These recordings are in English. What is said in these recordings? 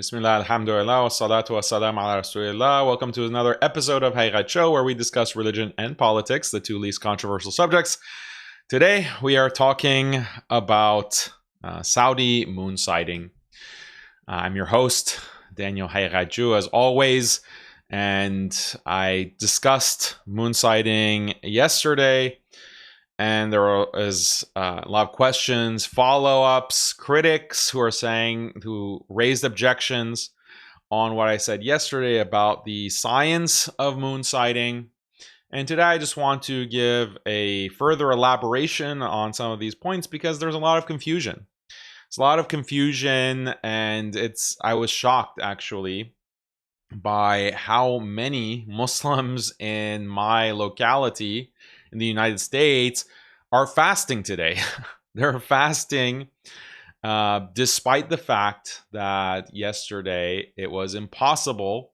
Bismillah, alhamdulillah, wassalatu wassalam ala rasulillah. Welcome to another episode of Haqiqatjou, where we discuss religion and politics, the two least controversial subjects. Today, we are talking about Saudi moon sighting. I'm your host, Daniel Haqiqatjou, as always, and I discussed moon sighting yesterday. And there is a lot of questions, follow-ups, critics who raised objections on what I said yesterday about the science of moon sighting. And today I just want to give a further elaboration on some of these points because there's a lot of confusion. It's a lot of confusion, and I was shocked actually by how many Muslims in my locality in the United States are fasting today. They're fasting despite the fact that yesterday it was impossible,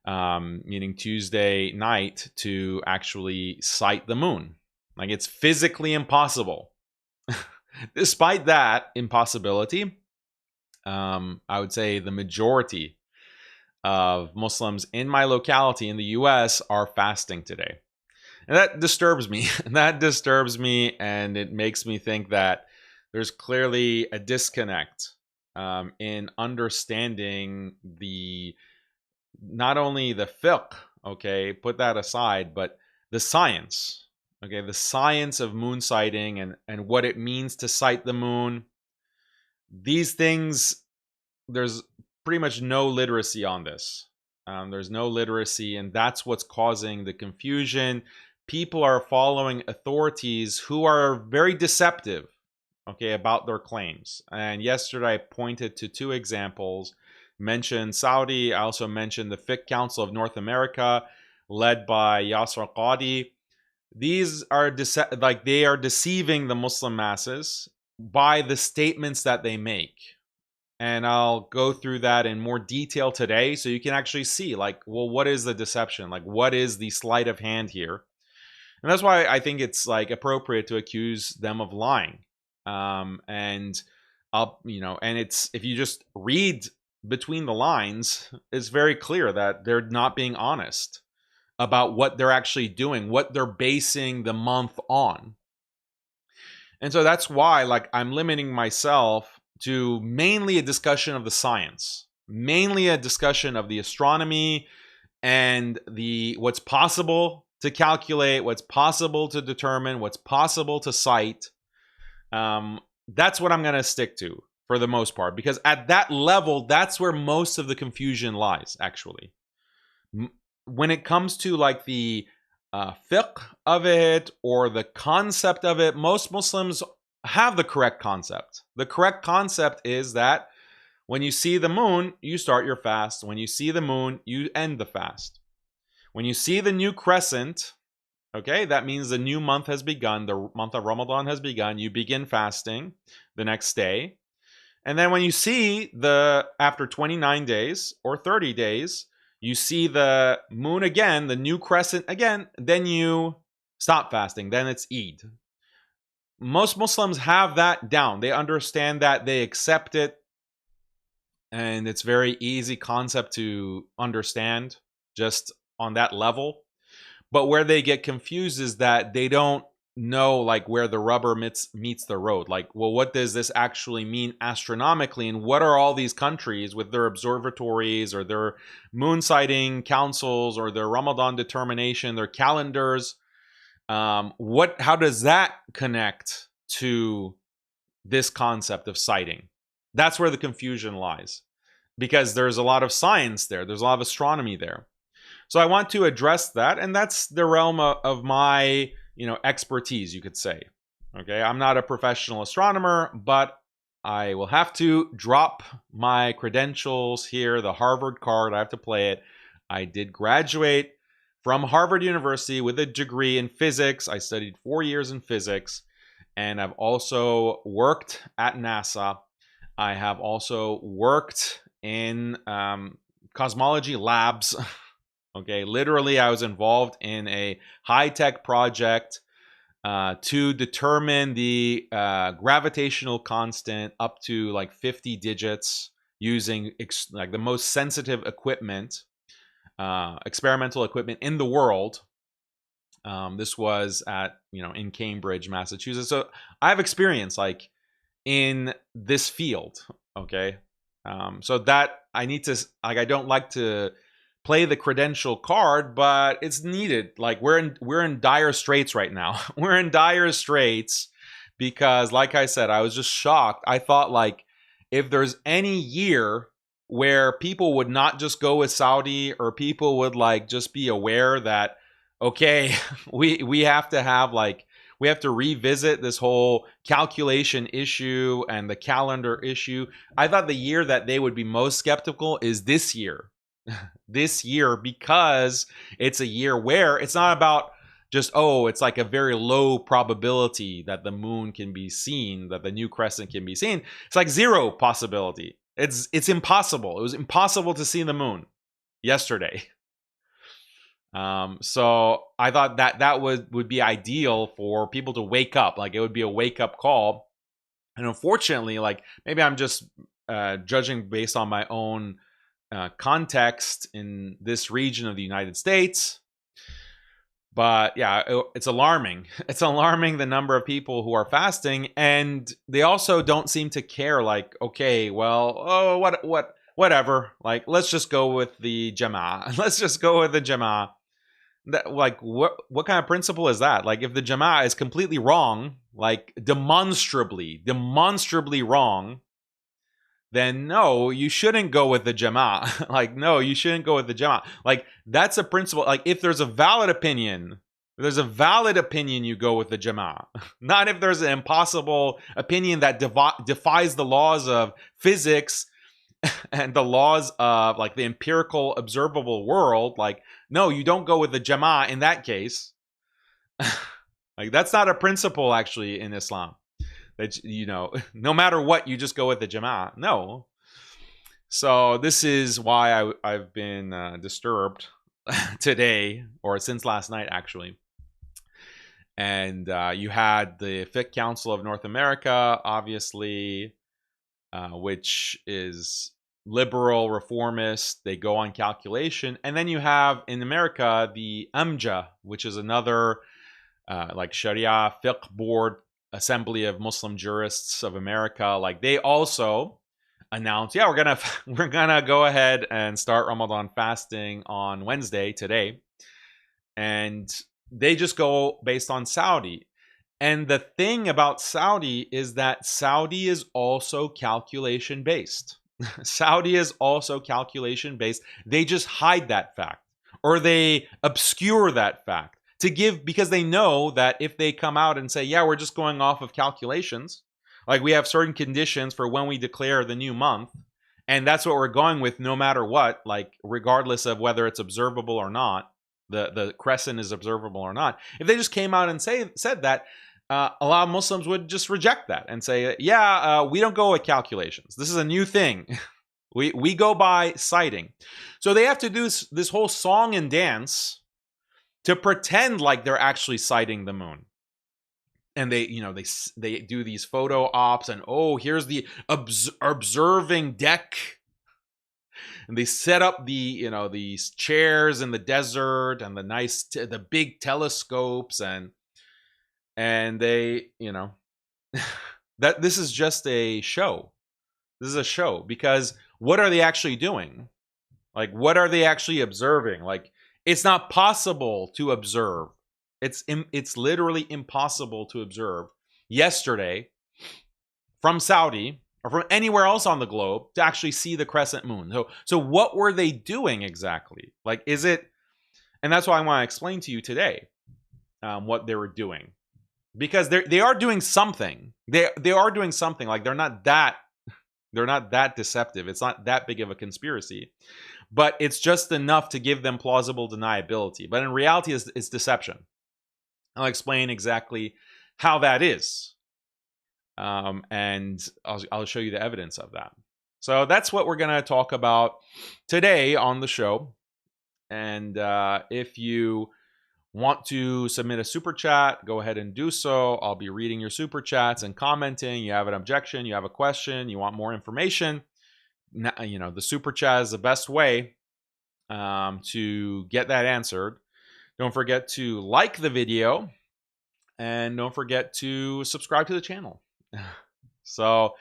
meaning Tuesday night, to actually sight the moon. Like, it's physically impossible. Despite that impossibility, I would say the majority of Muslims in my locality in the US are fasting today. And that disturbs me. And it makes me think that there's clearly a disconnect in understanding not only the fiqh, okay, put that aside, but the science, okay, the science of moon sighting and what it means to sight the moon. These things, there's pretty much no literacy on this. There's no literacy, and that's what's causing the confusion. People are following authorities who are very deceptive, okay, about their claims. And yesterday I pointed to two examples, mentioned Saudi. I also mentioned the Fiqh Council of North America, led by Yasser Qadi. These are they are deceiving the Muslim masses by the statements that they make. And I'll go through that in more detail today so you can actually see, like, well, what is the deception? Like, what is the sleight of hand here? And that's why I think it's like appropriate to accuse them of lying. And it's, if you just read between the lines, it's very clear that they're not being honest about what they're actually doing, what they're basing the month on. And so that's why, like, I'm limiting myself to mainly a discussion of the science, mainly a discussion of the astronomy and what's possible to calculate, what's possible to determine, what's possible to cite. That's what I'm going to stick to for the most part, because at that level, that's where most of the confusion lies, actually. When it comes to like the fiqh of it or the concept of it, most Muslims have the correct concept. The correct concept is that when you see the moon, you start your fast. When you see the moon, you end the fast. When you see the new crescent, okay, that means the new month has begun. The month of Ramadan has begun. You begin fasting the next day. And then when you see after 29 days or 30 days, you see the moon again, the new crescent again, then you stop fasting. Then it's Eid. Most Muslims have that down. They understand that, they accept it, and it's very easy concept to understand just on that level. But where they get confused is that they don't know, like, where the rubber meets the road. Like, well, what does this actually mean astronomically, and what are all these countries with their observatories or their moon sighting councils or their Ramadan determination, their calendars, how does that connect to this concept of sighting? That's where the confusion lies, because there's a lot of science there, there's a lot of astronomy there. So I want to address that, and that's the realm of my, expertise, you could say. Okay, I'm not a professional astronomer, but I will have to drop my credentials here, the Harvard card. I have to play it. I did graduate from Harvard University with a degree in physics. I studied 4 years in physics, and I've also worked at NASA. I have also worked in cosmology labs. Okay, literally, I was involved in a high-tech project to determine the gravitational constant up to like 50 digits using like the most sensitive equipment, experimental equipment in the world. This was at, in Cambridge, Massachusetts. So I have experience like in this field. Okay. So that I need to, like, I don't like to play the credential card, but it's needed. Like we're in dire straits right now. We're in dire straits because, like I said, I was just shocked. I thought, like, if there's any year where people would not just go with Saudi, or people would like just be aware that, okay, we have to have, like, we have to revisit this whole calculation issue and the calendar issue. I thought the year that they would be most skeptical is this year. This year, because it's a year where it's not about just, oh, it's like a very low probability that the moon can be seen, that the new crescent can be seen. It's like zero possibility. It's impossible. It was impossible to see the moon yesterday. So I thought that would be ideal for people to wake up. Like, it would be a wake up call. And unfortunately, like, maybe I'm just judging based on my own context in this region of the United States. But yeah, it's alarming. It's alarming, the number of people who are fasting, and they also don't seem to care. Like, okay, well, oh, whatever. Like, let's just go with the Jama'ah. Let's just go with the Jama'ah. That, like, what kind of principle is that? Like, if the Jama'ah is completely wrong, like demonstrably wrong, then no, you shouldn't go with the Jama'ah. Like, no, you shouldn't go with the Jama'ah. Like, that's a principle. Like, if there's a valid opinion, you go with the Jama'ah. Not if there's an impossible opinion that defies the laws of physics and the laws of, like, the empirical observable world. Like, no, you don't go with the Jama'ah in that case. Like, that's not a principle actually in Islam. That, no matter what, you just go with the Jama'ah. No. So this is why I've been disturbed today, or since last night actually. And you had the Fiqh Council of North America, obviously, which is liberal, reformist. They go on calculation. And then you have in America the AMJA, which is another like Sharia Fiqh Board, Assembly of Muslim Jurists of America. Like, they also announced, yeah, we're gonna go ahead and start Ramadan fasting on Wednesday, today. And they just go based on Saudi. And the thing about Saudi is that Saudi is also calculation based. Saudi is also calculation based. They just hide that fact, or they obscure that fact because they know that if they come out and say, yeah, we're just going off of calculations, like, we have certain conditions for when we declare the new month, and that's what we're going with no matter what, like, regardless of whether it's observable or not, the crescent is observable or not. If they just came out and said that, a lot of Muslims would just reject that and say, yeah, we don't go with calculations. This is a new thing. We go by citing. So they have to do this whole song and dance to pretend like they're actually citing the moon. And they do these photo ops, and, oh, here's the observing deck. And they set up these chairs in the desert, and the big telescopes, and they, that this is just a show. This is a show, because what are they actually doing? Like, what are they actually observing? Like, it's not possible to observe. It's literally impossible to observe yesterday from Saudi or from anywhere else on the globe to actually see the crescent moon. So what were they doing exactly? Like, is it? And that's why I want to explain to you today what they were doing, because they are doing something. They are doing something. Like, they're not that deceptive. It's not that big of a conspiracy, but it's just enough to give them plausible deniability. But in reality, it's deception. I'll explain exactly how that is, and I'll show you the evidence of that. So that's what we're going to talk about today on the show. And if you want to submit a super chat, go ahead and do so. I'll be reading your super chats and commenting. You have an objection, you have a question, you want more information, the super chat is the best way to get that answered. Don't forget to like the video, and don't forget to subscribe to the channel. So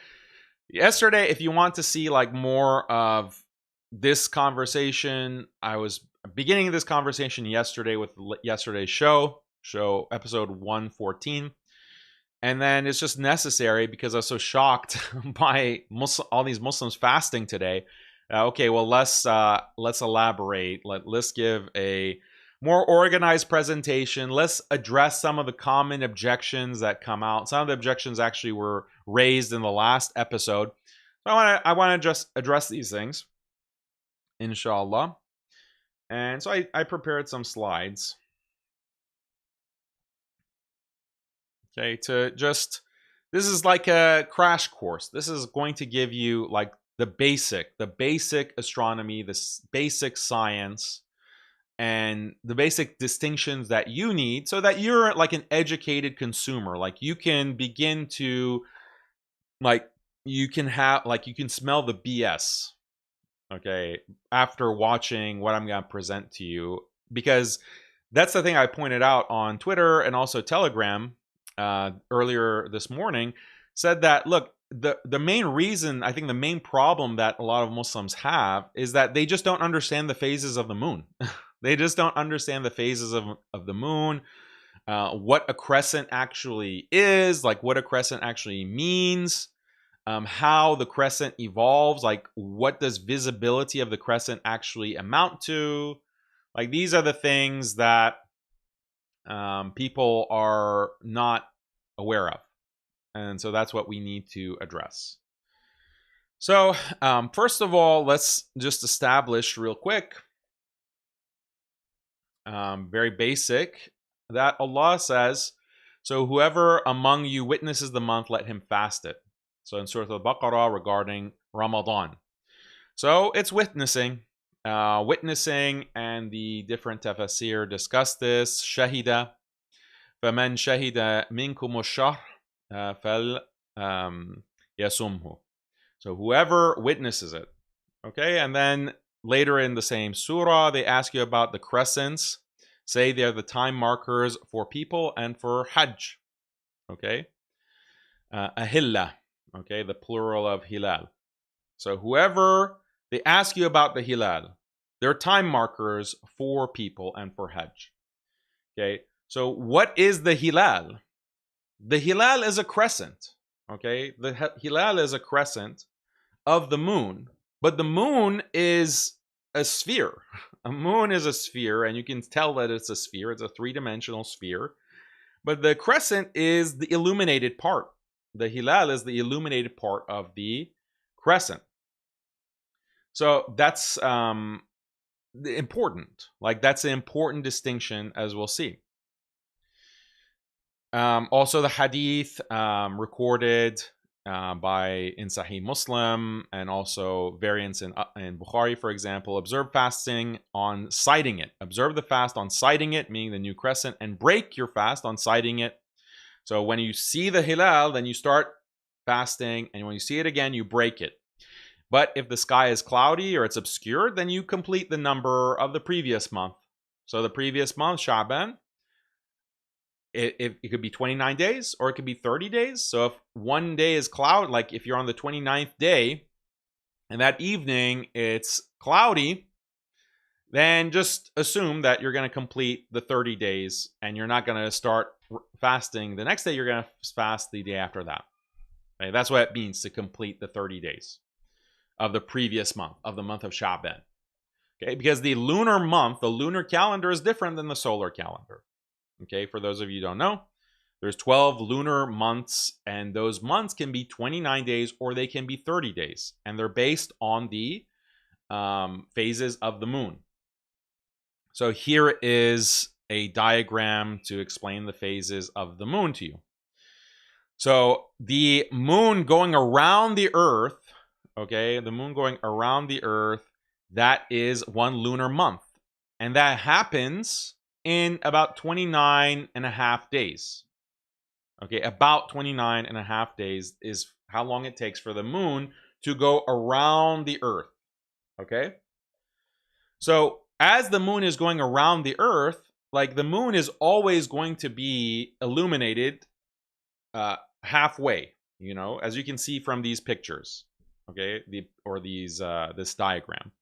yesterday, if you want to see like more of this conversation, I was beginning this conversation yesterday with yesterday's show episode 114. And then it's just necessary because I was so shocked by all these Muslims fasting today. Okay, well, let's elaborate. Let's give a more organized presentation. Let's address some of the common objections that come out. Some of the objections actually were raised in the last episode. So I want to just address these things, inshallah. And so I prepared some slides. Okay, this is like a crash course. This is going to give you like the basic astronomy, the basic science, and the basic distinctions that you need so that you're like an educated consumer. Like you can begin to, you can smell the BS, okay, after watching what I'm going to present to you. Because that's the thing I pointed out on Twitter and also Telegram earlier this morning, said that, look, the main reason, I think the main problem that a lot of Muslims have is that they just don't understand the phases of the moon. They just don't understand the phases of the moon, what a crescent actually is, like what a crescent actually means, how the crescent evolves, like what does visibility of the crescent actually amount to. Like these are the things that people are not aware of. And so that's what we need to address. So first of all, let's just establish real quick, very basic, that Allah says, so whoever among you witnesses the month, let him fast it. So in Surah Al-Baqarah regarding Ramadan. So it's witnessing. Witnessing, and the different tafsir discuss this. Shahida. فَمَنْ شَهِدَ مِنْكُمُ الشَّهْرَ فَلْيَصُمْهُ. So whoever witnesses it. Okay, and then later in the same surah, they ask you about the crescents. Say they're the time markers for people and for Hajj. Okay, ahilla. Okay, the plural of hilal. So whoever, they ask you about the hilal, they're time markers for people and for Hajj. Okay, so what is the hilal? The hilal is a crescent. Okay, the hilal is a crescent of the moon, but the moon is a sphere. A moon is a sphere, and you can tell that it's a sphere. It's a three-dimensional sphere. But the crescent is the illuminated part. The hilal is the illuminated part of the crescent. So that's important. Like that's an important distinction, as we'll see. Also, the hadith recorded in Sahih Muslim, and also variants in Bukhari, for example, observe fasting on sighting it. Observe the fast on sighting it, meaning the new crescent, and break your fast on sighting it. So when you see the hilal, then you start fasting, and when you see it again, you break it. But if the sky is cloudy or it's obscured, then you complete the number of the previous month. So the previous month, Sha'ban, it could be 29 days or it could be 30 days. So if one day is cloud, like if you're on the 29th day and that evening it's cloudy, then just assume that you're going to complete the 30 days and you're not going to start fasting the next day. You're going to fast the day after that. Okay? That's what it means to complete the 30 days of the previous month, of the month of Sha'ban. Okay, because the lunar month, the lunar calendar is different than the solar calendar. Okay, for those of you who don't know, there's 12 lunar months, and those months can be 29 days or they can be 30 days. And they're based on the phases of the moon. So here is a diagram to explain the phases of the moon to you. So the moon going around the Earth, okay, the moon going around the Earth, that is one lunar month. And that happens in about 29 and a half days. Okay, about 29 and a half days is how long it takes for the moon to go around the Earth. Okay? So as the moon is going around the Earth, like the moon is always going to be illuminated halfway, you know, as you can see from these pictures, okay, this diagram.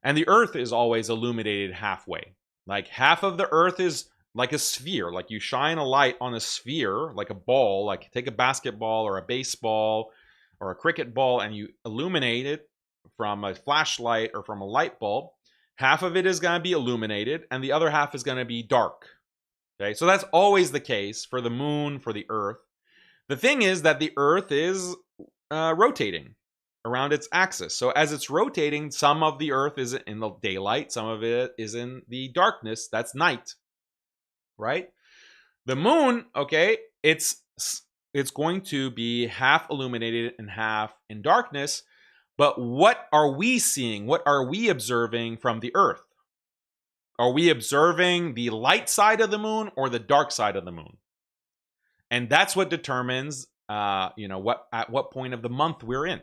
And the Earth is always illuminated halfway. Like half of the Earth is like a sphere. Like you shine a light on a sphere, like a ball, like take a basketball or a baseball or a cricket ball, and you illuminate it from a flashlight or from a light bulb. Half of it is going to be illuminated, and the other half is going to be dark. Okay, so that's always the case for the moon, for the Earth. The thing is that the Earth is rotating around its axis. So as it's rotating, some of the Earth is in the daylight, some of it is in the darkness. That's night, right? The moon, okay, it's going to be half illuminated and half in darkness. But what are we seeing? What are we observing from the Earth? Are we observing the light side of the moon or the dark side of the moon? And that's what determines, at what point of the month we're in.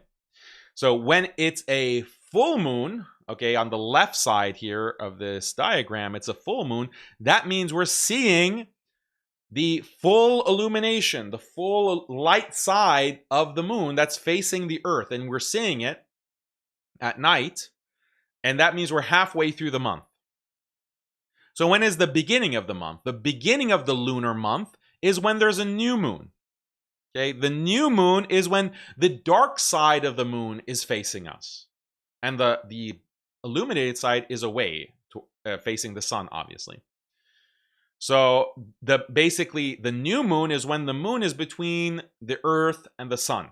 So when it's a full moon, okay, on the left side here of this diagram, it's a full moon. That means we're seeing the full illumination, the full light side of the moon that's facing the Earth. And we're seeing it at night. And that means we're halfway through the month. So when is the beginning of the month? The beginning of the lunar month is when there's a new moon. Okay, the new moon is when the dark side of the moon is facing us, and the illuminated side is away, facing the sun, obviously. So basically the new moon is when the moon is between the Earth and the sun.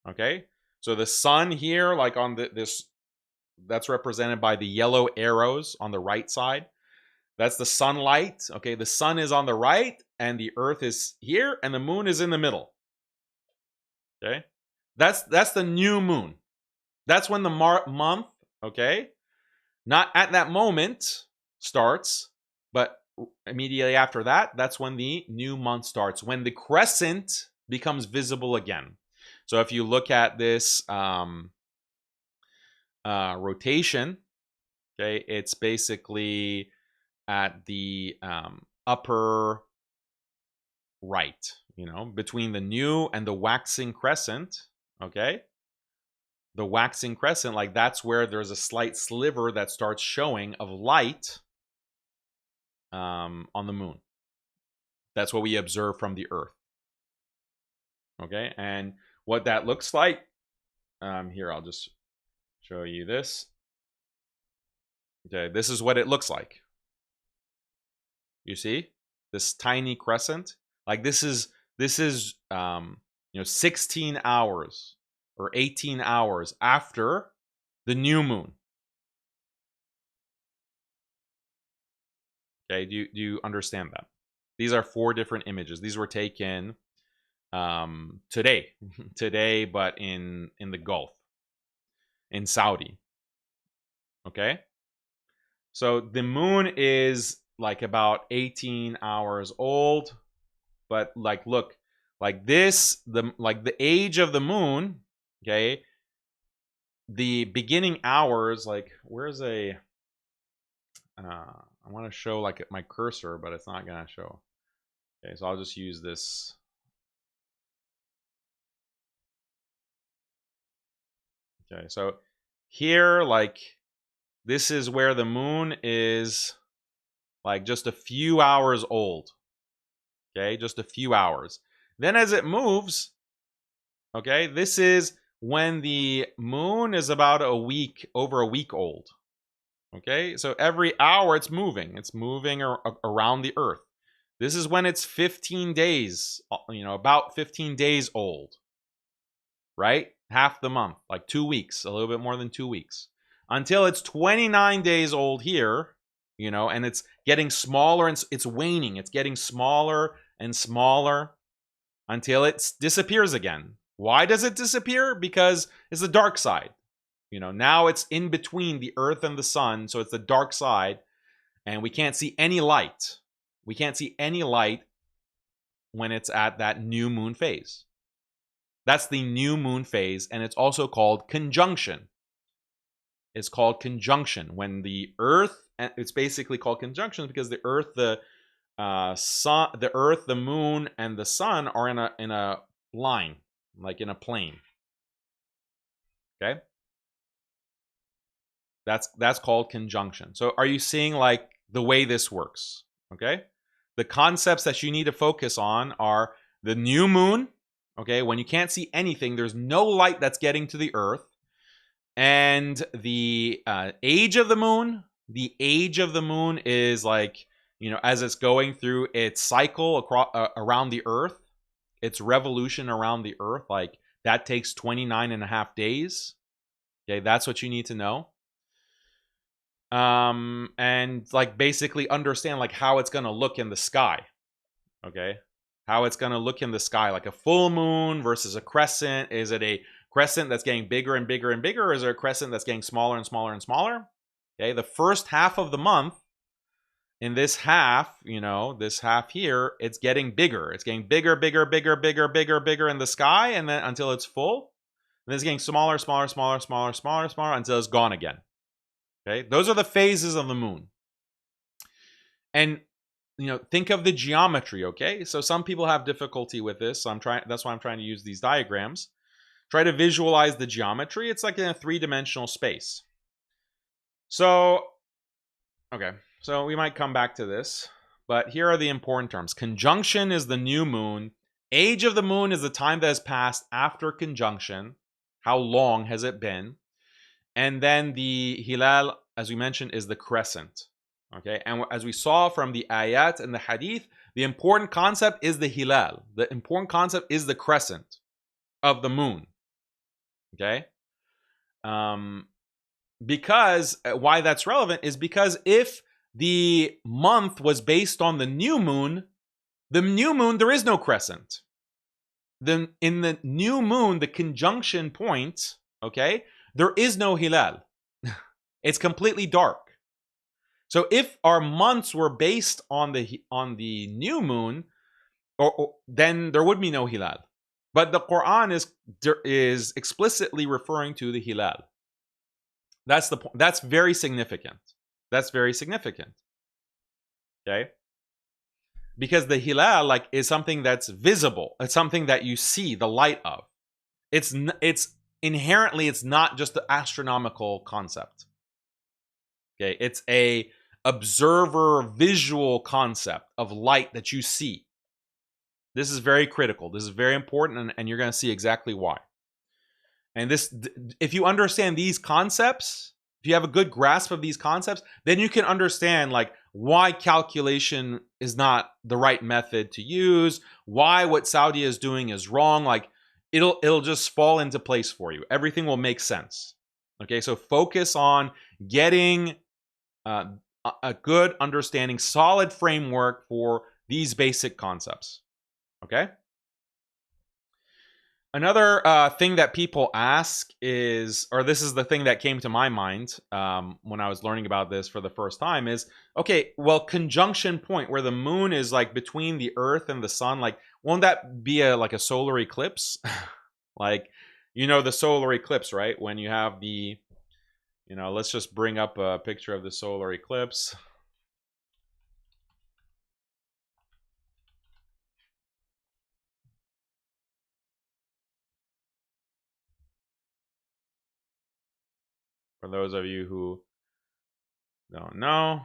Okay, so the sun here, like on this, that's represented by the yellow arrows on the right side. That's the sunlight. Okay, the sun is on the right, and the Earth is here, and the moon is in the middle. Okay, that's the new moon. That's when the month, okay, not at that moment starts, but immediately after that, that's when the new month starts, when the crescent becomes visible again. So if you look at this rotation, okay, it's basically at the upper right, between the new and the waxing crescent, okay? The waxing crescent, like that's where there's a slight sliver that starts showing of light on the moon. That's what we observe from the Earth, okay? And what that looks like, here, I'll just show you this. Okay, this is what it looks like. You see this tiny crescent? Like this is 16 hours or 18 hours after the new moon. Okay, do you understand that? These are 4 different images. These were taken today, but in the Gulf, in Saudi. Okay, so the moon is like about 18 hours old, but like look, like this, the age of the moon, okay, the beginning hours, like where's I want to show like my cursor, but it's not gonna show. Okay, so I'll just use this. Okay, so here, like this is where the moon is like just a few hours old. Okay, just a few hours. Then as it moves, okay, this is when the moon is about over a week old. Okay, so every hour it's moving around the Earth. This is when it's 15 days, about 15 days old, right? Half the month, like 2 weeks, a little bit more than 2 weeks, until it's 29 days old here, and it's getting smaller and it's waning. It's getting smaller and smaller until it disappears again. Why does it disappear? Because it's the dark side. Now it's in between the Earth and the sun, so it's the dark side, and we can't see any light. We can't see any light when it's at that new moon phase. That's the new moon phase, and it's also called conjunction. It's called conjunction when the Earth. It's basically called conjunction because the Earth, the Earth, the Moon, and the Sun are in a line, like in a plane. Okay, that's called conjunction. So, are you seeing like the way this works? Okay, the concepts that you need to focus on are the new moon. Okay, when you can't see anything, there's no light that's getting to the Earth, and the age of the moon. The age of the moon is like, you know, as it's going through its cycle across around the Earth, its revolution around the Earth, like that takes 29.5 days. Okay, that's what you need to know. And like basically understand like how it's gonna look in the sky. Okay, how it's gonna look in the sky, like a full moon versus a crescent. Is it a crescent that's getting bigger and bigger and bigger, or is there a crescent that's getting smaller and smaller and smaller? Okay, the first half of the month, in this half, you know, this half here, it's getting bigger. It's getting bigger, bigger, bigger, bigger, bigger, bigger in the sky, and then until it's full. And then it's getting smaller, smaller, smaller, smaller, smaller, smaller until it's gone again. Okay, those are the phases of the moon. And you know, think of the geometry. Okay, so some people have difficulty with this. So that's why I'm trying to use these diagrams. Try to visualize the geometry. It's like in a three-dimensional space. So, okay, so we might come back to this, but here are the important terms. Conjunction is the new moon. Age of the moon is the time that has passed after conjunction. How long has it been? And then the hilal, as we mentioned, is the crescent. Okay, and as we saw from the ayat and the hadith, the important concept is the hilal. The important concept is the crescent of the moon. Okay, because why that's relevant is because if the month was based on the new moon, there is no crescent. Then in the new moon, the conjunction point, okay, there is no hilal. It's completely dark. So if our months were based on the new moon, then there would be no hilal. But the Quran is explicitly referring to the hilal. That's the point. That's very significant. That's very significant. Okay? Because the hilal like is something that's visible. It's something that you see the light of. It's inherently it's not just an astronomical concept. Okay? It's a observer visual concept of light that you see. This is very critical. This is very important, and you're going to see exactly why. And this, if you understand these concepts, if you have a good grasp of these concepts, then you can understand like why calculation is not the right method to use, why what Saudi is doing is wrong. Like it'll just fall into place for you. Everything will make sense. Okay, so focus on getting a good understanding, solid framework for these basic concepts. Okay. Another thing that people ask is, or this is the thing that came to my mind when I was learning about this for the first time is, okay, well, conjunction point where the moon is like between the Earth and the sun, like, won't that be like a solar eclipse? Like, you know, the solar eclipse, right? When you have the, you know, let's just bring up a picture of the solar eclipse. For those of you who don't know.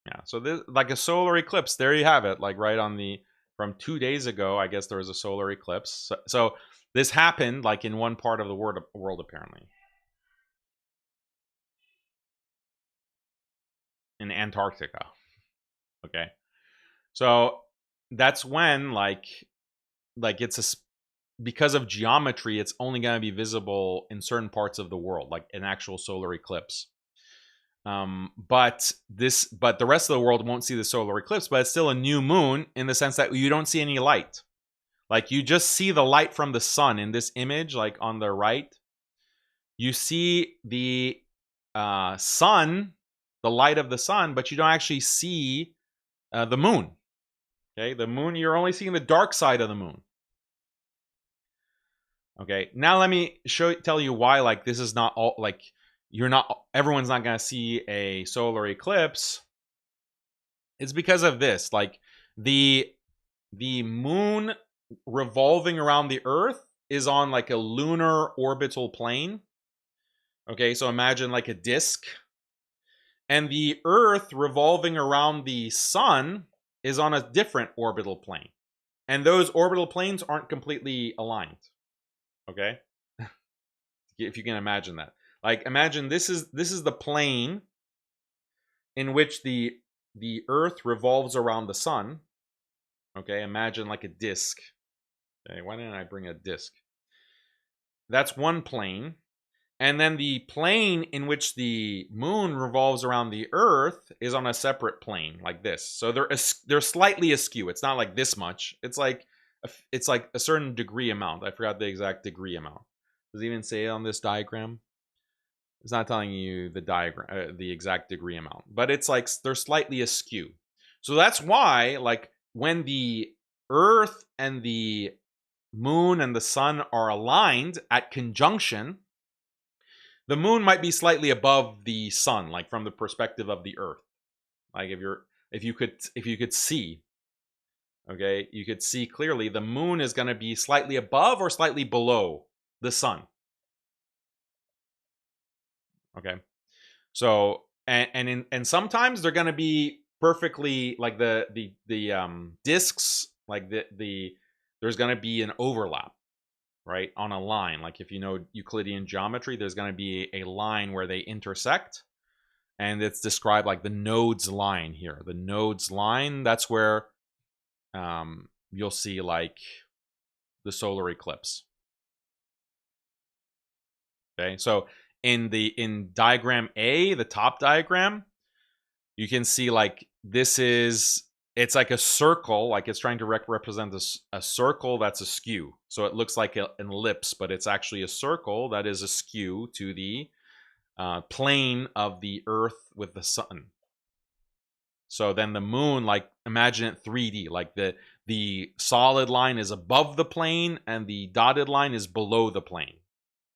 Yeah, so this like a solar eclipse. There you have it. Like right on the from 2 days ago, I guess there was a solar eclipse. So this happened like in one part of the world apparently. In Antarctica. Okay. So that's when like it's a because of geometry, it's only going to be visible in certain parts of the world, like an actual solar eclipse. But the rest of the world won't see the solar eclipse, but it's still a new moon in the sense that you don't see any light. Like you just see the light from the sun in this image, like on the right. You see the sun, the light of the sun, but you don't actually see the moon. Okay, the moon, you're only seeing the dark side of the moon. Okay, now let me tell you why, like, this is not all, like, everyone's not going to see a solar eclipse. It's because of this, like, the moon revolving around the Earth is on like a lunar orbital plane. Okay, so imagine like a disk. And the Earth revolving around the sun is on a different orbital plane. And those orbital planes aren't completely aligned. Okay? If you can imagine that. Like, imagine this is the plane in which the Earth revolves around the sun. Okay, imagine like a disk. Okay, why didn't I bring a disk? That's one plane. And then the plane in which the moon revolves around the Earth is on a separate plane, like this. So they're slightly askew. It's not like this much. It's like a certain degree amount. I forgot the exact degree amount. Does it even say it on this diagram? It's not telling you the diagram, the exact degree amount, but it's like they're slightly askew. So that's why, like, when the Earth and the moon and the sun are aligned at conjunction, the moon might be slightly above the sun, like from the perspective of the Earth. Like if you could see, okay, you could see clearly the moon is going to be slightly above or slightly below the sun. Okay, so and sometimes they're going to be perfectly, like the discs, like there's going to be an overlap, right, on a line. Like if you know Euclidean geometry, there's going to be a line where they intersect, and it's described like the nodes line here. The nodes line, that's where you'll see like the solar eclipse. Okay, so in diagram A, the top diagram, you can see like it's like a circle, like it's trying to represent a circle that's askew. So it looks like an ellipse, but it's actually a circle that is askew to the plane of the Earth with the sun. So then the moon, like, imagine it 3D, like the solid line is above the plane and the dotted line is below the plane.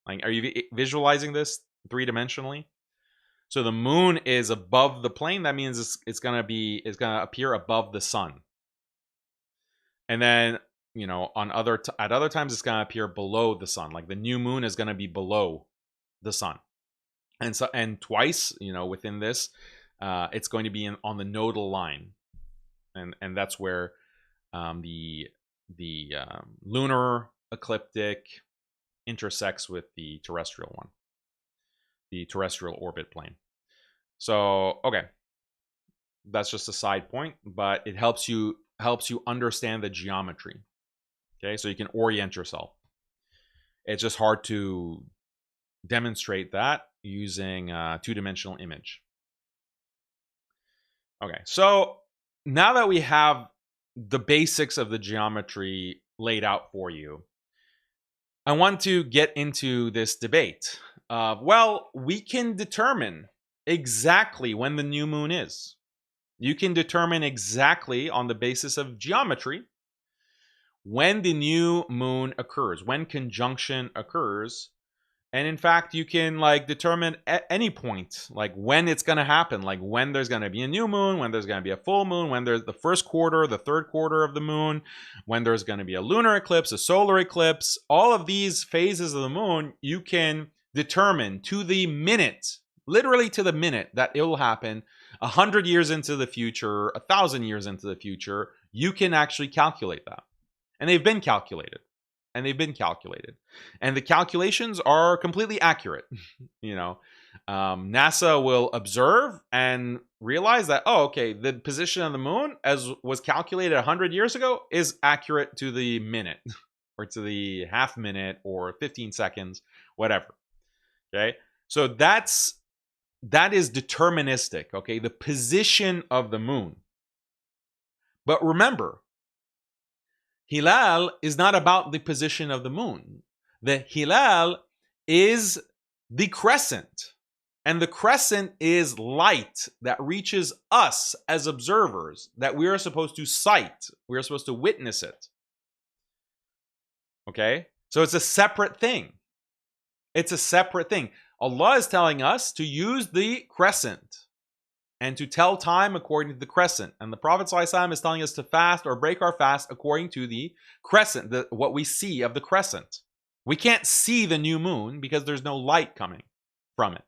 Like, are you visualizing this three-dimensionally? So the moon is above the plane. That means it's gonna appear above the sun. And then, you know, at other times it's gonna appear below the sun. Like the new moon is gonna be below the sun. And twice, you know, within this, it's going to be on the nodal line, and that's where the lunar ecliptic intersects with the terrestrial one, the terrestrial orbit plane. So, okay, that's just a side point, but it helps you understand the geometry. Okay, so you can orient yourself. It's just hard to demonstrate that using a two-dimensional image. Okay, so now that we have the basics of the geometry laid out for you, I want to get into this debate. Well, we can determine exactly when the new moon is. You can determine exactly on the basis of geometry when the new moon occurs, when conjunction occurs. And in fact, you can like determine at any point, like when it's going to happen, like when there's going to be a new moon, when there's going to be a full moon, when there's the first quarter, the third quarter of the moon, when there's going to be a lunar eclipse, a solar eclipse. All of these phases of the moon, you can determine to the minute, literally to the minute, that it will happen 100 years into the future, 1,000 years into the future. You can actually calculate that. And they've been calculated. And the calculations are completely accurate. You know, NASA will observe and realize that, oh, okay, the position of the moon as was calculated 100 years ago is accurate to the minute or to the half minute or 15 seconds, whatever. Okay, so that is deterministic. Okay, the position of the moon. But remember, Hilal is not about the position of the moon. The Hilal is the crescent. And the crescent is light that reaches us as observers, that we are supposed to sight. We are supposed to witness it. Okay? So it's a separate thing. It's a separate thing. Allah is telling us to use the crescent and to tell time according to the crescent. And the Prophet ﷺ is telling us to fast or break our fast according to the crescent, what we see of the crescent. We can't see the new moon because there's no light coming from it.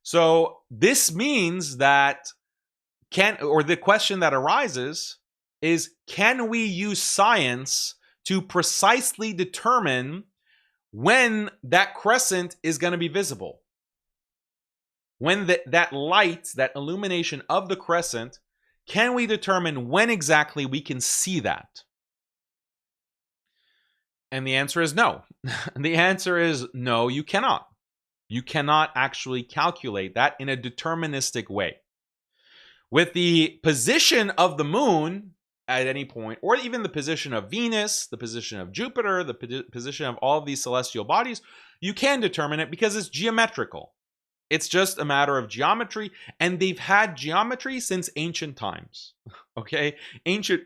So this means that the question that arises is, can we use science to precisely determine when that crescent is going to be visible? When that light, that illumination of the crescent, can we determine when exactly we can see that? And the answer is no. The answer is no, you cannot. You cannot actually calculate that in a deterministic way. With the position of the moon at any point, or even the position of Venus, the position of Jupiter, the position of all of these celestial bodies, you can determine it because it's geometrical. It's just a matter of geometry, and they've had geometry since ancient times. Okay? Ancient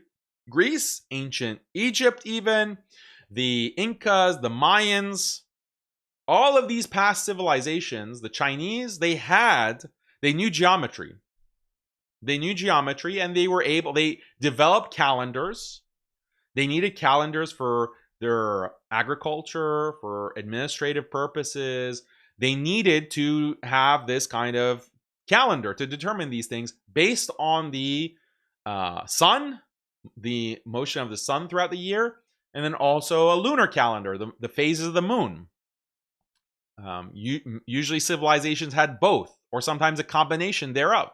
Greece, ancient Egypt even, the Incas, the Mayans, all of these past civilizations, the Chinese, they knew geometry. They knew geometry, and they developed calendars. They needed calendars for their agriculture, for administrative purposes. They needed to have this kind of calendar to determine these things based on the sun, the motion of the sun throughout the year, and then also a lunar calendar, the phases of the moon. Usually civilizations had both, or sometimes a combination thereof.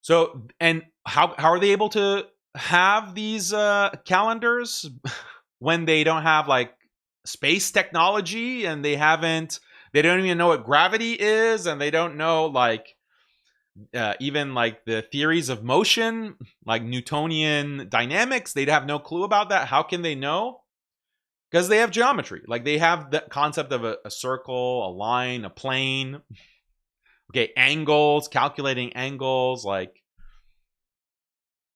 So, and how are they able to have these calendars when they don't have like space technology, and they don't even know what gravity is, and they don't know like even like the theories of motion, like Newtonian dynamics? They'd have no clue about that. How can they know? Because they have geometry. Like they have the concept of a circle, a line, a plane. Okay, angles, calculating angles. Like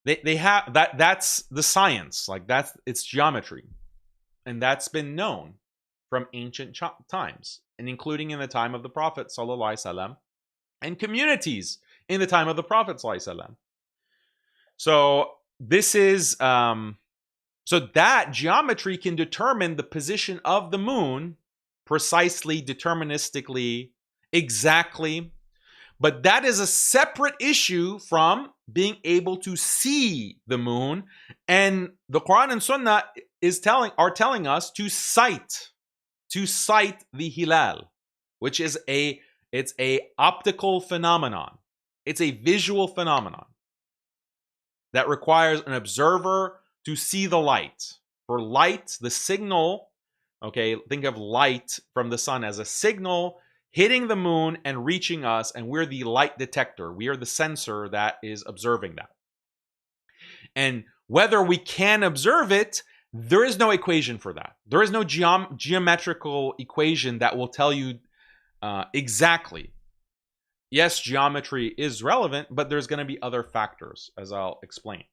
they have that. That's the science. Like it's geometry, and that's been known from ancient times, and including in the time of the Prophet ﷺ, and communities in the time of the Prophet ﷺ. So this is. So that geometry can determine the position of the moon precisely, deterministically, exactly. But that is a separate issue from being able to see the moon. And the Quran and Sunnah are telling us to sight the hilal, which is it's a optical phenomenon. It's a visual phenomenon that requires an observer to see the light. For light, the signal, okay, think of light from the sun as a signal hitting the moon and reaching us, and we're the light detector. We are the sensor that is observing that. And whether we can observe it, there is no equation for that. There is no geometrical equation that will tell you exactly. Yes, geometry is relevant, but there's going to be other factors, as I'll explain.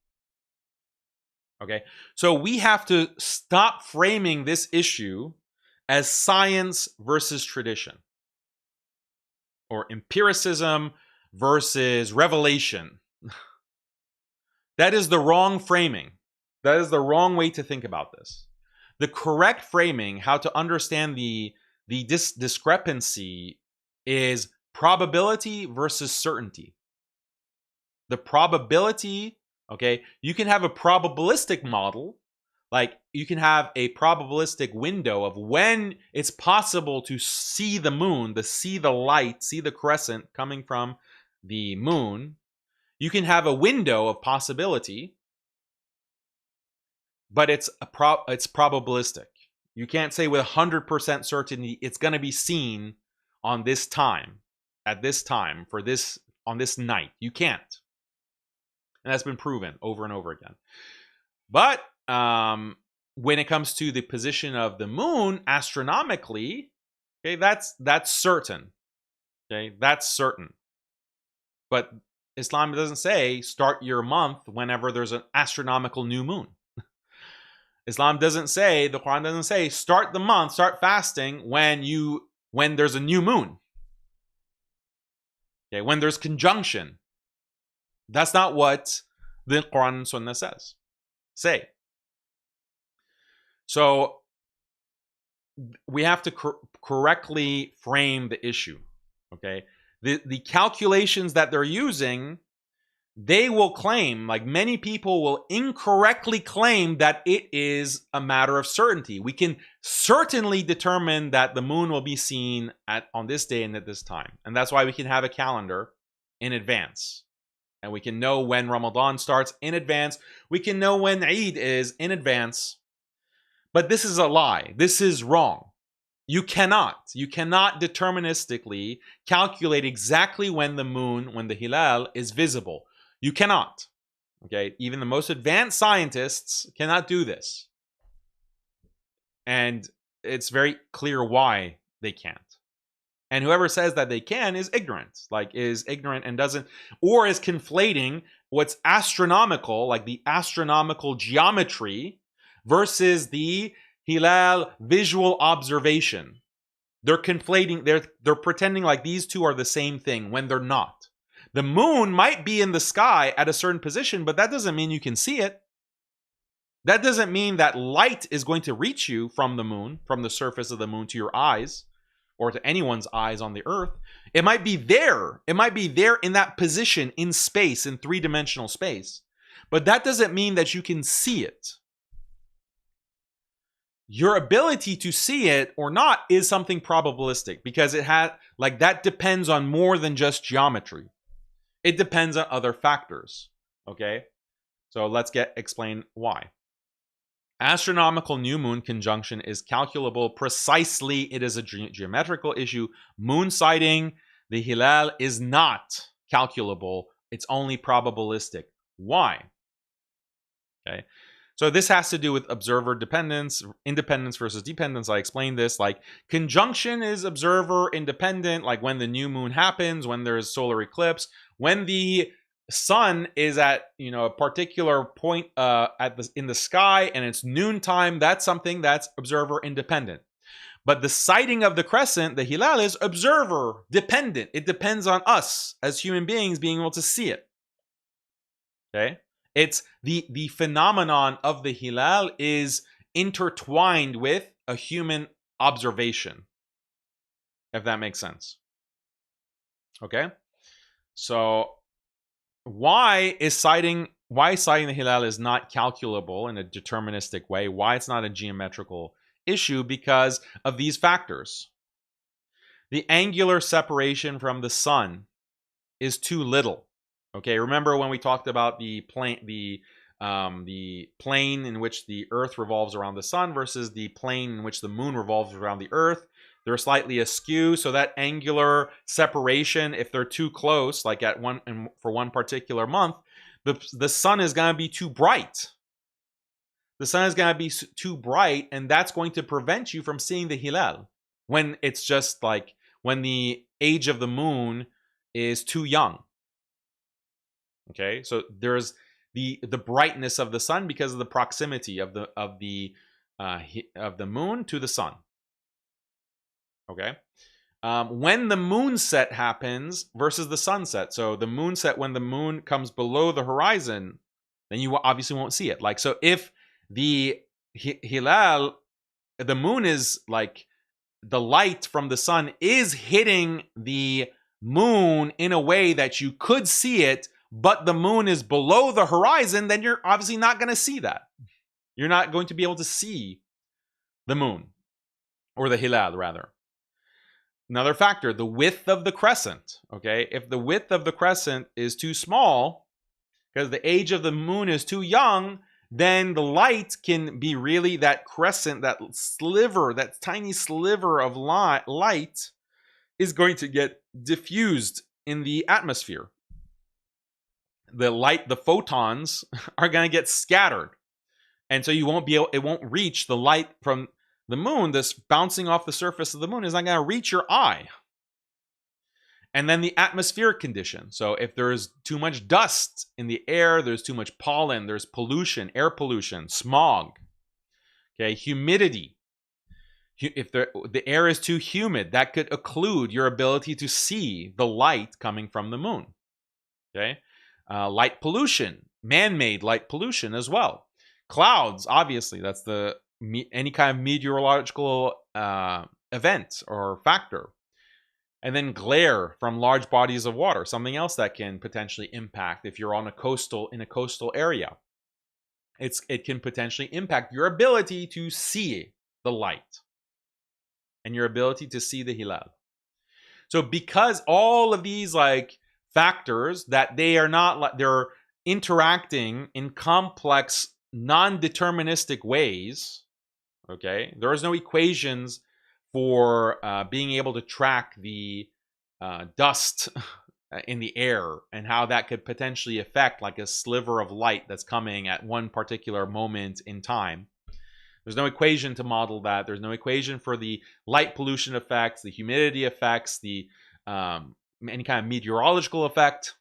Okay, so we have to stop framing this issue as science versus tradition, or empiricism versus revelation. That is the wrong framing. That is the wrong way to think about this. The correct framing, how to understand the discrepancy, is probability versus certainty. The probability, okay, you can have a probabilistic model, like you can have a probabilistic window of when it's possible to see the moon, see the light, see the crescent coming from the moon. You can have a window of possibility, but it's probabilistic. You can't say with 100% certainty it's going to be seen on this time, at this time, on this night. You can't. And that's been proven over and over again. But when it comes to the position of the moon astronomically, Okay, that's certain. Okay, that's certain. But Islam doesn't say start your month whenever there's an astronomical new moon. Islam doesn't say, the Quran doesn't say start the month, start fasting when there's a new moon. Okay, when there's conjunction. That's not what the Quran and Sunnah say. So we have to correctly frame the issue. Okay, the calculations that they're using, they will claim, like many people will incorrectly claim, that it is a matter of certainty. We can certainly determine that the moon will be seen on this day and at this time. And that's why we can have a calendar in advance. And we can know when Ramadan starts in advance. We can know when Eid is in advance. But this is a lie. This is wrong. You cannot deterministically calculate exactly when the moon, when the hilal is visible. You cannot. Okay? Even the most advanced scientists cannot do this. And it's very clear why they can't. And whoever says that they can is ignorant. Is ignorant and doesn't, or is conflating what's astronomical, like the astronomical geometry, versus the hilal visual observation. They're conflating, they're pretending like these two are the same thing when they're not. The moon might be in the sky at a certain position, but that doesn't mean you can see it. That doesn't mean that light is going to reach you from the moon, from the surface of the moon to your eyes, or to anyone's eyes on the earth. It might be there. It might be there in that position in space, in three-dimensional space. But that doesn't mean that you can see it. Your ability to see it or not is something probabilistic, because that depends on more than just geometry. It depends on other factors. Okay? So let's explain why. Astronomical new moon conjunction is calculable precisely. It is a geometrical issue. Moon sighting, the hilal, is not calculable. It's only probabilistic. Why? Okay. So this has to do with observer dependence, independence versus dependence. I explained this. Like, conjunction is observer independent, like when the new moon happens, when there's solar eclipse, when the sun is at a particular point in the sky and it's noontime. That's something that's observer independent. But the sighting of the crescent, the hilal, is observer dependent. It depends on us as human beings being able to see it. Okay, it's the phenomenon of the hilal is intertwined with a human observation, if that makes sense. Okay, so why sighting the hilal is not calculable in a deterministic way, why it's not a geometrical issue, because of these factors. The angular separation from the sun is too little. Okay, remember when we talked about the plane in which the earth revolves around the sun versus the plane in which the moon revolves around the earth? They're slightly askew, so that angular separation, if they're too close, like for one particular month, the sun is going to be too bright. The sun is going to be too bright, and that's going to prevent you from seeing the hilal when it's just like when the age of the moon is too young. Okay, so there's the brightness of the sun because of the proximity of the moon to the sun. Okay, when the moonset happens versus the sunset. So the moonset, when the moon comes below the horizon, then you obviously won't see it. Like, so if the hilal, the moon is like, the light from the sun is hitting the moon in a way that you could see it, but the moon is below the horizon, then you're obviously not going to see that. You're not going to be able to see the moon, or the hilal rather. Another factor, the width of the crescent. Okay, if the width of the crescent is too small, because the age of the moon is too young, then the light can be really, that crescent, that sliver, that tiny sliver of light is going to get diffused in the atmosphere. The light, the photons are going to get scattered. And so it won't reach the light from The moon, this bouncing off the surface of the moon, is not going to reach your eye. And then the atmospheric condition. So if there's too much dust in the air, there's too much pollen, there's pollution, air pollution, smog, okay, humidity. If the air is too humid, that could occlude your ability to see the light coming from the moon. Okay, light pollution, man-made light pollution as well. Clouds, obviously, that's any kind of meteorological event or factor. And then glare from large bodies of water, something else that can potentially impact if you're in a coastal area. It can potentially impact your ability to see the light and your ability to see the hilal. So because all of these factors that they're interacting in complex, non-deterministic ways, okay? There is no equations for being able to track the dust in the air and how that could potentially affect like a sliver of light that's coming at one particular moment in time. There's no equation to model that. There's no equation for the light pollution effects, the humidity effects, the any kind of meteorological effect.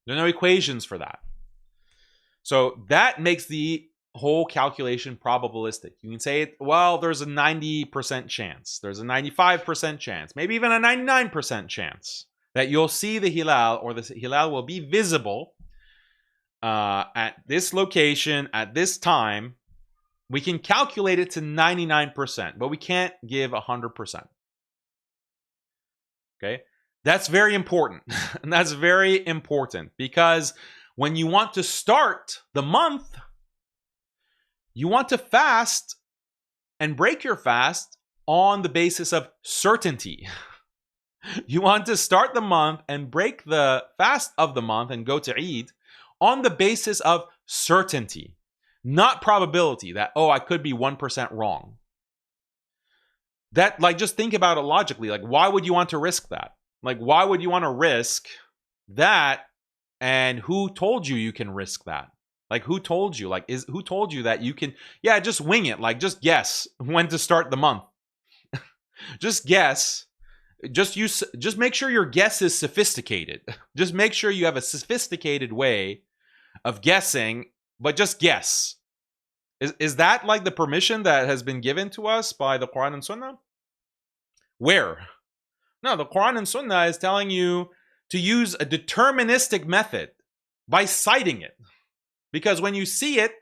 There are no equations for that. So that makes the whole calculation probabilistic. You can say, well, there's a 90% chance. There's a 95% chance. Maybe even a 99% chance that you'll see the hilal, or the hilal will be visible at this location, at this time. We can calculate it to 99%, but we can't give 100%. Okay? That's very important. And that's very important because when you want to start the month, you want to fast and break your fast on the basis of certainty. You want to start the month and break the fast of the month and go to Eid on the basis of certainty, not probability that, oh, I could be 1% wrong. That, just think about it logically. Why would you want to risk that? Why would you want to risk that? And who told you can risk that? Who told you? Who told you that you can? Yeah, just wing it. Just guess when to start the month. Just guess. Just make sure your guess is sophisticated. Just make sure you have a sophisticated way of guessing, but just guess. Is that the permission that has been given to us by the Quran and Sunnah? Where? No, the Quran and Sunnah is telling you to use a deterministic method by citing it. Because when you see it,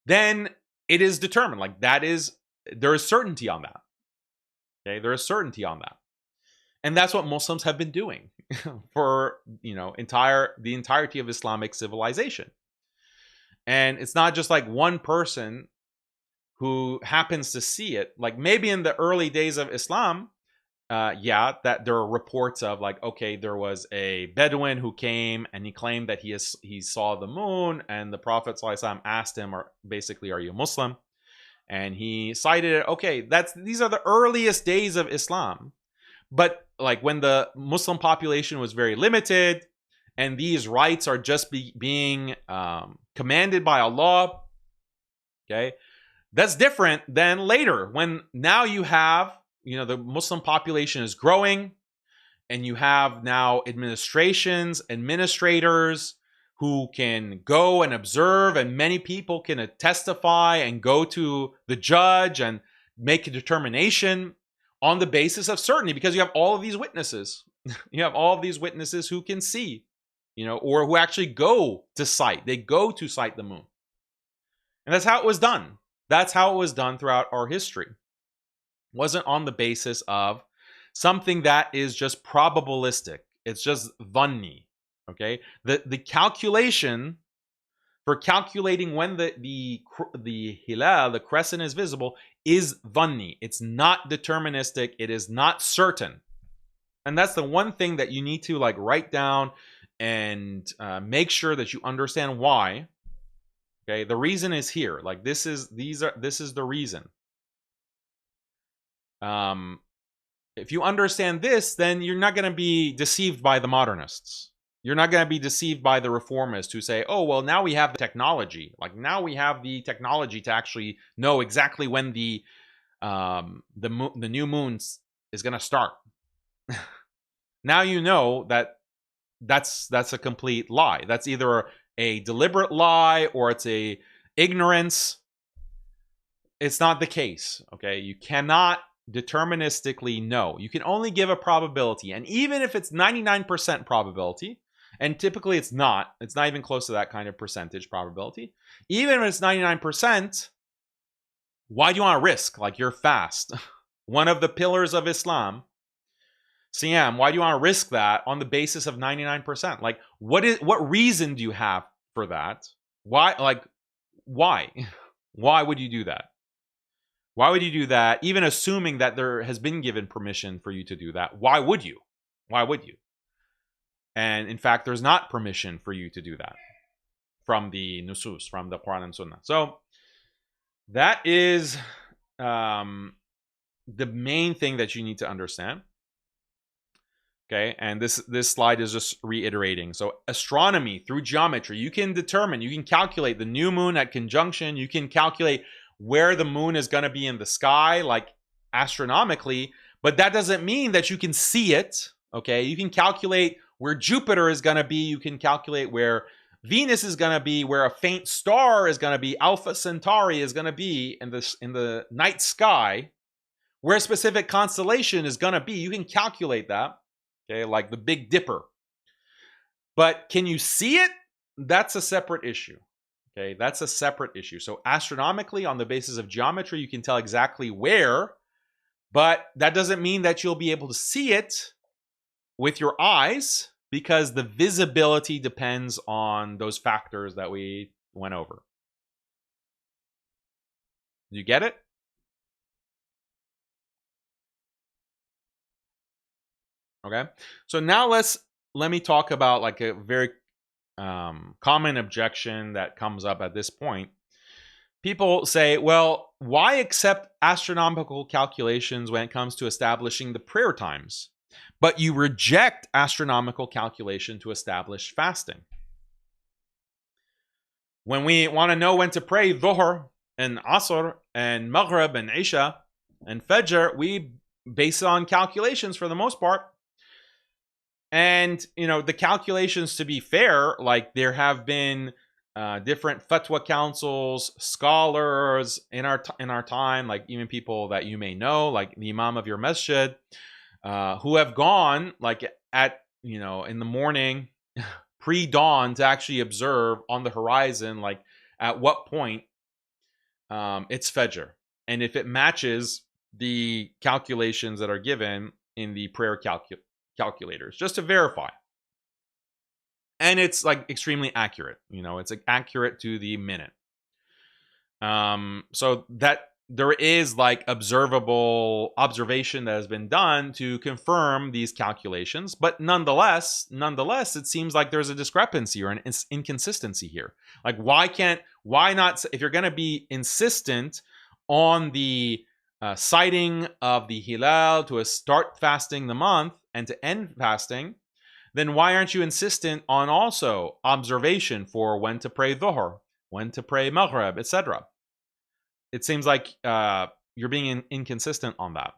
then it is determined. There is certainty on that. Okay, there is certainty on that. And that's what Muslims have been doing for, the entirety of Islamic civilization. And it's not just one person who happens to see it. Maybe in the early days of Islam, that there are reports of okay, there was a Bedouin who came and he claimed that he saw the moon, and the Prophet ﷺ asked him, or basically, are you a Muslim? And he cited it. Okay, these are the earliest days of Islam. But when the Muslim population was very limited, and these rights are just being commanded by Allah, okay, that's different than later when now you have, the Muslim population is growing, and you have now administrators who can go and observe, and many people can testify and go to the judge and make a determination on the basis of certainty, because you have all of these witnesses. You have all of these witnesses who can see, or who actually go to sight. They go to sight the moon. And that's how it was done. That's how it was done throughout our history. It wasn't on the basis of something that is just probabilistic. It's just dhanni. Okay? The calculation for calculating when the hilal, the crescent, is visible is dhanni. It's not deterministic. It is not certain. And that's the one thing that you need to write down and make sure that you understand why. Okay, the reason is here. This is the reason. If you understand this, then you're not going to be deceived by the modernists. You're not going to be deceived by the reformists who say, oh, well, now we have the technology. Like, now we have the technology to actually know exactly when the new moon is going to start. Now you know that that's a complete lie. That's either a deliberate lie or it's a ignorance. It's not the case, okay? You cannot deterministically know. You can only give a probability. And even if it's 99% probability, and typically it's not even close to that kind of percentage probability. Even if it's 99%, why do you want to risk? Like, you're fast. One of the pillars of Islam, Siyam, why do you want to risk that on the basis of 99%? Like, what reason do you have for that? Why? Like, why? Why would you do that? Why would you do that? Even assuming that there has been given permission for you to do that. Why would you? Why would you? And in fact, there's not permission for you to do that from the nusus, from the Quran and Sunnah. So that is the main thing that you need to understand. Okay, and this slide is just reiterating. So astronomy through geometry, you can calculate the new moon at conjunction. You can calculate where the moon is going to be in the sky, like astronomically, but that doesn't mean that you can see it. Okay, you can calculate where Jupiter is going to be. You can calculate where Venus is going to be, where a faint star is going to be, Alpha Centauri is going to be in the night sky, where a specific constellation is going to be. You can calculate that. Okay, like the Big Dipper. But can you see it? That's a separate issue. Okay, that's a separate issue. So astronomically, on the basis of geometry, you can tell exactly where, but that doesn't mean that you'll be able to see it with your eyes, because the visibility depends on those factors that we went over. You get it? Okay, so now let me talk about like a very common objection that comes up at this point. People say, well, why accept astronomical calculations when it comes to establishing the prayer times, but you reject astronomical calculation to establish fasting? When we want to know when to pray Dhuhr and Asr and Maghrib and Isha and Fajr, we base it on calculations for the most part. And, you know, the calculations, to be fair, like there have been different fatwa councils, scholars in our time, like even people that you may know, like the imam of your masjid, who have gone like at, you know, in the morning, pre-dawn, to actually observe on the horizon, like at what point it's Fajr. And if it matches the calculations that are given in the prayer calculators, just to verify. And it's like extremely accurate, you know, it's like accurate to the minute. So that there is like observation that has been done to confirm these calculations, but nonetheless, it seems like there's a discrepancy or an inconsistency here. Like, why not, if you're going to be insistent on the sighting of the hilal to start fasting the month and to end fasting, then why aren't you insistent on also observation for when to pray Dhuhr, when to pray Maghrib, etc.? It seems like you're being inconsistent on that.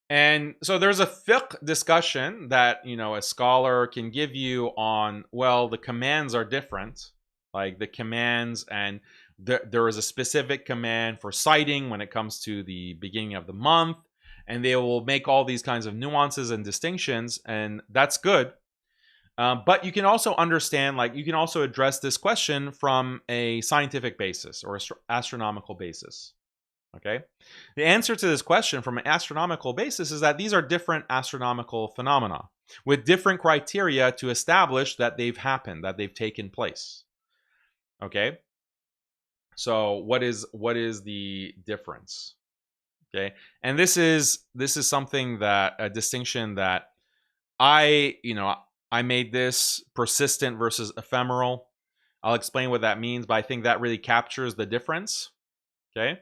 And so there's a fiqh discussion that, you know, a scholar can give you on, well, the commands are different. Like the commands, and there is a specific command for sighting when it comes to the beginning of the month. And they will make all these kinds of nuances and distinctions, and that's good. But you can also understand, like, you can also address this question from a scientific basis or astronomical basis. Okay? The answer to this question from an astronomical basis is that these are different astronomical phenomena with different criteria to establish that they've happened, that they've taken place. Okay? So what is the difference? Okay, and this is something that, a distinction that I made this persistent versus ephemeral. I'll explain what that means, but I think that really captures the difference. Okay,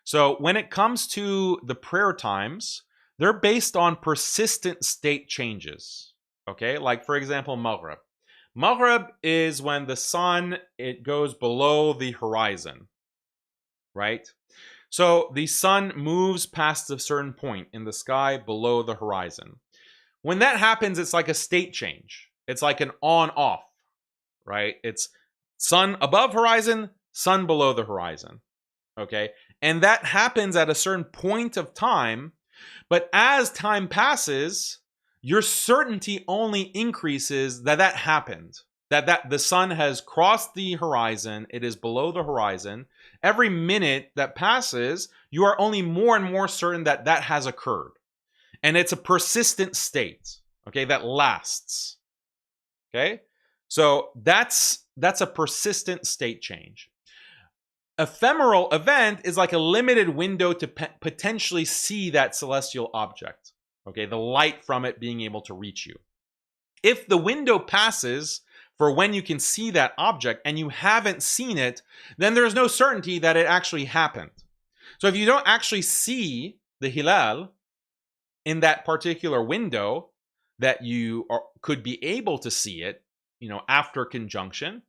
so when it comes to the prayer times, they're based on persistent state changes. Okay, like for example, Maghrib. Maghrib is when the sun, it goes below the horizon, right? So the sun moves past a certain point in the sky below the horizon. When that happens, it's like a state change. It's like an on-off, right? It's sun above horizon, sun below the horizon, okay? And that happens at a certain point of time, but as time passes, your certainty only increases that that happened, that the sun has crossed the horizon, it is below the horizon. Every minute that passes, you are only more and more certain that that has occurred. And it's a persistent state, okay, that lasts. Okay? So that's a persistent state change. Ephemeral event is like a limited window to potentially see that celestial object, okay, the light from it being able to reach you. If the window passes for when you can see that object and you haven't seen it, then there's no certainty that it actually happened. So if you don't actually see the hilal in that particular window that you could be able to see it, after conjunction,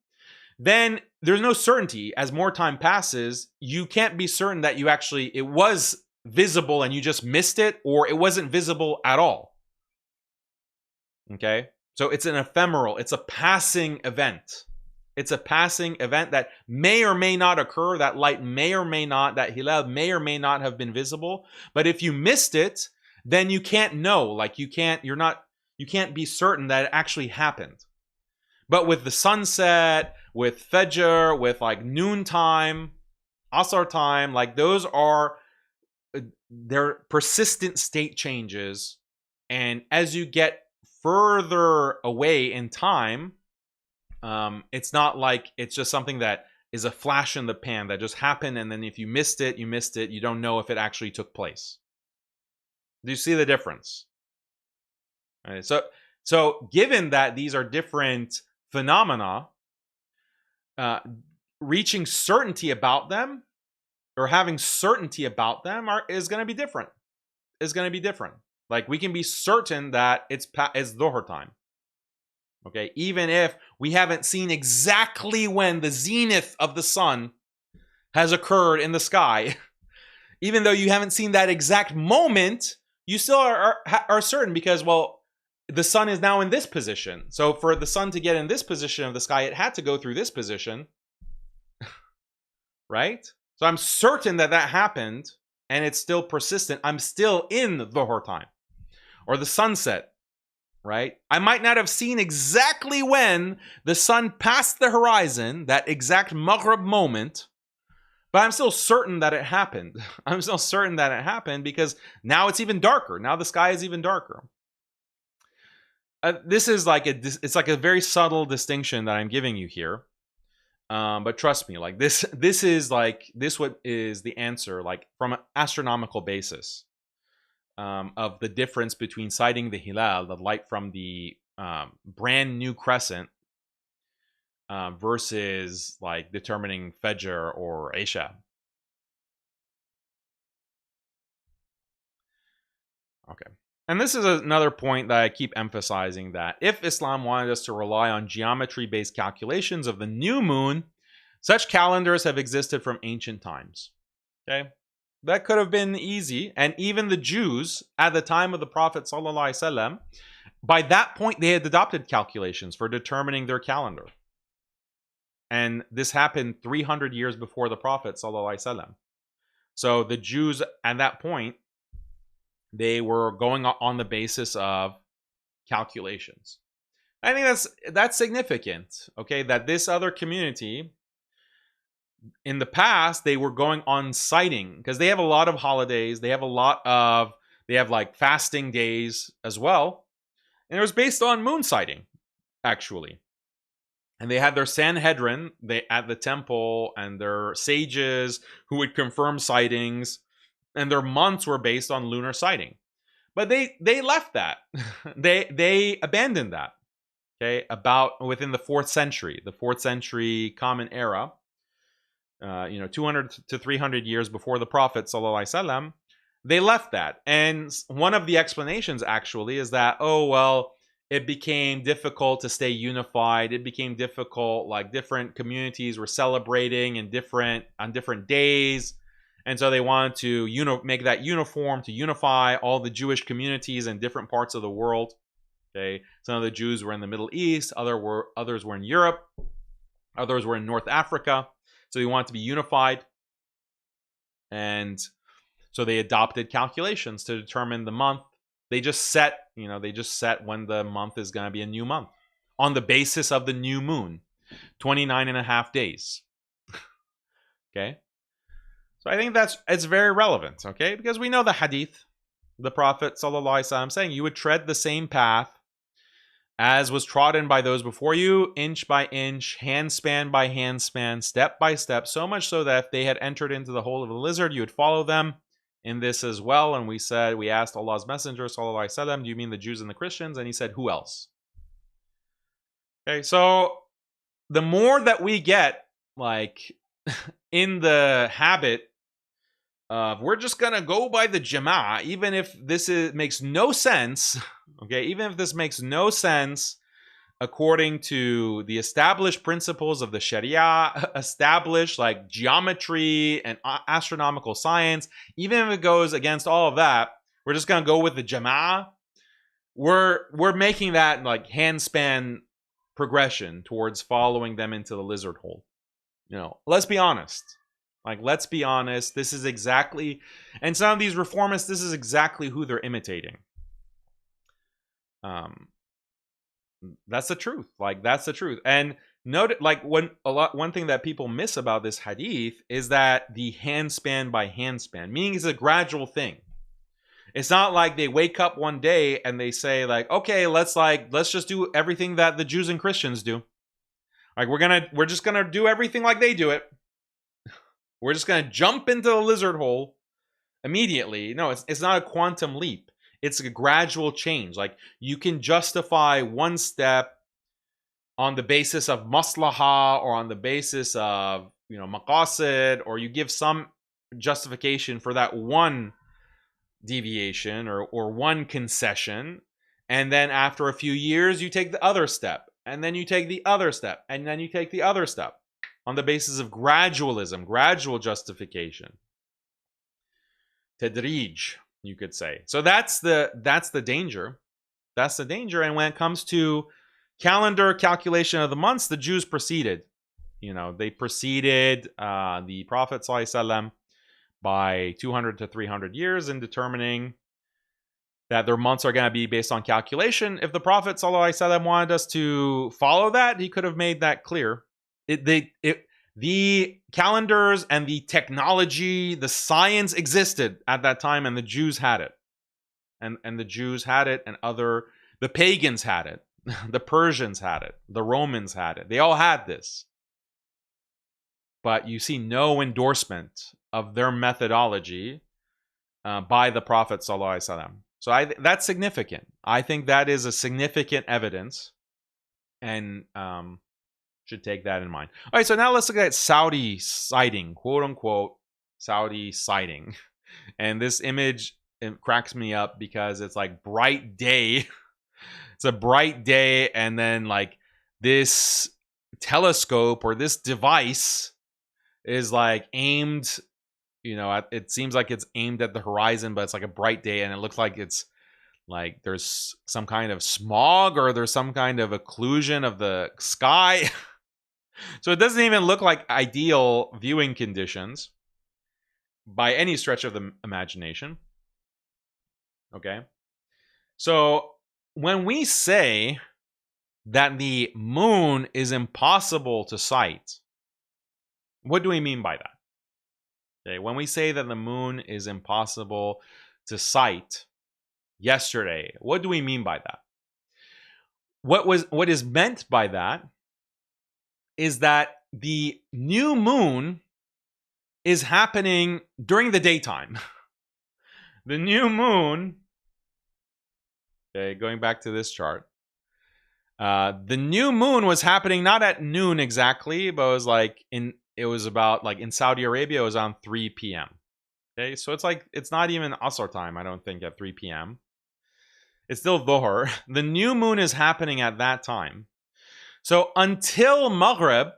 then there's no certainty. As more time passes, you can't be certain that it was visible and you just missed it, or it wasn't visible at all. Okay? So it's an ephemeral, it's a passing event. It's a passing event that may or may not occur. That light may or may not, that hilal may or may not have been visible. But if you missed it, then you can't know. Like you can't be certain that it actually happened. But with the sunset, with Fajr, with like noontime, Asr time, like those are, they're persistent state changes. And as you get further away in time, it's not like it's just something that is a flash in the pan that just happened, and then if you missed it, you missed it. You don't know if it actually took place. Do you see the difference? All right, so given that these are different phenomena, reaching certainty about them or having certainty about them is going to be different. Like we can be certain that it's Dhuhr time. Okay, even if we haven't seen exactly when the zenith of the sun has occurred in the sky, even though you haven't seen that exact moment, you still are certain because, well, the sun is now in this position. So for the sun to get in this position of the sky, it had to go through this position, right? So I'm certain that happened, and it's still persistent. I'm still in the Dhuhr time or the sunset. Right? I might not have seen exactly when the sun passed the horizon, that exact Maghrib moment, but I'm still certain that it happened. I'm still certain that it happened because now it's even darker. Now the sky is even darker. This is like it's like a very subtle distinction that I'm giving you here. But trust me, like this what is the answer, like from an astronomical basis. Of the difference between sighting the hilal, the light from the brand new crescent, versus like determining Fajr or Isha. Okay. And this is another point that I keep emphasizing, that if Islam wanted us to rely on geometry-based calculations of the new moon, such calendars have existed from ancient times. Okay? That could have been easy. And even the Jews at the time of the Prophet ﷺ, by that point, they had adopted calculations for determining their calendar. And this happened 300 years before the Prophet ﷺ. So the Jews at that point, they were going on the basis of calculations. I think that's significant, okay, that this other community, in the past, they were going on sighting because they have a lot of holidays. They have like fasting days as well. And it was based on moon sighting, actually. And they had their Sanhedrin at the temple and their sages who would confirm sightings. And their months were based on lunar sighting. But they left that. they abandoned that. Okay, about within the 4th century Common Era. 200 to 300 years before the Prophet ﷺ, they left that. And one of the explanations actually is that, it became difficult to stay unified. It became difficult, like different communities were celebrating on different days. And so they wanted to make that uniform, to unify all the Jewish communities in different parts of the world. Okay, some of the Jews were in the Middle East, others were in Europe, others were in North Africa. So they wanted to be unified. And so they adopted calculations to determine the month. They just set when the month is going to be a new month on the basis of the new moon, 29 and a half days. Okay. So I think it's very relevant, okay? Because we know the hadith, the Prophet ﷺ saying you would tread the same path as was trodden by those before you, inch by inch, handspan by handspan, step by step, so much so that if they had entered into the hole of the lizard, you would follow them in this as well. And we asked Allah's Messenger ﷺ, do you mean the Jews and the Christians? And he said, who else? Okay, so the more that we get like in the habit of we're just gonna go by the Jama'ah, even if makes no sense, okay, even if this makes no sense according to the established principles of the Sharia, established like geometry and astronomical science, even if it goes against all of that, we're just gonna go with the Jama'ah. We're making that like handspan progression towards following them into the lizard hole. Let's be honest. Let's be honest. This is exactly, and some of these reformists, this is exactly who they're imitating. That's the truth. That's the truth. And note, one thing that people miss about this hadith is that the handspan by handspan, meaning it's a gradual thing. It's not like they wake up one day and they say okay, let's just do everything that the Jews and Christians do. We're just gonna do everything like they do it. We're just gonna jump into the lizard hole immediately. No, it's not a quantum leap. It's a gradual change. You can justify one step on the basis of maslaha or on the basis of maqasid, or you give some justification for that one deviation or one concession, and then after a few years you take the other step, and then you take the other step, and then you take the other step on the basis of gradualism, gradual justification. Tadrij, you could say. So that's the danger. That's the danger. And when it comes to calendar calculation of the months, the Jews preceded. They preceded the Prophet ﷺ by 200 to 300 years in determining that their months are going to be based on calculation. If the Prophet ﷺ wanted us to follow that, he could have made that clear. The calendars and the technology, the science existed at that time, and the Jews had it. And the Jews had it, and the pagans had it. The Persians had it. The Romans had it. They all had this. But you see no endorsement of their methodology by the Prophet ﷺ. So that's significant. I think that is a significant evidence, and should take that in mind. All right, so now let's look at Saudi sighting, quote unquote, Saudi sighting. And this image, it cracks me up because it's bright day. It's a bright day, and then this telescope or this device is aimed, it seems like it's aimed at the horizon, but it's a bright day, and it looks like it's there's some kind of smog or there's some kind of occlusion of the sky. So it doesn't even look like ideal viewing conditions by any stretch of the imagination. Okay. So when we say that the moon is impossible to sight, what do we mean by that? Okay. When we say that the moon is impossible to sight yesterday, what do we mean by that? What is meant by that is that the new moon is happening during the daytime. The new moon, okay, going back to this chart, the new moon was happening not at noon exactly, but it was about in Saudi Arabia, it was on 3 p.m. Okay, so it's not even Asr time, I don't think, at 3 p.m. It's still Dhuhr. The new moon is happening at that time. So until Maghrib,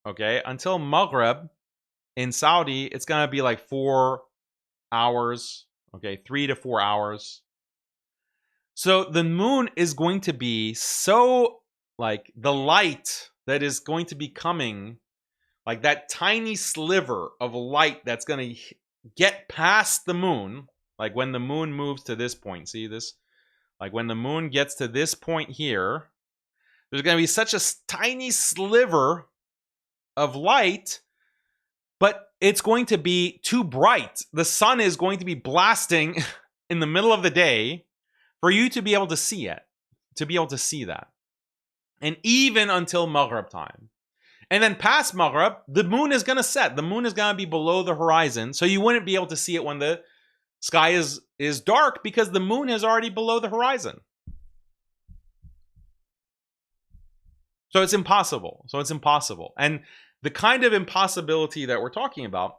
okay, until Maghrib in Saudi, it's going to be like 4 hours, okay, 3 to 4 hours. So the moon is going to be so, like, the light that is going to be coming, like that tiny sliver of light that's going to get past the moon, like when the moon moves to this point. See this? Like when the moon gets to this point here, there's going to be such a tiny sliver of light, but it's going to be too bright. The sun is going to be blasting in the middle of the day for you to be able to see it, to be able to see that. And even until Maghrib time. And then past Maghrib, the moon is going to set. The moon is going to be below the horizon, so you wouldn't be able to see it when the sky is dark because the moon is already below the horizon. So it's impossible. And the kind of impossibility that we're talking about,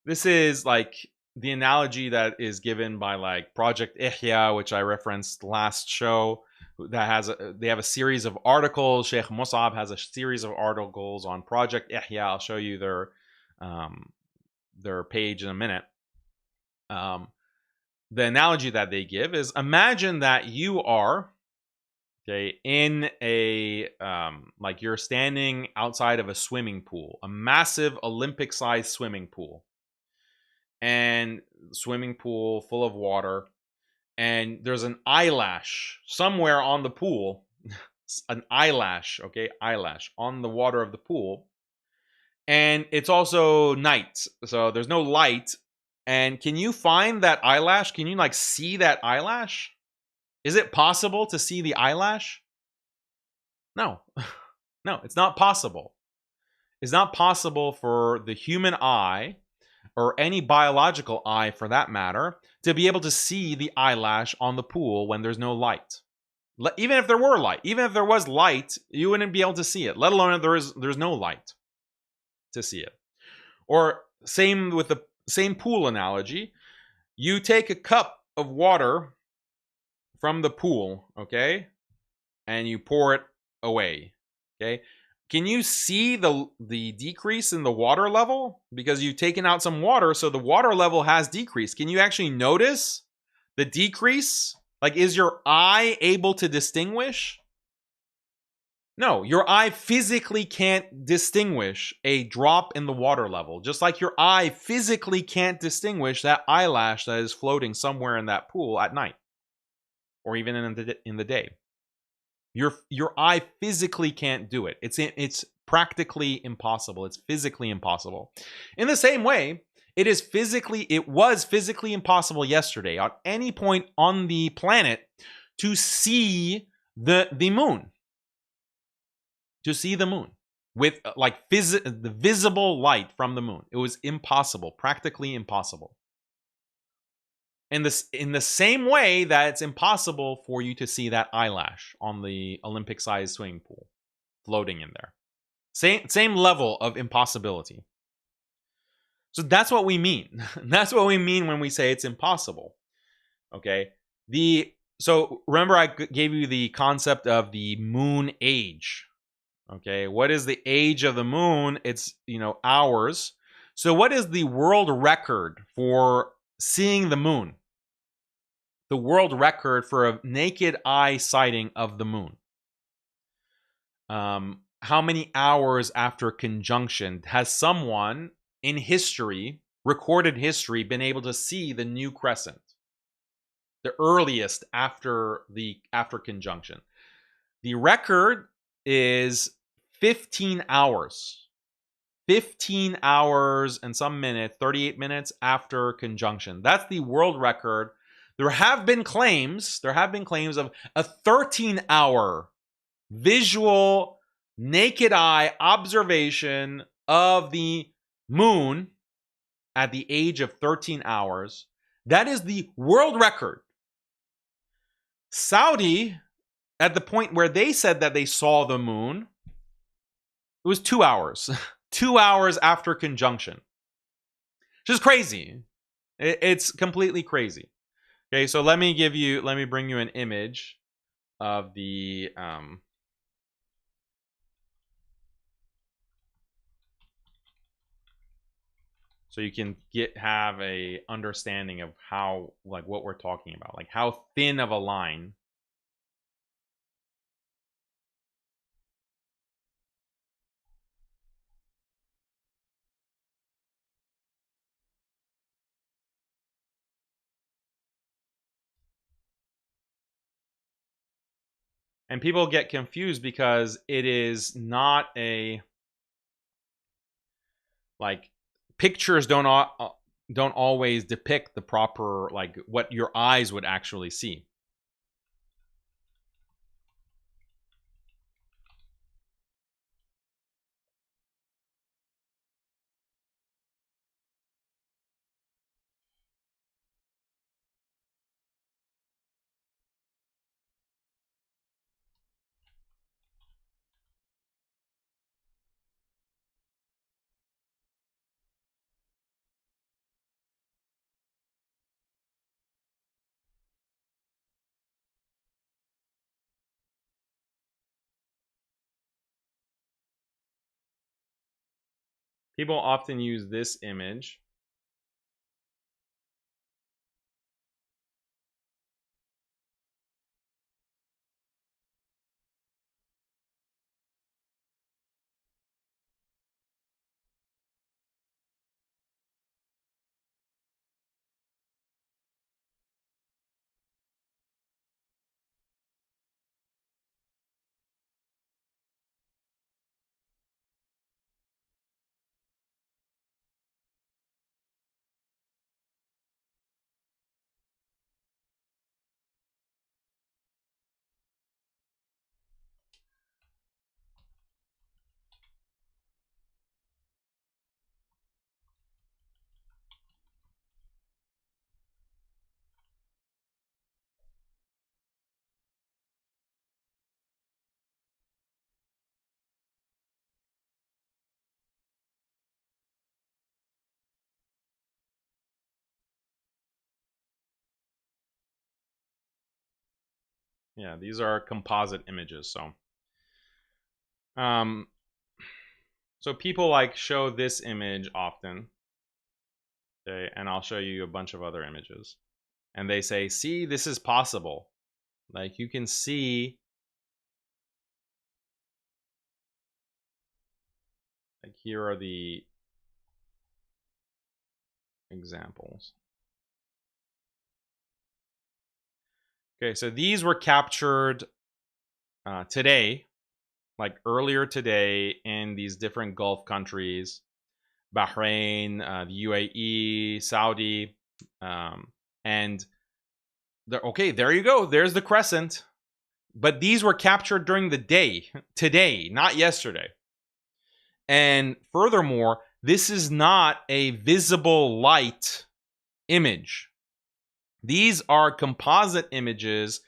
this is like the analogy that is given by like Project Ihya, which I referenced last show. They have a series of articles. Sheikh Musab has a series of articles on Project Ihya. I'll show you their page in a minute. The analogy that they give is, imagine that you are in a like you're standing outside of a swimming pool, a massive Olympic-sized swimming pool, and swimming pool full of water, and there's an eyelash somewhere on the pool, an eyelash, eyelash on the water of the pool, and it's also night, so there's no light. And can you find that eyelash? Can you like see that eyelash? Is it possible to see the eyelash? No. No, it's not possible. It's not possible for the human eye, or any biological eye for that matter, to be able to see the eyelash on the pool when there's no light. Even if there were light, even if there was light, you wouldn't be able to see it, let alone if there's no light to see it. Or same with the same pool analogy. You take a cup of water from the pool, okay, and you pour it away, okay. Can you see the decrease in the water level? Because you've taken out some water, so the water level has decreased. Can you actually notice the decrease? Like, is your eye able to distinguish? No, your eye physically can't distinguish a drop in the water level, just like your eye physically can't distinguish that eyelash that is floating somewhere in that pool at night, or even in the day. Your eye physically can't do it. It's practically impossible. It's physically impossible. In the same way, it was physically impossible yesterday at any point on the planet to see the moon. To see the moon with like the visible light from the moon. It was impossible, practically impossible. In the same way that it's impossible for you to see that eyelash on the Olympic-sized swimming pool floating in there. Same level of impossibility. So that's what we mean. That's what we mean when we say it's impossible. Okay? So remember I gave you the concept of the moon age. Okay? What is the age of the moon? It's, hours. So what is the world record for seeing the moon? The world record for a naked eye sighting of the moon. How many hours after conjunction has someone in history, recorded history, been able to see the new crescent? The earliest after conjunction. The record is 15 hours. 15 hours and some minutes, 38 minutes after conjunction. That's the world record. There have been claims of a 13-hour visual, naked eye observation of the moon at the age of 13 hours. That is the world record. Saudi, at the point where they said that they saw the moon, it was 2 hours. 2 hours after conjunction. Which is crazy. It's completely crazy. Okay, so let me bring you an image of the so you can have a understanding of how, like, what we're talking about, like how thin of a line. And people get confused because it is not a, like, pictures don't always depict the proper, like, what your eyes would actually see. People often use this image. Yeah, these are composite images. Um, so people, like, show this image often. Okay, and I'll show you a bunch of other images. And they say, see, this is possible. Like, you can see, like, here are the examples. Okay, so these were captured today, like earlier today, in these different Gulf countries, Bahrain, the UAE, Saudi, and okay, there you go. There's the crescent. But these were captured during the day, today, not yesterday. And furthermore, this is not a visible light image. These are composite images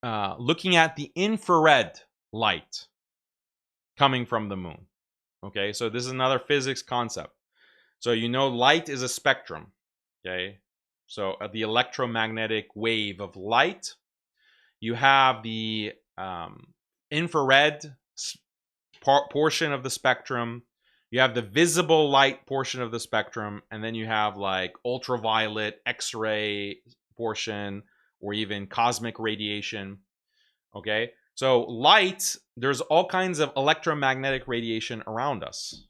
looking at the infrared light coming from the moon. Okay, so this is another physics concept. So you know light is a spectrum. Okay, so the electromagnetic wave of light. You have the infrared portion of the spectrum. You have the visible light portion of the spectrum, and then you have, like, ultraviolet, X-ray portion, or even cosmic radiation. Okay, so light, there's all kinds of electromagnetic radiation around us.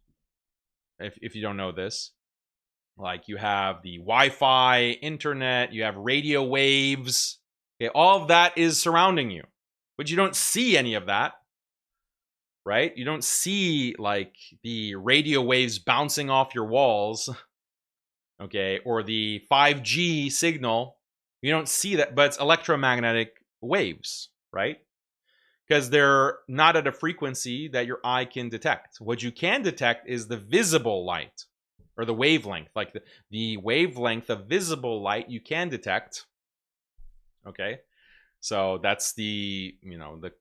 If you don't know this, like, you have the Wi-Fi, internet, you have radio waves. Okay, all of that is surrounding you, but you don't see any of that, right? You don't see, like, the radio waves bouncing off your walls, okay, or the 5G signal. You don't see that, but it's electromagnetic waves, right? Because they're not at a frequency that your eye can detect. What you can detect is the visible light, or the wavelength. Like, the wavelength of visible light you can detect. Okay, so that's the, the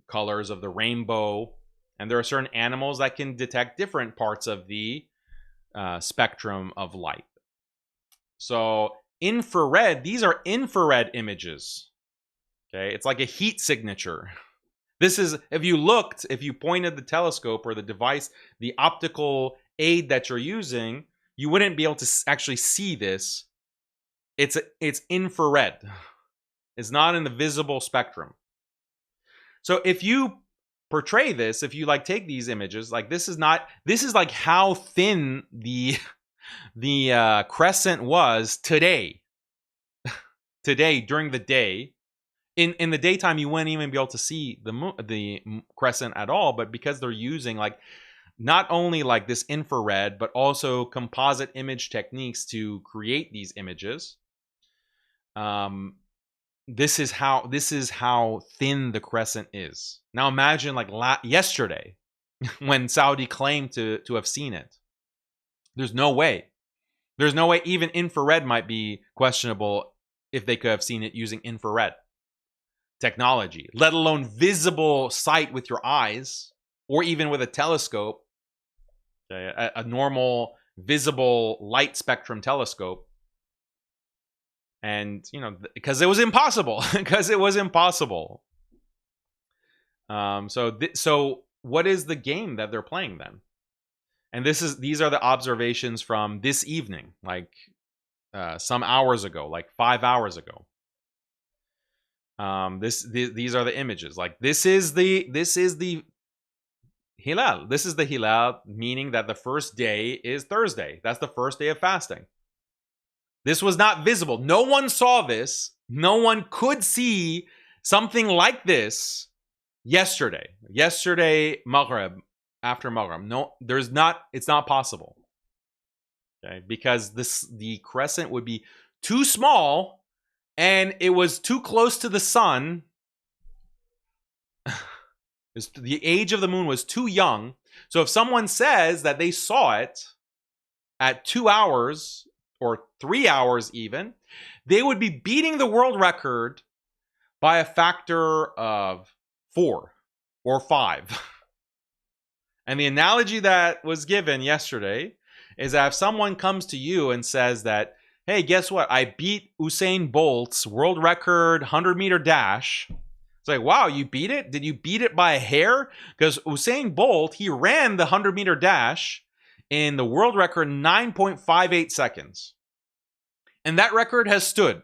colors of the rainbow. And there are certain animals that can detect different parts of the spectrum of light. So infrared. These are infrared images. Okay, it's like a heat signature. This is, if you pointed the telescope or the device, the optical aid that you're using, you wouldn't be able to actually see this. It's infrared. It's not in the visible spectrum. So if you portray this, if you like take these images, like this is like how thin the crescent was today. Today, during the day. In the daytime, you wouldn't even be able to see the crescent at all. But because they're using like not only like this infrared, but also composite image techniques to create these images, this is how thin the crescent is. Now imagine like yesterday when Saudi claimed to have seen it. There's no way. There's no way. Even infrared might be questionable if they could have seen it using infrared technology, let alone visible sight with your eyes, or even with a telescope, okay, a normal visible light spectrum telescope. And because it was impossible. So what is the game that they're playing then? And these are the observations from this evening, like some hours ago, like 5 hours ago. These are the images. Like this is the hilal. This is the hilal, meaning that the first day is Thursday. That's the first day of fasting. This was not visible. No one saw this. No one could see something like this yesterday. Yesterday, Maghrib, after Maghrib. No, it's not possible. Okay, because the crescent would be too small and it was too close to the sun. The age of the moon was too young. So if someone says that they saw it at 2 hours or 3 hours even, they would be beating the world record by a factor of 4 or 5. And the analogy that was given yesterday is that if someone comes to you and says that, hey, guess what? I beat Usain Bolt's world record 100-meter dash. It's like, wow, you beat it? Did you beat it by a hair? Because Usain Bolt, he ran the 100-meter dash in the world record 9.58 seconds. And that record has stood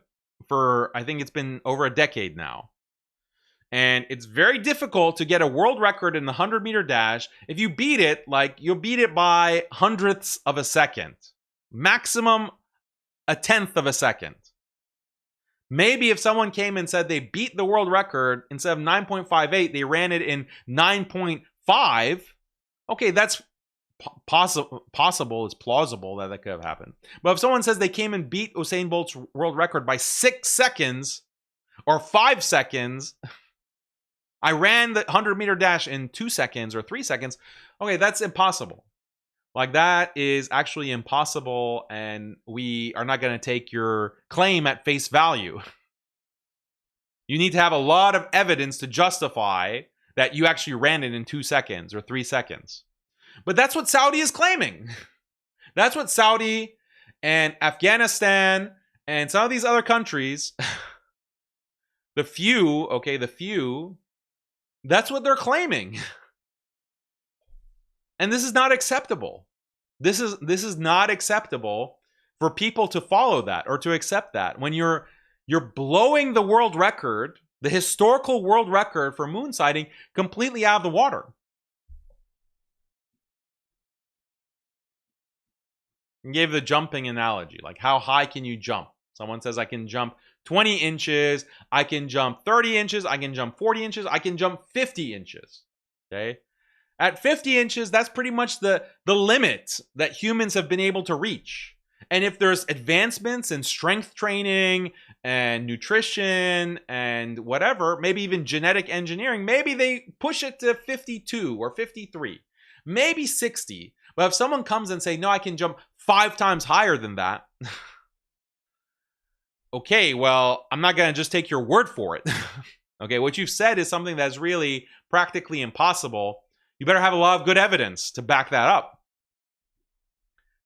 for, I think it's been over a decade now. And it's very difficult to get a world record in the 100-meter dash. If you beat it, like you'll beat it by hundredths of a second. Maximum a tenth of a second. Maybe if someone came and said they beat the world record, instead of 9.58, they ran it in 9.5. Okay, that's possible. It's plausible that could have happened. But if someone says they came and beat Usain Bolt's world record by 6 seconds or 5 seconds, I ran the 100-meter dash in 2 seconds or 3 seconds. Okay, that's impossible. Like that is actually impossible, and we are not going to take your claim at face value. You need to have a lot of evidence to justify that you actually ran it in 2 seconds or 3 seconds. But that's what Saudi is claiming. That's what Saudi and Afghanistan and some of these other countries, the few, that's what they're claiming. And this is not acceptable. This is not acceptable for people to follow that or to accept that. When you're blowing the world record, the historical world record for moon sighting, completely out of the water. You gave the jumping analogy, like how high can you jump? Someone says I can jump 20 inches, I can jump 30 inches, I can jump 40 inches, I can jump 50 inches. Okay? At 50 inches, that's pretty much the limit that humans have been able to reach. And if there's advancements in strength training and nutrition and whatever, maybe even genetic engineering, maybe they push it to 52 or 53, maybe 60. But if someone comes and say, no, I can jump 5 times higher than that. Okay, well, I'm not going to just take your word for it. Okay, what you've said is something that's really practically impossible. You better have a lot of good evidence to back that up.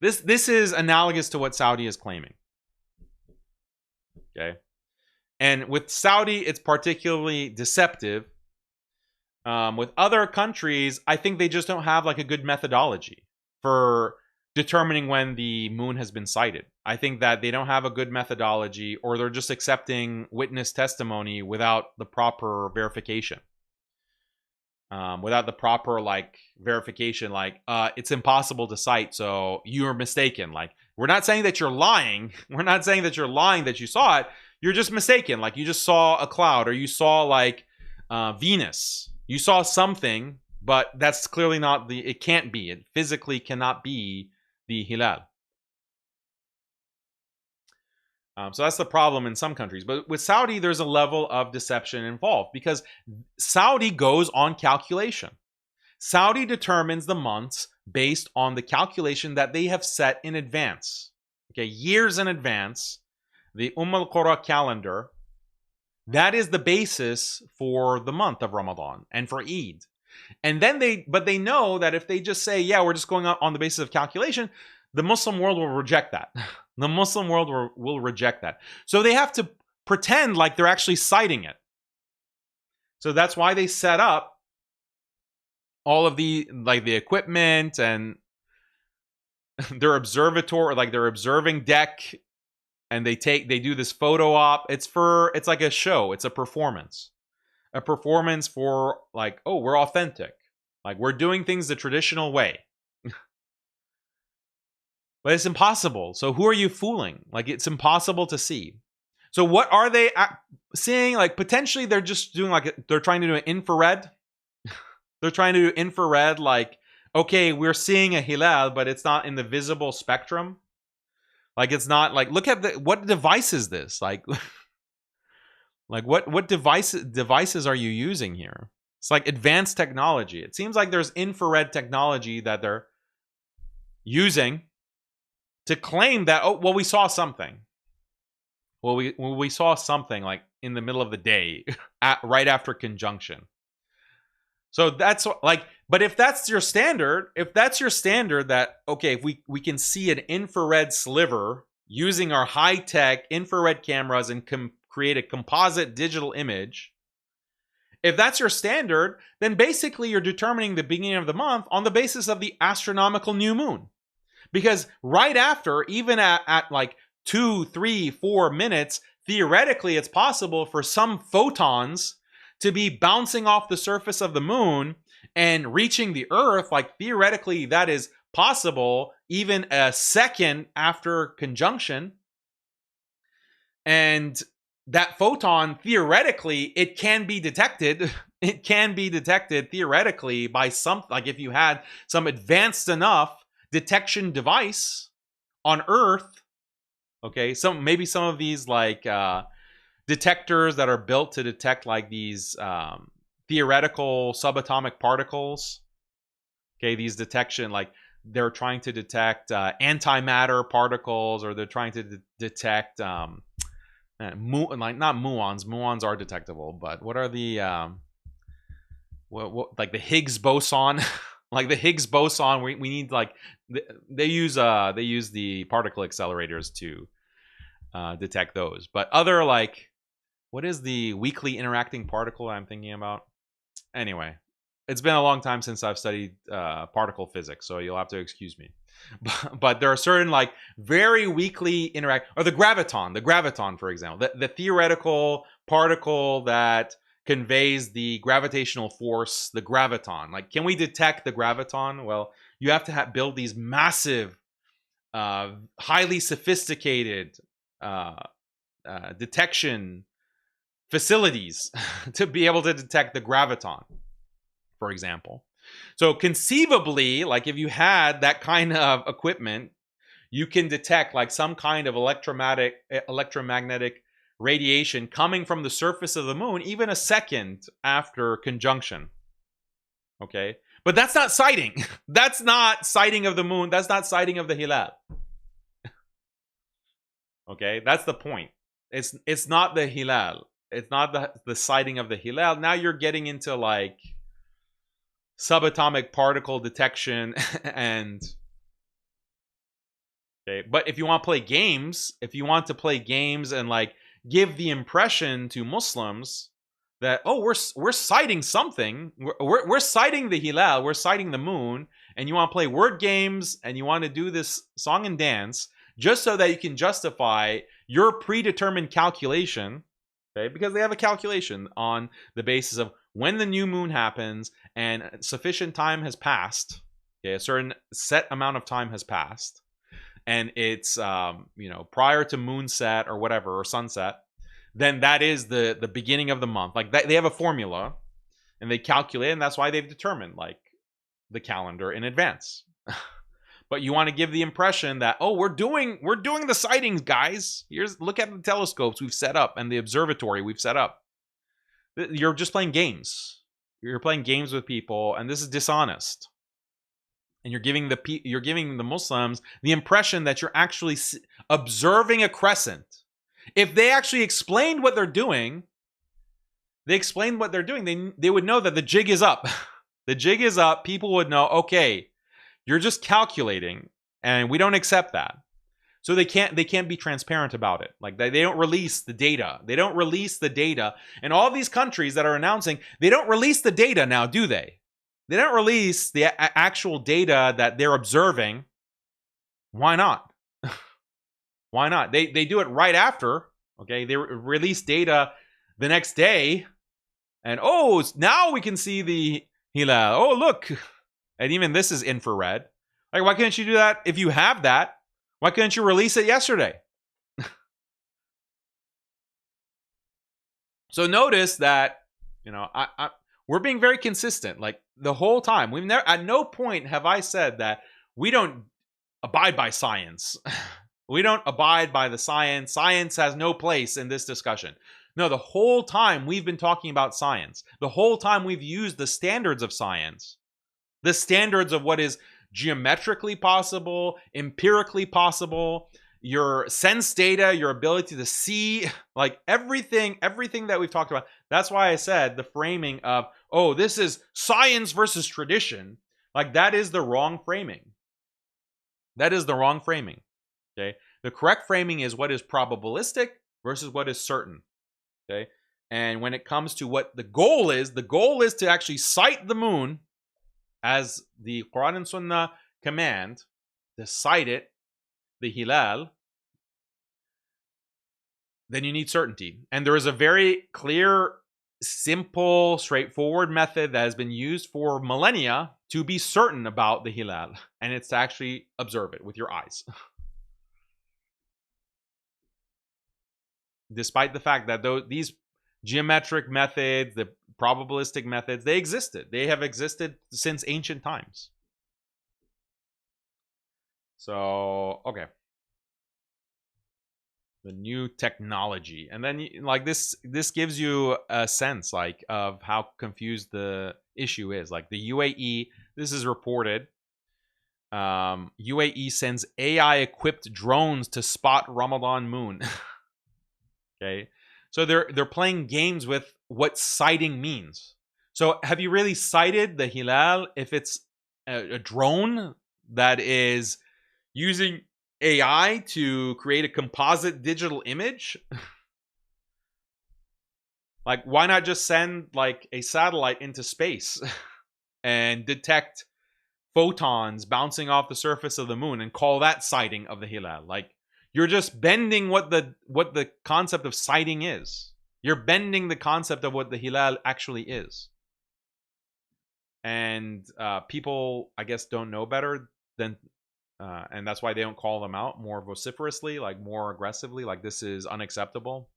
This is analogous to what Saudi is claiming. Okay. And with Saudi, it's particularly deceptive. With other countries, I think they just don't have like a good methodology for determining when the moon has been sighted. I think that they don't have a good methodology, or they're just accepting witness testimony without the proper verification. Without the proper like verification, like it's impossible to sight, so you are mistaken. Like, we're not saying that you're lying. We're not saying that you're lying that you saw it. You're just mistaken. Like, you just saw a cloud, or you saw like Venus. You saw something, but that's clearly not the. It can't be. It physically cannot be the hilal. So that's the problem in some countries. But with Saudi, there's a level of deception involved because Saudi goes on calculation. Saudi determines the months based on the calculation that they have set in advance. Okay, years in advance. The al-Qura calendar, that is the basis for the month of Ramadan and for Eid. And then they know that if they just say, yeah, we're just going on the basis of calculation, the Muslim world will reject that. The Muslim world will reject that. So they have to pretend like they're actually citing it. So that's why they set up all of the equipment and their observatory, like their observing deck, and they do this photo op. It's like a show. It's a performance for like, oh, we're authentic. Like, we're doing things the traditional way. But it's impossible. So who are you fooling? Like, it's impossible to see. So what are they seeing? Like, potentially they're just doing they're trying to do an infrared. They're trying to do infrared, like, okay, we're seeing a hilal, but it's not in the visible spectrum. Like, it's not like, look at what device is this? Like, like what devices are you using here? It's like advanced technology. It seems like there's infrared technology that they're using to claim that, oh, well, we saw something. Well, we saw something like in the middle of the day, right after conjunction. So that's like, but if that's your standard, that, okay, if we can see an infrared sliver using our high-tech infrared cameras and create a composite digital image, if that's your standard, then basically you're determining the beginning of the month on the basis of the astronomical new moon. Because right after, even at like 2, 3, 4 minutes, theoretically it's possible for some photons to be bouncing off the surface of the moon and reaching the earth. Like, theoretically that is possible even a second after conjunction. And that photon, theoretically, it can be detected. It can be detected theoretically by like if you had some advanced enough detection device on Earth. Okay, maybe some of these like detectors that are built to detect like these theoretical subatomic particles. Okay, these detection, like they're trying to detect antimatter particles, or they're trying to detect like not muons. Muons are detectable, but what are the what like the Higgs boson? Like the Higgs boson, we need like they use the particle accelerators to detect those. But other like, what is the weakly interacting particle I'm thinking about? Anyway, it's been a long time since I've studied particle physics, so you'll have to excuse me. But there are certain like very weakly interact, or the graviton, for example, the theoretical particle that conveys the gravitational force, the graviton. Like, can we detect the graviton? Well, you have to build these massive, highly sophisticated detection facilities to be able to detect the graviton, for example. So conceivably, like if you had that kind of equipment, you can detect like some kind of electromagnetic radiation coming from the surface of the moon even a second after conjunction. Okay, but that's not sighting. That's not sighting of the moon. That's not sighting of the hilal. Okay, that's the point. It's not the hilal. It's not the sighting of the hilal. Now you're getting into like subatomic particle detection and okay, but if you want to play games, and like give the impression to Muslims that, oh, we're citing something. We're citing the hilal, we're citing the moon, and you want to play word games and you want to do this song and dance just so that you can justify your predetermined calculation, okay? Because they have a calculation on the basis of when the new moon happens and sufficient time has passed, okay, a certain set amount of time has passed, and it's prior to moonset or whatever, or sunset, then that is the beginning of the month. Like they have a formula and they calculate, and that's why they've determined like the calendar in advance. But you want to give the impression that, oh, we're doing the sightings, guys. Look at the telescopes we've set up and the observatory we've set up. You're just playing games. You're playing games with people, and this is dishonest. And you're giving the Muslims the impression that you're actually observing a crescent. If they actually explained what they're doing, they would know that the jig is up. The jig is up. People would know, okay, you're just calculating, and we don't accept that. So they can't be transparent about it. Like they don't release the data. They don't release the data. And all these countries that are announcing, they don't release the data now, do they? They don't release the actual data that they're observing. Why not? Why not? They do it right after. Okay, they release data the next day, and oh, now we can see the hilal. Oh, look. And even this is infrared. Like, why can't you do that if you have that? Why couldn't you release it yesterday? So notice that, we're being very consistent. Like the whole time, at no point have I said that we don't abide by science. We don't abide by the science. Science has no place in this discussion. No, the whole time we've been talking about science. The whole time we've used the standards of science. The standards of what is geometrically possible, empirically possible, your sense data, your ability to see, like everything that we've talked about. That's why I said the framing of, oh, this is science versus tradition. Like that is the wrong framing. That is the wrong framing. Okay. The correct framing is what is probabilistic versus what is certain. Okay. And when it comes to what the goal is to actually sight the moon as the Quran and Sunnah command, to cite it, the hilal, then you need certainty. And there is a very clear, simple, straightforward method that has been used for millennia to be certain about the hilal, and it's to actually observe it with your eyes. Despite the fact that these geometric methods, the probabilistic methods, they existed. They have existed since ancient times. So, okay. The new technology. And then like this gives you a sense like of how confused the issue is. Like the UAE, this is reported. UAE sends AI equipped drones to spot Ramadan moon. Okay. So they're playing games with what sighting means. So have you really sighted the hilal if it's a drone that is using AI to create a composite digital image? Like, why not just send like a satellite into space and detect photons bouncing off the surface of the moon and call that sighting of the hilal? Like, you're just bending what the concept of sighting is. You're bending the concept of what the hilal actually is. And people, I guess, don't know better than, and that's why they don't call them out more vociferously, like more aggressively, like this is unacceptable.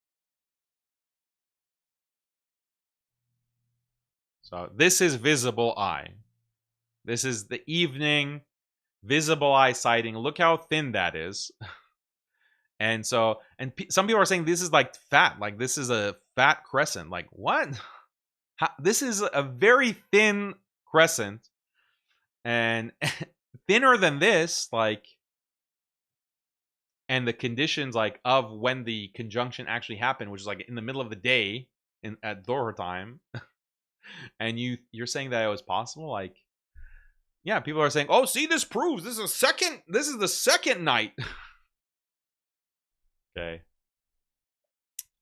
So this is visible eye. This is the evening visible eye sighting. Look how thin that is. And so, some people are saying this is like fat, like this is a fat crescent. Like what? This is a very thin crescent, and thinner than this, like, and the conditions like of when the conjunction actually happened, which is like in the middle of the day at Dhuhr time, and you're saying that it was possible, like, yeah, people are saying, oh, see, this proves this is the second night. Okay.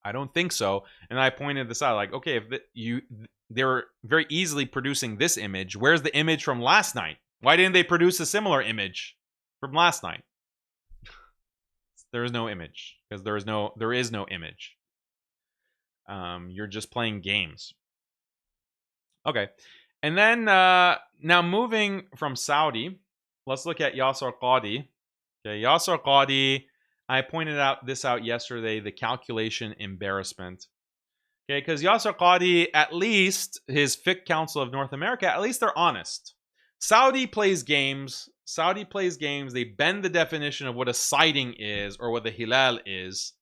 I don't think so. And I pointed this out, like, okay, if they were very easily producing this image, where's the image from last night? Why didn't they produce a similar image from last night? There is no image, because there is no image. You're just playing games. Okay. And then now moving from Saudi, let's look at Yasser Qadi. Okay, Yasser Qadi, I pointed this out yesterday, the calculation embarrassment. Okay, because Yasser Qadi, at least his Fiqh Council of North America, at least they're honest. Saudi plays games. They bend the definition of what a sighting is or what the hilal is.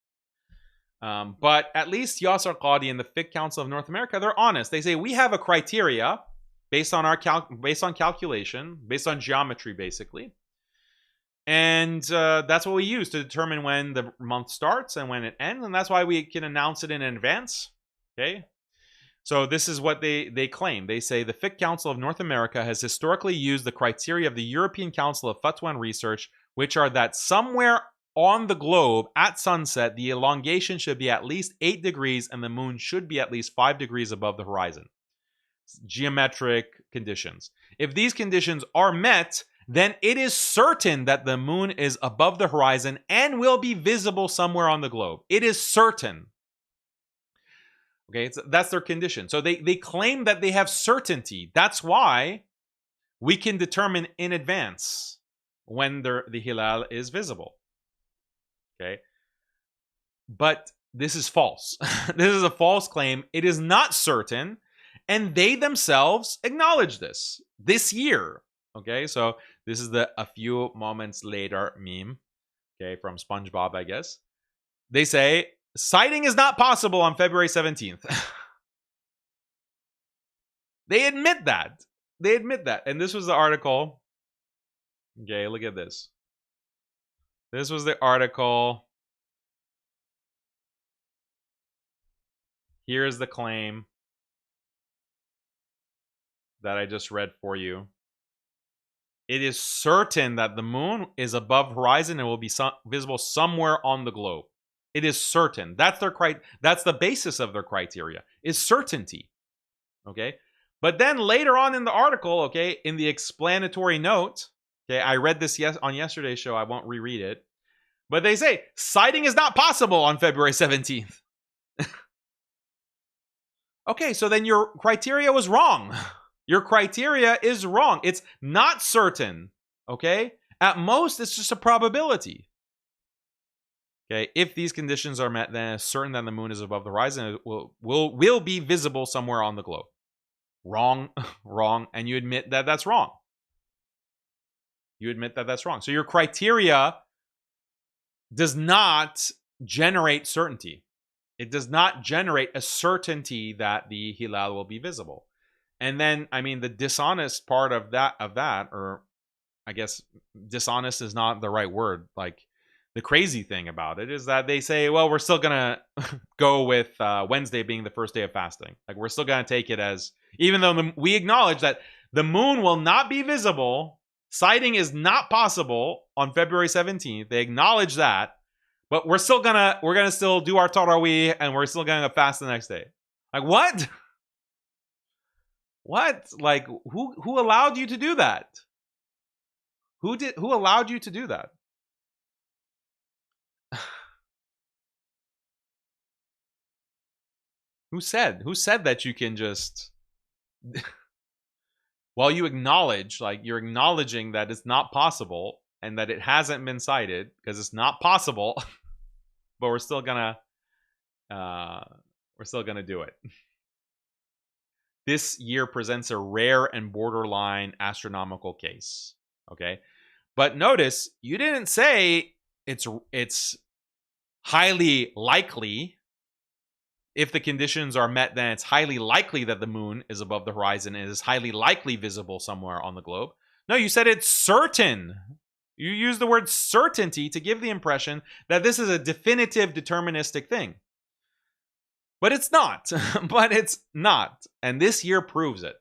But at least Yasser Qadi and the Fiqh Council of North America, they're honest. They say we have a criteria based on calculation, based on geometry, basically. And that's what we use to determine when the month starts and when it ends. And that's why we can announce it in advance. Okay. So this is what they claim. They say the Fiqh Council of North America has historically used the criteria of the European Council of Fatwa and Research, which are that somewhere on the globe at sunset, the elongation should be at least 8 degrees and the moon should be at least 5 degrees above the horizon. Geometric conditions. If these conditions are met, then it is certain that the moon is above the horizon and will be visible somewhere on the globe. It is certain. Okay, that's their condition. So they claim that they have certainty. That's why we can determine in advance when the hilal is visible. Okay, but this is false. This is a false claim. It is not certain, and they themselves acknowledge this year. Okay, so this is the a few moments later meme. Okay, from SpongeBob, I guess. They say sighting is not possible on February 17th. They admit that. And this was the article. Okay, look at this. This was the article. Here's the claim that I just read for you. It is certain that the moon is above horizon and will be visible somewhere on the globe. It is certain. That's the basis of their criteria, is certainty. Okay? But then later on in the article, okay, in the explanatory note, okay, I read this on yesterday's show. I won't reread it. But they say, sighting is not possible on February 17th. Okay, so then your criteria was wrong. Your criteria is wrong. It's not certain. Okay? At most, it's just a probability. Okay, if these conditions are met, then it's certain that the moon is above the horizon. It will be visible somewhere on the globe. Wrong, wrong, and you admit that that's wrong. You admit that that's wrong. So your criteria does not generate certainty. It does not generate a certainty that the hilal will be visible. And then, I mean, the dishonest part of that, or I guess dishonest is not the right word. Like, the crazy thing about it is that they say, well, we're still going to go with Wednesday being the first day of fasting. Like, we're still going to take it as, even though we acknowledge that the moon will not be visible, sighting is not possible on February 17th. They acknowledge that, but we're gonna still do our Tarawih and we're still going to fast the next day. Like, what? What? Like, who allowed you to do that? Who allowed you to do that? Who said that you can just while you acknowledge, like, you're acknowledging that it's not possible and that it hasn't been cited because it's not possible, but we're still gonna do it. This year presents a rare and borderline astronomical case. Okay, but notice you didn't say it's highly likely. If the conditions are met, then it's highly likely that the moon is above the horizon and is highly likely visible somewhere on the globe. No, you said it's certain. You use the word certainty to give the impression that this is a definitive, deterministic thing. But it's not. But it's not. And this year proves it.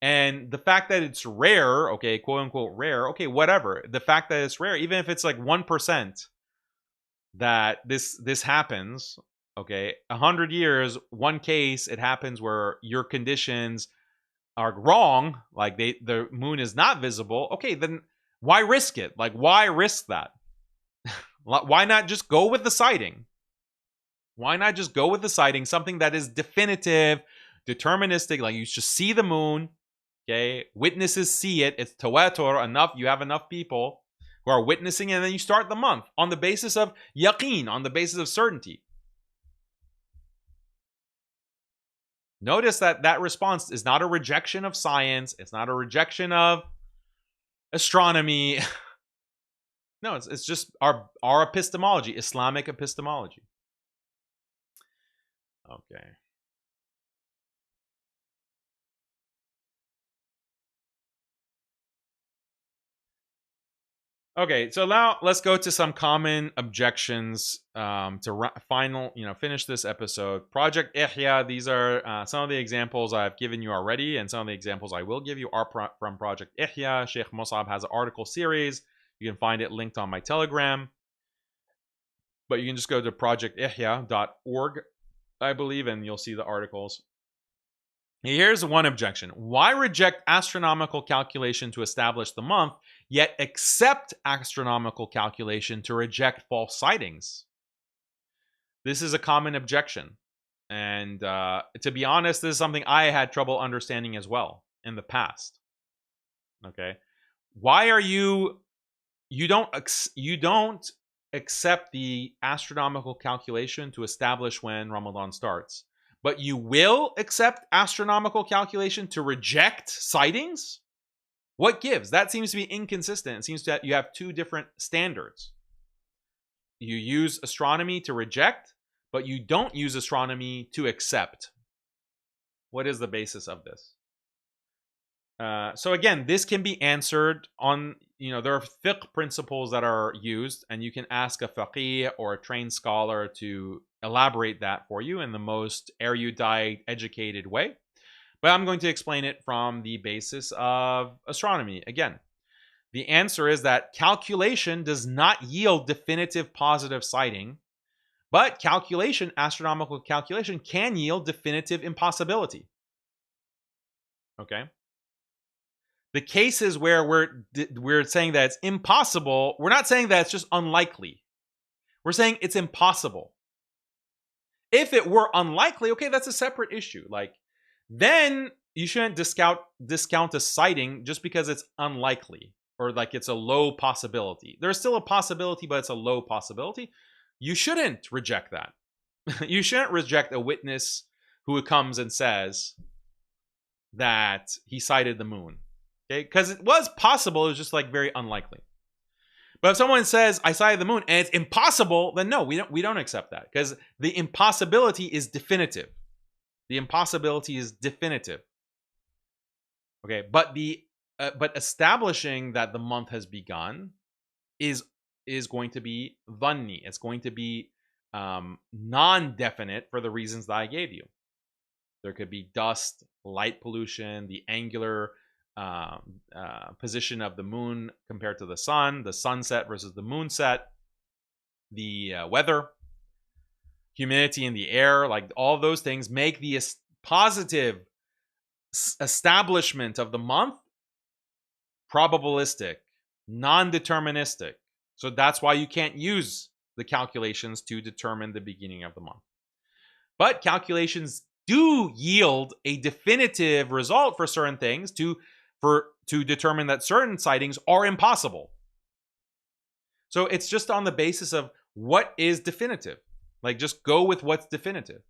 And the fact that it's rare, okay, quote unquote rare, okay, whatever. The fact that it's rare, even if it's like 1% that this happens, Okay, 100 years, one case, it happens where your conditions are wrong, like the moon is not visible. Okay, then why risk it? Like, why risk that? Why not just go with the sighting? Why not just go with the sighting, something that is definitive, deterministic, like you just see the moon, okay? Witnesses see it, it's tawatur, enough, you have enough people who are witnessing, and then you start the month on the basis of yaqeen, on the basis of certainty. Notice that that response is not a rejection of science, it's not a rejection of astronomy. No, it's just our epistemology, Islamic epistemology. Okay. Okay, so now let's go to some common objections to finish this episode. Project Ihya, these are some of the examples I've given you already, and some of the examples I will give you are from Project Ihya. Sheikh Musab has an article series. You can find it linked on my Telegram. But you can just go to projectihya.org, I believe, and you'll see the articles. Here's one objection. Why reject astronomical calculation to establish the month, yet accept astronomical calculation to reject false sightings? This is a common objection. And to be honest, this is something I had trouble understanding as well in the past. Okay. Why are you don't accept the astronomical calculation to establish when Ramadan starts, but you will accept astronomical calculation to reject sightings? What gives? That seems to be inconsistent. It seems that you have two different standards. You use astronomy to reject, but you don't use astronomy to accept. What is the basis of this? So again, this can be answered on, there are fiqh principles that are used, and you can ask a faqih or a trained scholar to elaborate that for you in the most erudite, educated way. But I'm going to explain it from the basis of astronomy. Again, the answer is that calculation does not yield definitive positive sighting, but astronomical calculation, can yield definitive impossibility. Okay? The cases where we're saying that it's impossible, we're not saying that it's just unlikely. We're saying it's impossible. If it were unlikely, okay, that's a separate issue. Like, then you shouldn't discount a sighting just because it's unlikely or like it's a low possibility. There's still a possibility, but it's a low possibility. You shouldn't reject that. You shouldn't reject a witness who comes and says that he sighted the moon. Okay, because it was possible, it was just like very unlikely. But if someone says I sighted the moon and it's impossible, then no, we don't accept that, because the impossibility is definitive. The impossibility is definitive. Okay, but but establishing that the month has begun is going to be dhanni. It's going to be non-definite for the reasons that I gave you. There could be dust, light pollution, the angular position of the moon compared to the sun, the sunset versus the moonset, the weather, humidity in the air, like all those things make the positive establishment of the month probabilistic, non-deterministic. So that's why you can't use the calculations to determine the beginning of the month. But calculations do yield a definitive result for certain things to determine that certain sightings are impossible. So it's just on the basis of what is definitive. Like, just go with what's definitive.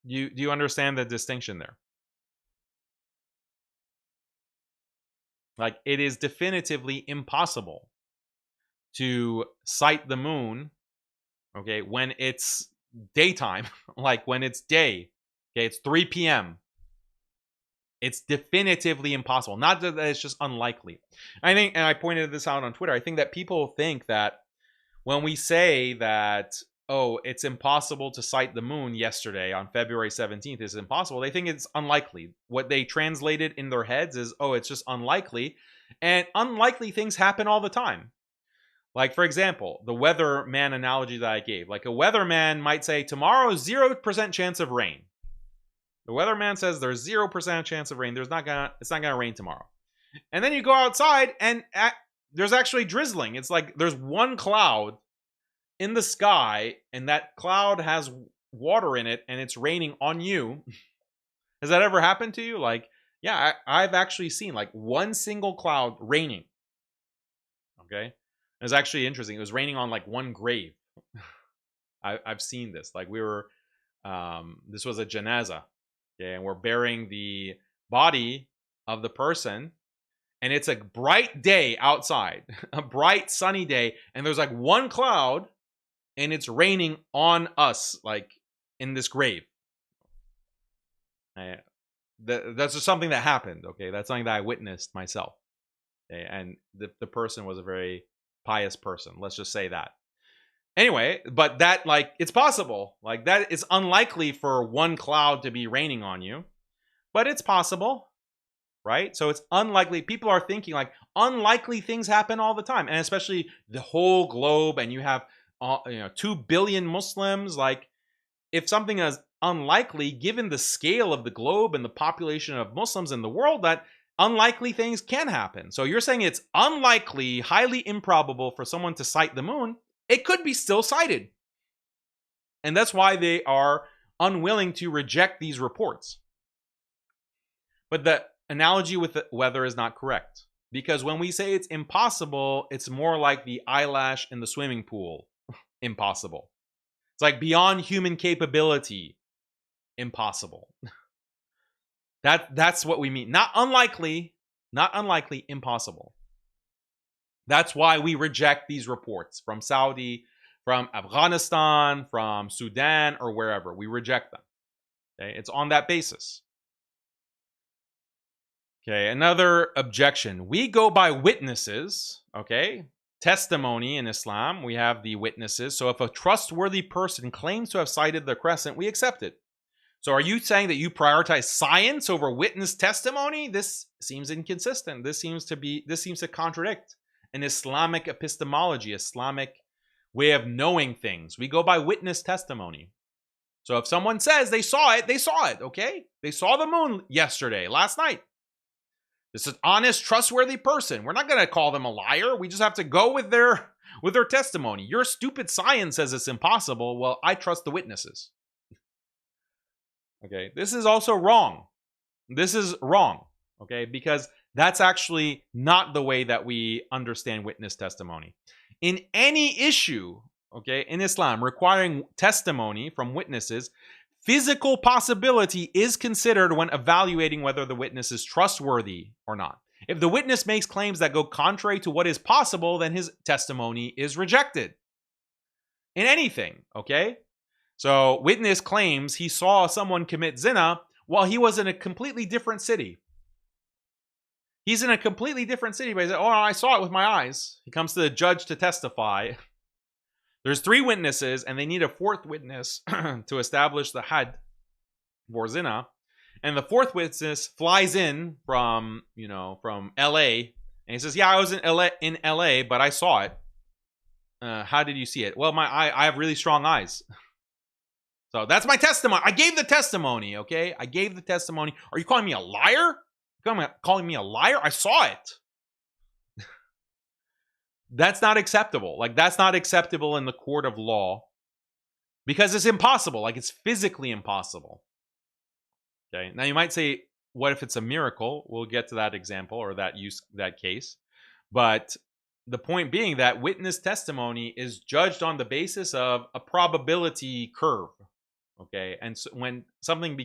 Do you understand the distinction there? Like, it is definitively impossible to sight the moon, okay, when it's daytime, like when it's day, okay, it's 3 p.m. It's definitively impossible. Not that it's just unlikely. I think, and I pointed this out on Twitter, I think that people think that when we say that, oh, it's impossible to sight the moon yesterday on February 17th is impossible, they think it's unlikely. What they translated in their heads is, oh, it's just unlikely. And unlikely things happen all the time. Like, for example, the weatherman analogy that I gave. Like, a weatherman might say, tomorrow, 0% chance of rain. The weatherman says there's 0% chance of rain. It's not gonna rain tomorrow. And then you go outside and there's actually drizzling. It's like there's one cloud in the sky and that cloud has water in it and it's raining on you. Has that ever happened to you? Like, yeah, I've actually seen like one single cloud raining. Okay. It was actually interesting. It was raining on like one grave. I've seen this. Like this was a janaza. Okay. And we're burying the body of the person. And it's a bright day outside, a bright sunny day. And there's like one cloud and it's raining on us, like in this grave. That's just something that happened. Okay. That's something that I witnessed myself. Okay? And the person was a very pious person. Let's just say that. Anyway, but that, like, it's possible. Like, that is unlikely for one cloud to be raining on you, but it's possible, right? So it's unlikely. People are thinking like unlikely things happen all the time, and especially the whole globe, and you have 2 billion Muslims. Like, if something is unlikely, given the scale of the globe and the population of Muslims in the world, that unlikely things can happen. So you're saying it's unlikely, highly improbable for someone to sight the moon. It could be still sighted. And that's why they are unwilling to reject these reports. But the analogy with the weather is not correct. Because when we say it's impossible, it's more like the eyelash in the swimming pool. Impossible. It's like beyond human capability. Impossible. That's what we mean. Not unlikely, impossible. That's why we reject these reports from Saudi, from Afghanistan, from Sudan, or wherever. We reject them. Okay? It's on that basis. Okay, another objection. We go by witnesses, okay? Testimony in Islam, we have the witnesses. So if a trustworthy person claims to have sighted the crescent, we accept it. So are you saying that you prioritize science over witness testimony? This seems inconsistent. This seems to contradict an Islamic epistemology, Islamic way of knowing things. We go by witness testimony. So if someone says they saw it, okay? They saw the moon last night. This is an honest, trustworthy person. We're not going to call them a liar. We just have to go with their testimony. Your stupid science says it's impossible. Well, I trust the witnesses. Okay, this is also wrong. This is wrong, okay, because that's actually not the way that we understand witness testimony. In any issue, okay, in Islam requiring testimony from witnesses, physical possibility is considered when evaluating whether the witness is trustworthy or not. If the witness makes claims that go contrary to what is possible, then his testimony is rejected. In anything, okay? So, witness claims he saw someone commit zina while he was in a completely different city. He's in a completely different city, but he said, oh, I saw it with my eyes. He comes to the judge to testify. There's 3 witnesses, and they need a 4th witness to establish the had for zina. And the 4th witness flies in from LA, and he says, yeah, I was in LA, but I saw it. How did you see it? Well, I have really strong eyes. So that's my testimony. I gave the testimony, okay? I gave the testimony. Are you calling me a liar? Calling me a liar? I saw it. That's not acceptable. Like, that's not acceptable in the court of law because it's impossible. Like, it's physically impossible. Okay. Now you might say, what if it's a miracle? We'll get to that example or that case. But the point being that witness testimony is judged on the basis of a probability curve. Okay, and so when something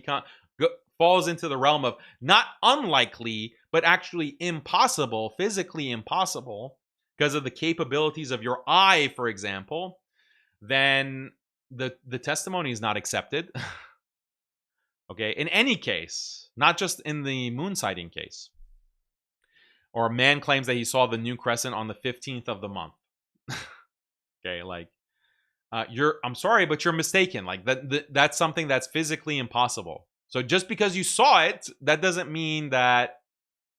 falls into the realm of not unlikely, but actually impossible, physically impossible, because of the capabilities of your eye, for example, then the testimony is not accepted. Okay, in any case, not just in the moon sighting case. Or a man claims that he saw the new crescent on the 15th of the month. Okay, like, I'm sorry, but you're mistaken. Like that's something that's physically impossible. So just because you saw it, that doesn't mean that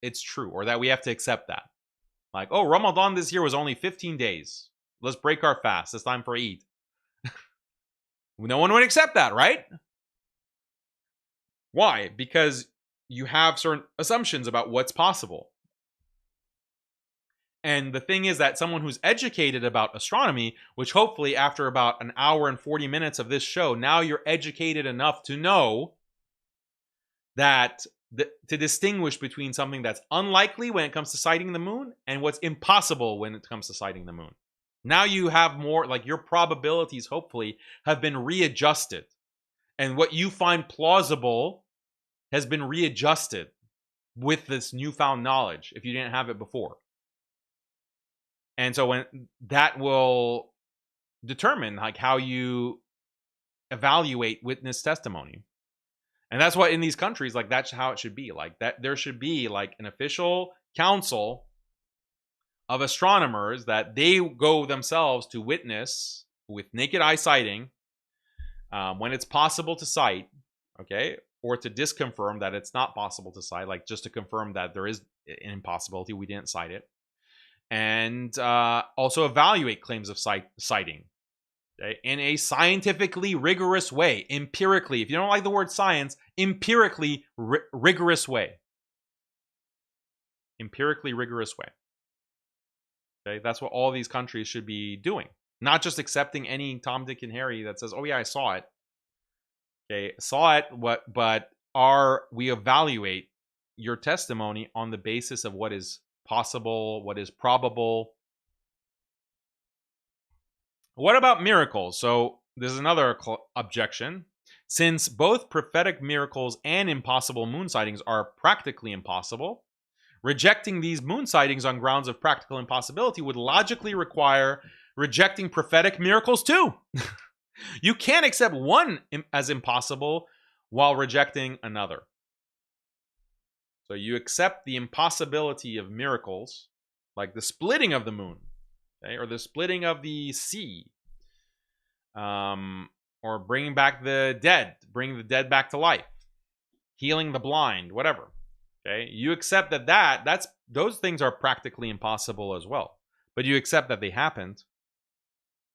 it's true or that we have to accept that. Like, oh, Ramadan this year was only 15 days. Let's break our fast. It's time for Eid. No one would accept that, right? Why? Because you have certain assumptions about what's possible. And the thing is that someone who's educated about astronomy, which hopefully after about an hour and 40 minutes of this show, now you're educated enough to know that to distinguish between something that's unlikely when it comes to sighting the moon and what's impossible when it comes to sighting the moon. Now you have more, like, your probabilities hopefully have been readjusted. And what you find plausible has been readjusted with this newfound knowledge if you didn't have it before. And so when that will determine like how you evaluate witness testimony. And that's what in these countries, like, that's how it should be. Like, that there should be like an official council of astronomers that they go themselves to witness with naked eye sighting when it's possible to sight, okay, or to disconfirm that it's not possible to sight, like just to confirm that there is an impossibility, we didn't sight it, and also evaluate claims of sighting, okay, in a scientifically rigorous way, empirically. If you don't like the word science, empirically rigorous way. Empirically rigorous way. Okay, that's what all these countries should be doing. Not just accepting any Tom, Dick, and Harry that says, "Oh yeah, I saw it." Okay, saw it. But we evaluate your testimony on the basis of what is possible, what is probable. What about miracles? So there's another objection. Since both prophetic miracles and impossible moon sightings are practically impossible, rejecting these moon sightings on grounds of practical impossibility would logically require rejecting prophetic miracles too. You can't accept one as impossible while rejecting another. So you accept the impossibility of miracles, like the splitting of the moon, okay, or the splitting of the sea, or bringing back the dead, bringing the dead back to life, healing the blind, whatever. Okay, you accept that's those things are practically impossible as well, but you accept that they happened.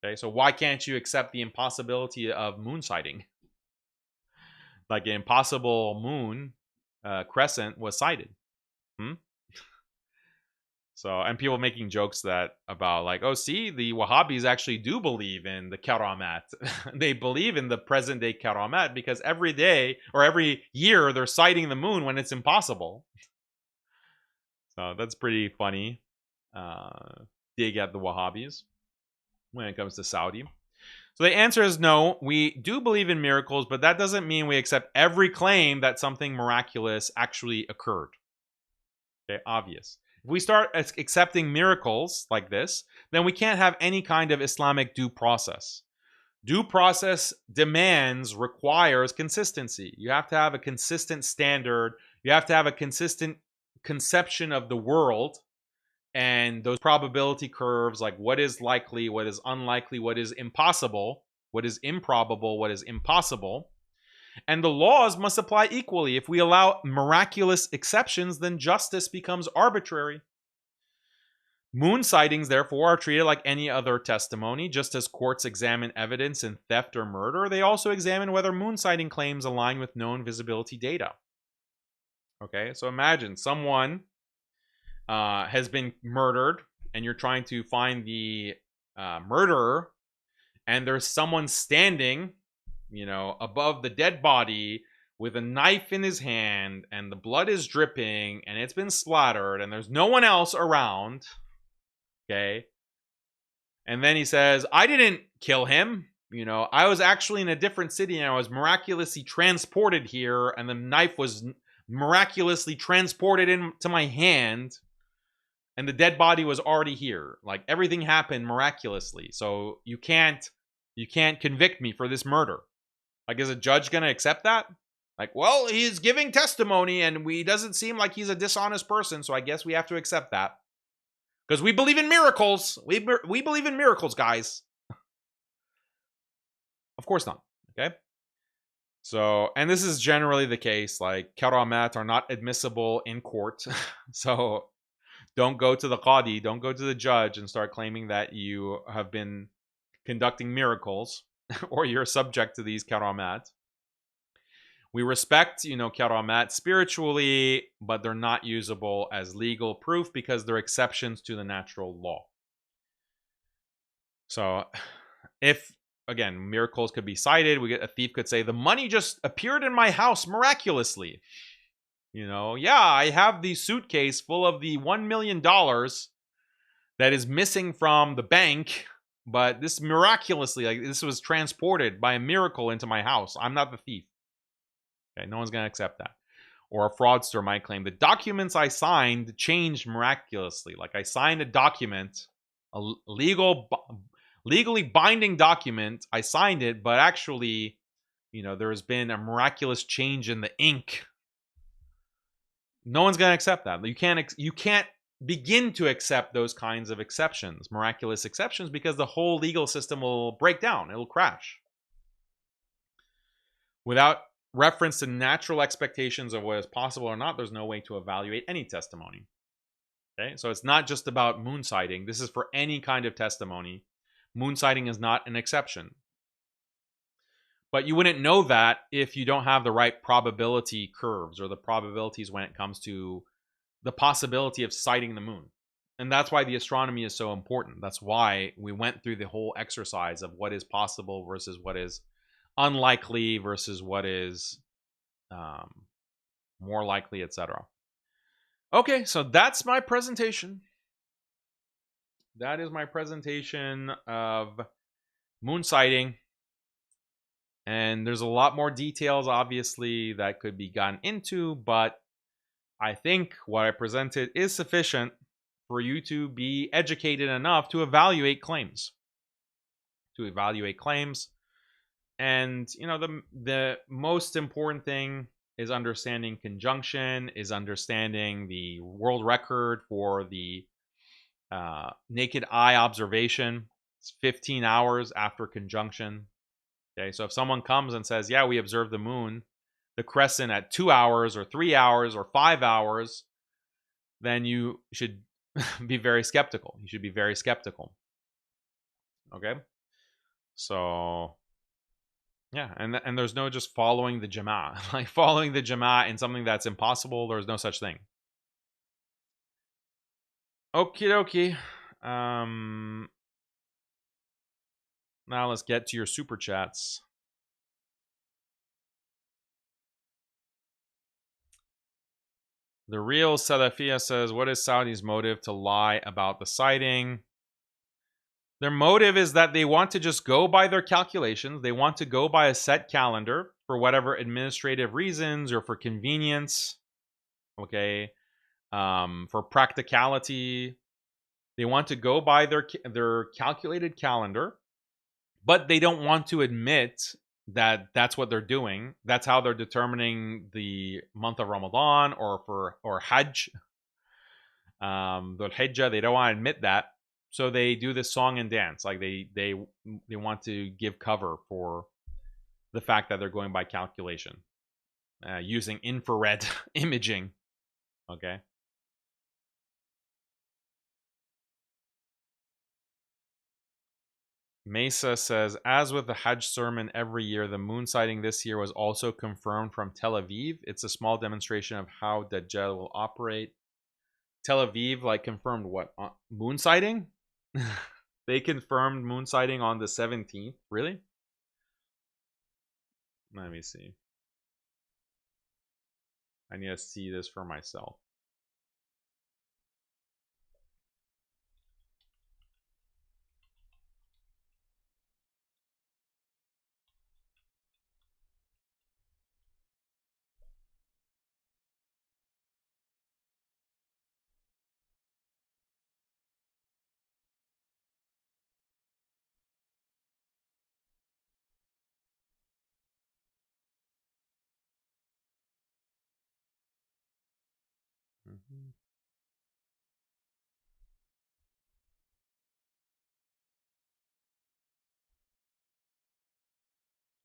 Okay, so why can't you accept the impossibility of moon sighting? Like an impossible moon crescent was sighted. So, and people making jokes about like, oh, see, the Wahhabis actually do believe in the karamat. They believe in the present day karamat because every day or every year they're sighting the moon when it's impossible. So that's pretty funny. Dig at the Wahhabis when it comes to Saudi. So the answer is no. We do believe in miracles, but that doesn't mean we accept every claim that something miraculous actually occurred. Okay, obvious. If we start accepting miracles like this, then we can't have any kind of Islamic due process. Due process requires consistency. You have to have a consistent standard. You have to have a consistent conception of the world and those probability curves, like what is likely, what is unlikely, what is impossible, what is improbable, what is impossible. And the laws must apply equally. If we allow miraculous exceptions, then justice becomes arbitrary. Moon sightings, therefore, are treated like any other testimony. Just as courts examine evidence in theft or murder, they also examine whether moon sighting claims align with known visibility data. Okay, so imagine someone has been murdered, and you're trying to find the murderer, and there's someone standing, above the dead body with a knife in his hand, and the blood is dripping, and it's been splattered, and there's no one else around, okay? And then he says, I didn't kill him, I was actually in a different city, and I was miraculously transported here, and the knife was miraculously transported into my hand, and the dead body was already here. Like, everything happened miraculously, so you can't convict me for this murder. Like, is a judge going to accept that? Like, well, he's giving testimony and he doesn't seem like he's a dishonest person, so I guess we have to accept that. Because we believe in miracles. We believe in miracles, guys. Of course not, okay? So, and this is generally the case. Like, karamat are not admissible in court. So, Don't go to the qadi, don't go to the judge and start claiming that you have been conducting miracles or you're subject to these karamat. We respect, karamat spiritually, but they're not usable as legal proof because they're exceptions to the natural law. So if, again, miracles could be cited, a thief could say, the money just appeared in my house miraculously. Yeah, I have the suitcase full of the $1 million that is missing from the bank, but this miraculously, like this was transported by a miracle into my house. I'm not the thief. Okay, no one's going to accept that. Or a fraudster might claim the documents I signed changed miraculously. Like I signed a document, a legally binding document. I signed it, but actually, there's been a miraculous change in the ink. No one's going to accept that. You can't begin to accept those kinds of exceptions, miraculous exceptions, because the whole legal system will break down. It'll crash. Without reference to natural expectations of what is possible or not, there's no way to evaluate any testimony. Okay, so it's not just about moonsighting. This is for any kind of testimony. Moonsighting is not an exception. But you wouldn't know that if you don't have the right probability curves or the probabilities when it comes to the possibility of sighting the moon. And that's why the astronomy is so important. That's why we went through the whole exercise of what is possible versus what is unlikely versus what is more likely, etc. Okay, so that's my presentation. That is my presentation of moon sighting. And there's a lot more details, obviously, that could be gotten into, but I think what I presented is sufficient for you to be educated enough to evaluate claims. And, the most important thing is understanding conjunction, is understanding the world record for the naked eye observation. It's 15 hours after conjunction. Okay, so if someone comes and says, yeah, we observed the moon, the crescent at 2 hours or 3 hours or 5 hours, then you should be very skeptical. You should be very skeptical. Okay? So, yeah, and there's no just following the Jama'ah. Like following the Jama'ah in something that's impossible, there's no such thing. Okie dokie. Now let's get to your super chats. The real Salafia says, what is Saudi's motive to lie about the sighting? Their motive is that they want to just go by their calculations. They want to go by a set calendar for whatever administrative reasons or for convenience. Okay. For practicality. They want to go by their calculated calendar, but they don't want to admit that that's what they're doing. That's how they're determining the month of Ramadan or Hajj. The Hijjah, they don't want to admit that. So they do this song and dance. Like they want to give cover for the fact that they're going by calculation. Using infrared imaging. Okay. Mesa says, as with the Hajj sermon every year, the moon sighting this year was also confirmed from Tel Aviv. It's a small demonstration of how Dajjal will operate. Tel Aviv, like, confirmed what? Moon sighting? They confirmed moon sighting on the 17th. Really? Let me see. I need to see this for myself.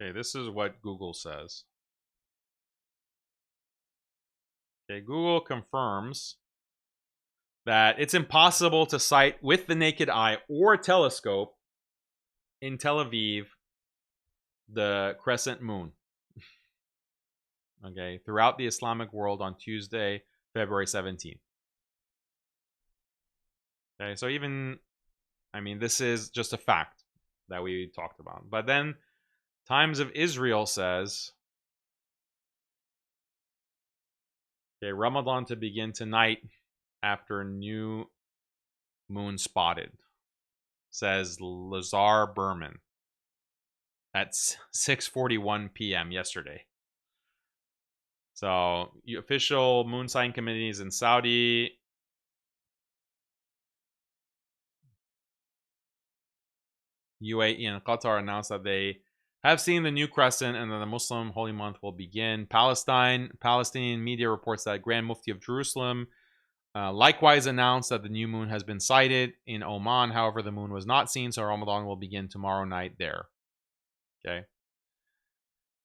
Okay, this is what Google says. Okay, Google confirms that it's impossible to sight with the naked eye or telescope in Tel Aviv the crescent moon. Okay, throughout the Islamic world on Tuesday, February 17th. Okay, so even, I mean, this is just a fact that we talked about. But then Times of Israel says, okay, Ramadan to begin tonight after new moon spotted, says Lazar Berman at 6:41 p.m. yesterday. So official moon sign committees in Saudi, UAE, and Qatar announced that they have seen the new crescent and that the Muslim holy month will begin. Palestinian media reports that Grand Mufti of Jerusalem likewise announced that the new moon has been sighted in Oman. However, the moon was not seen, so Ramadan will begin tomorrow night there. Okay.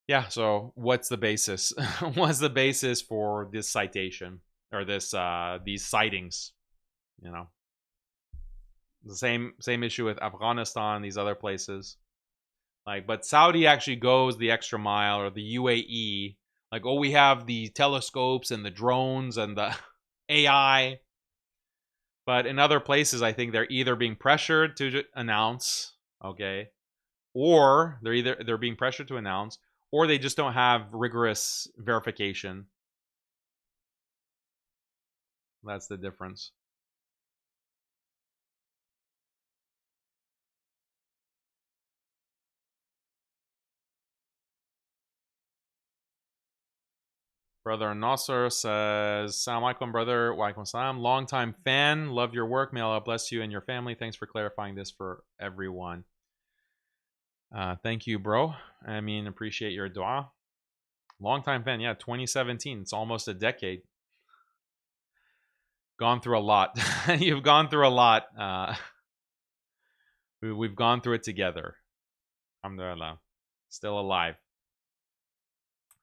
Yeah, so what's the basis? What's the basis for this citation or this these sightings? You know, the same issue with Afghanistan, these other places. Like, but Saudi actually goes the extra mile, or the UAE. Like, oh, we have the telescopes and the drones and the AI. But in other places, I think they're either being pressured to announce, okay, or they're being pressured to announce, or they just don't have rigorous verification. That's the difference. Brother Nasser says, Salam alaikum, brother. Wa alaikum salam. Long-time fan. Love your work. May Allah bless you and your family. Thanks for clarifying this for everyone. Thank you, bro. I mean, appreciate your dua. Long-time fan. Yeah, 2017. It's almost a decade. Gone through a lot. You've gone through a lot. We've gone through it together. Alhamdulillah. Still alive.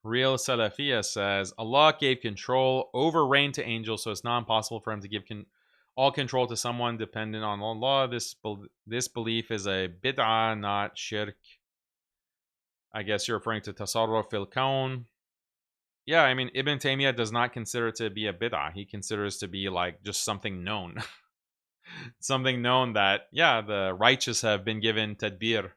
Real Salafia says, Allah gave control over rain to angels, so it's not impossible for him to give all control to someone dependent on Allah. This belief is a bid'ah, not shirk. I guess you're referring to tasarruf fil kawn. Yeah, I mean, Ibn Taymiyyah does not consider it to be a bid'ah. He considers it to be like just something known. Something known that, yeah, the righteous have been given tadbir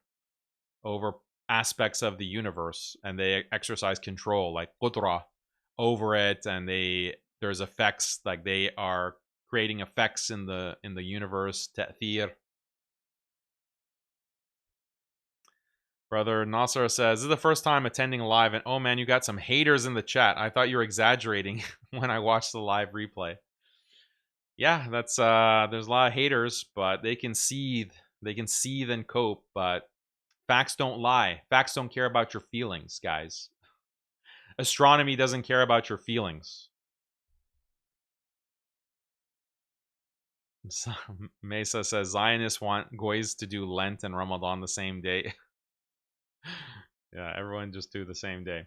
over aspects of the universe, and they exercise control, like qudrah, over it, and there's effects, like they are creating effects in the universe, ta'thir. Brother Nasser says, this is the first time attending live, and oh man, you got some haters in the chat. I thought you were exaggerating when I watched the live replay. Yeah, that's there's a lot of haters, but they can seethe and cope, but facts don't lie. Facts don't care about your feelings, guys. Astronomy doesn't care about your feelings. Mesa says Zionists want goys to do Lent and Ramadan the same day. Yeah, everyone just do the same day.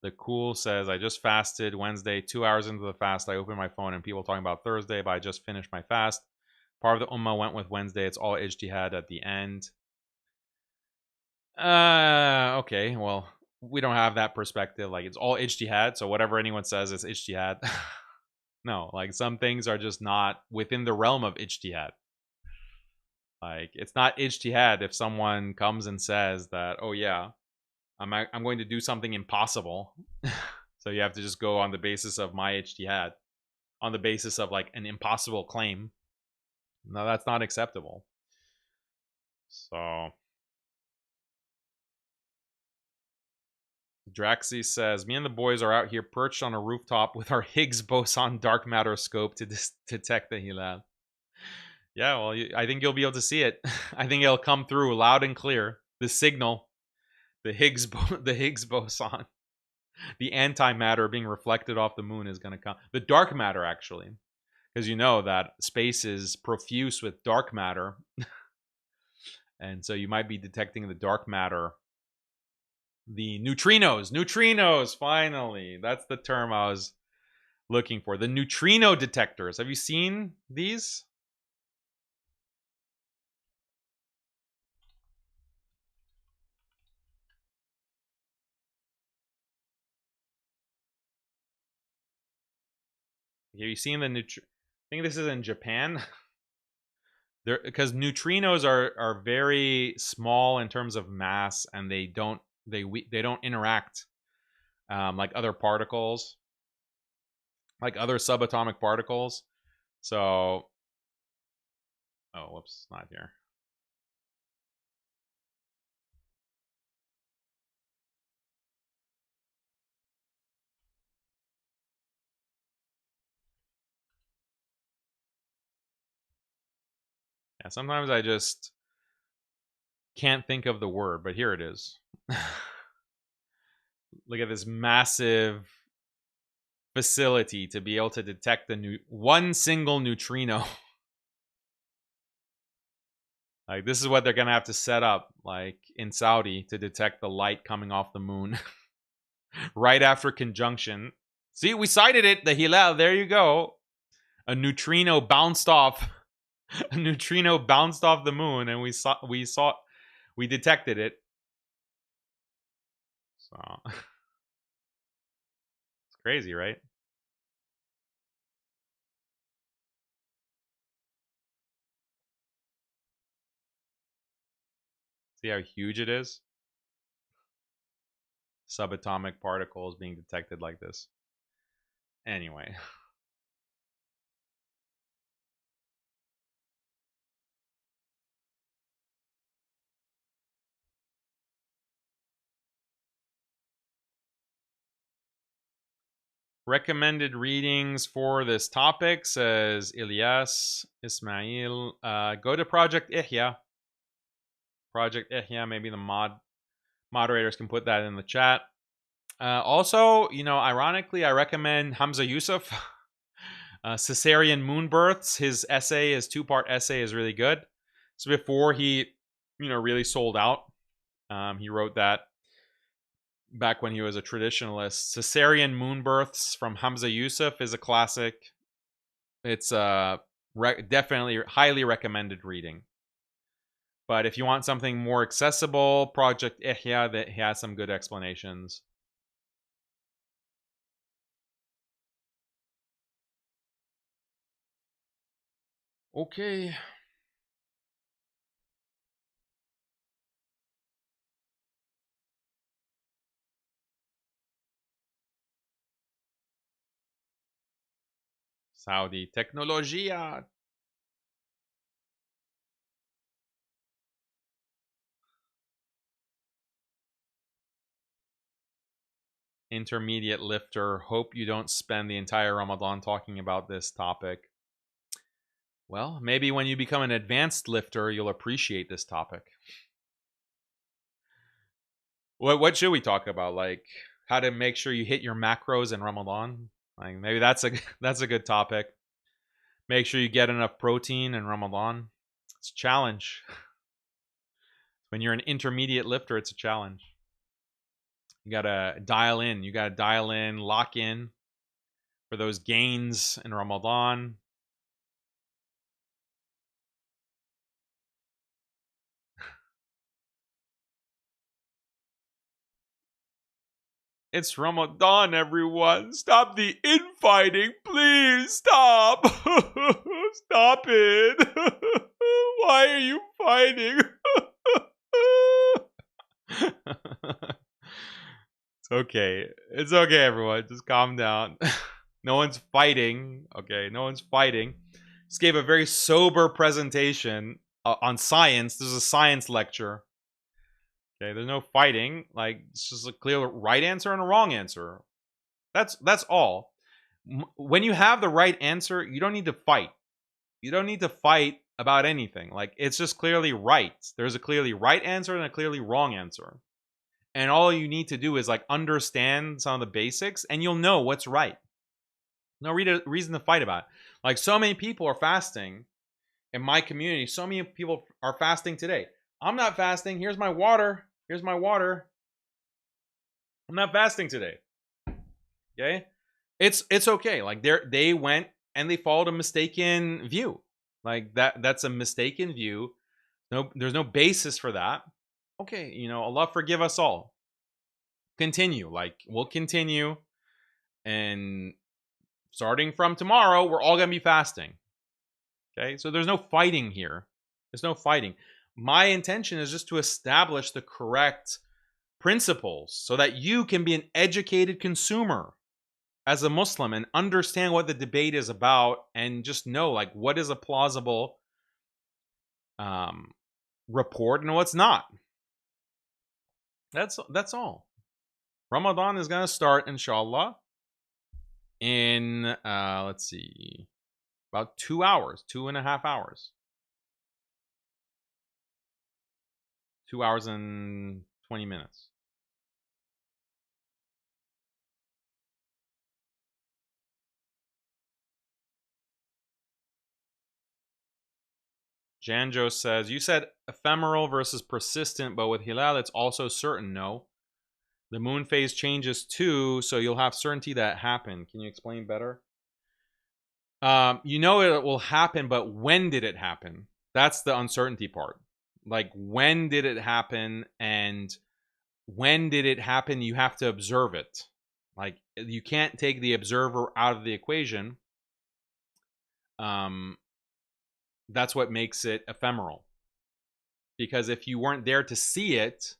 The Cool says, I just fasted Wednesday, 2 hours into the fast. I opened my phone and people talking about Thursday, but I just finished my fast. Part of the Ummah went with Wednesday. It's all ijtihad at the end. Okay, well, we don't have that perspective. Like, it's all ijtihad, so whatever anyone says is ijtihad. No, like, some things are just not within the realm of ijtihad. Like, it's not ijtihad if someone comes and says that, oh yeah, I'm going to do something impossible. So you have to just go on the basis of my ijtihad, on the basis of like an impossible claim. No, that's not acceptable. So Draxi says, me and the boys are out here perched on a rooftop with our Higgs boson dark matter scope to detect the hilal. Yeah, well, I think you'll be able to see it. I think it'll come through loud and clear. The signal, the Higgs boson, the antimatter being reflected off the moon is going to come. The dark matter, actually, because you know that space is profuse with dark matter. And so you might be detecting the dark matter The neutrinos, finally. That's the term I was looking for. The neutrino detectors. Have you seen these? Have you seen the I think this is in Japan. Because neutrinos are very small in terms of mass, and they don't interact like other particles, like other subatomic particles. So, oh, whoops, not here. Yeah, sometimes I just can't think of the word, but here it is. Look at this massive facility to be able to detect one single neutrino. Like, this is what they're gonna have to set up, like in Saudi, to detect the light coming off the moon right after conjunction. See, we sighted it, the hilal. There you go. A neutrino bounced off. A neutrino bounced off the moon, and we detected it. So it's crazy, right? See how huge it is? Subatomic particles being detected like this. Anyway. Recommended readings for this topic, says Ilyas Ismail. Go to Project Ihya. Project Ihya, maybe the moderators can put that in the chat. Also, ironically, I recommend Hamza Yusuf. Caesarean moon births. His essay, his two-part essay, is really good. So before he, really sold out, he wrote that back when he was a traditionalist. Caesarean moon births from Hamza Yusuf is a classic. It's definitely highly recommended reading. But if you want something more accessible, Project Ihya, that has some good explanations. Okay. Saudi Tecnologia. Intermediate lifter. Hope you don't spend the entire Ramadan talking about this topic. Well, maybe when you become an advanced lifter, you'll appreciate this topic. What should we talk about? Like how to make sure you hit your macros in Ramadan? Like maybe that's a good topic. Make sure you get enough protein in Ramadan. It's a challenge. When you're an intermediate lifter, it's a challenge. You gotta dial in. You gotta dial in, lock in for those gains in Ramadan. It's Ramadan, everyone. Stop the infighting, please. Stop. Stop it. Why are you fighting? It's okay. It's okay, everyone. Just calm down. No one's fighting. Okay, no one's fighting. Just gave a very sober presentation on science. This is a science lecture. Okay, there's no fighting. Like, it's just a clear right answer and a wrong answer. That's all. When you have the right answer, you don't need to fight. You don't need to fight about anything. Like, it's just clearly right. There's a clearly right answer and a clearly wrong answer. And all you need to do is like understand some of the basics and you'll know what's right. No reason to fight about it. Like, so many people are fasting in my community. So many people are fasting today. I'm not fasting. Here's my water. Here's my water. I'm not fasting today. Okay? It's okay. Like they went and they followed a mistaken view. Like that's a mistaken view. No, there's no basis for that. Okay, Allah forgive us all. Continue. Like we'll continue, and starting from tomorrow, we're all gonna be fasting. Okay, so there's no fighting here. There's no fighting. My intention is just to establish the correct principles so that you can be an educated consumer as a Muslim and understand what the debate is about and just know like what is a plausible report and what's not. That's all. Ramadan is gonna start, inshallah, in let's see, about 2 hours, 2.5 hours. 2 hours and 20 minutes. Janjo says, you said ephemeral versus persistent, but with Hilal, it's also certain. No. The moon phase changes too, so you'll have certainty that happened. Can you explain better? You know it will happen, but when did it happen? That's the uncertainty part. Like, when did it happen? And when did it happen? You have to observe it. Like, you can't take the observer out of the equation. That's what makes it ephemeral. Because if you weren't there to see it,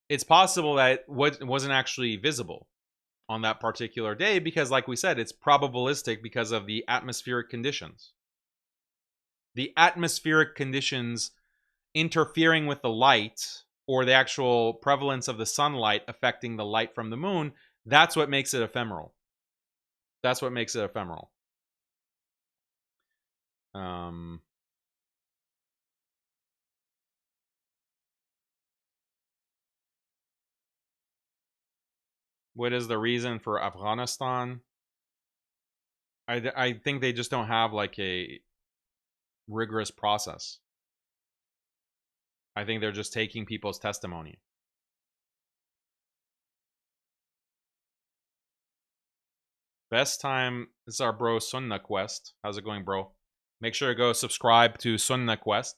it's possible that it wasn't actually visible on that particular day because, like we said, it's probabilistic because of the atmospheric conditions. The atmospheric conditions interfering with the light or the actual prevalence of the sunlight affecting the light from the moon, that's what makes it ephemeral. That's what makes it ephemeral. What is the reason for Afghanistan? I think they just don't have like a rigorous process. I think they're just taking people's testimony. Best time, this is our bro Sunnah Quest. How's it going, bro? Make sure to go subscribe to Sunnah Quest.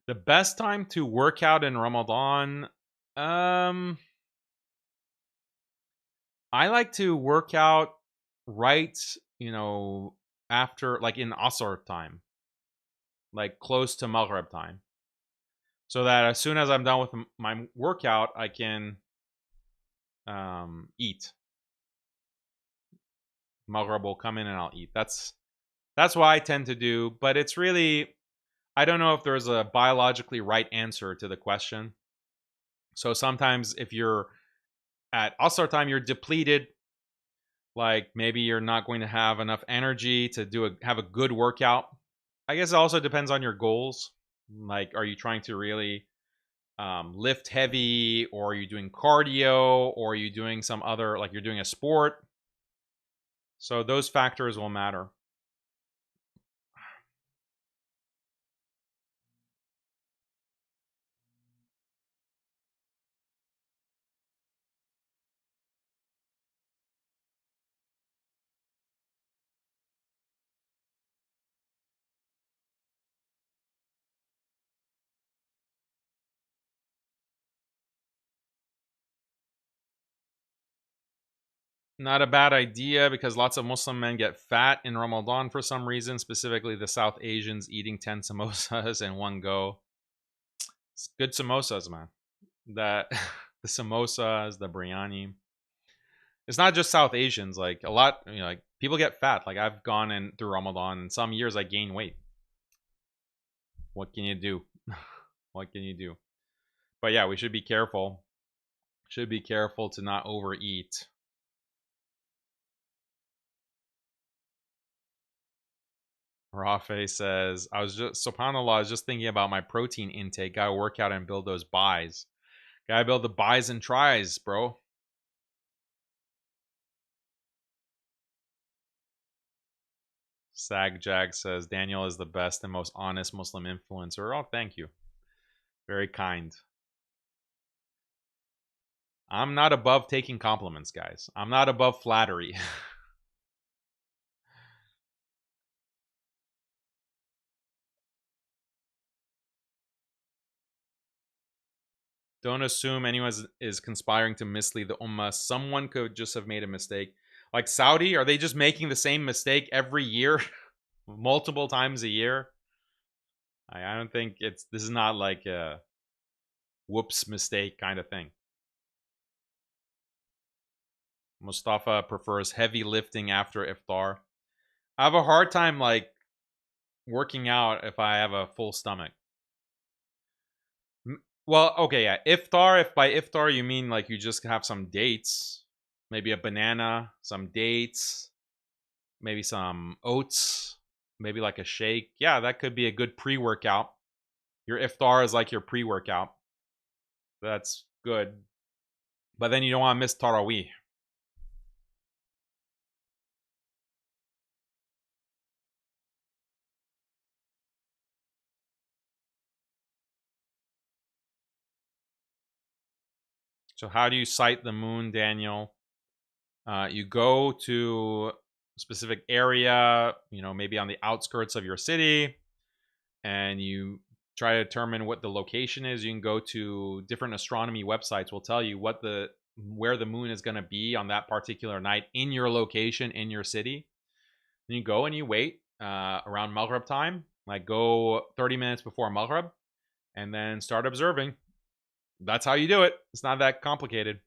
The best time to work out in Ramadan, I like to work out right, after, like in Asr time, like close to Maghrib time. So that as soon as I'm done with my workout, I can eat. Maghrib will come in and I'll eat. That's what I tend to do, but it's really, I don't know if there's a biologically right answer to the question. So sometimes if you're at Asr time, you're depleted. Like maybe you're not going to have enough energy to have a good workout. I guess it also depends on your goals. Like, are you trying to really lift heavy, or are you doing cardio, or are you doing some other, like you're doing a sport? So those factors will matter. Not a bad idea because lots of Muslim men get fat in Ramadan for some reason, specifically the South Asians eating 10 samosas in one go. It's good samosas, man. That the samosas, the biryani. It's not just South Asians. Like a lot, like people get fat. Like I've gone in through Ramadan, and some years I gain weight. What can you do? What can you do? But yeah, we should be careful. Should be careful to not overeat. Rafe says, subhanAllah, I was just thinking about my protein intake. Gotta work out and build those buys. Gotta build the buys and tries, bro. Sagjag says, Daniel is the best and most honest Muslim influencer. Oh, thank you. Very kind. I'm not above taking compliments, guys. I'm not above flattery. Don't assume anyone is conspiring to mislead the ummah. Someone could just have made a mistake. Like Saudi, are they just making the same mistake every year? Multiple times a year? I don't think this is not like a whoops mistake kind of thing. Mustafa prefers heavy lifting after iftar. I have a hard time like working out if I have a full stomach. Well, okay, yeah. Iftar, if by iftar you mean like you just have some dates, maybe a banana, some dates, maybe some oats, maybe like a shake. Yeah, that could be a good pre-workout. Your iftar is like your pre-workout. That's good. But then you don't want to miss Taraweeh. So how do you sight the moon, Daniel? You go to a specific area, maybe on the outskirts of your city, and you try to determine what the location is. You can go to different astronomy websites will tell you where the moon is going to be on that particular night in your location in your city. Then you go and you wait around Maghrib time, like go 30 minutes before Maghrib, and then start observing. That's how you do it. It's not that complicated.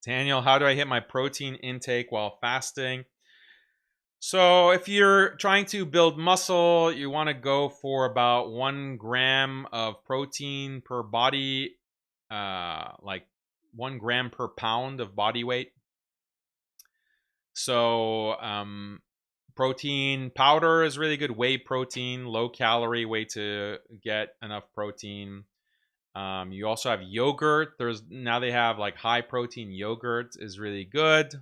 Daniel, how do I hit my protein intake while fasting? So, if you're trying to build muscle, you want to go for about 1 gram of protein per body, like 1 gram per pound of body weight. So, protein powder is really good. Whey protein, low calorie way to get enough protein. You also have yogurt. Now they have like high protein yogurt is really good.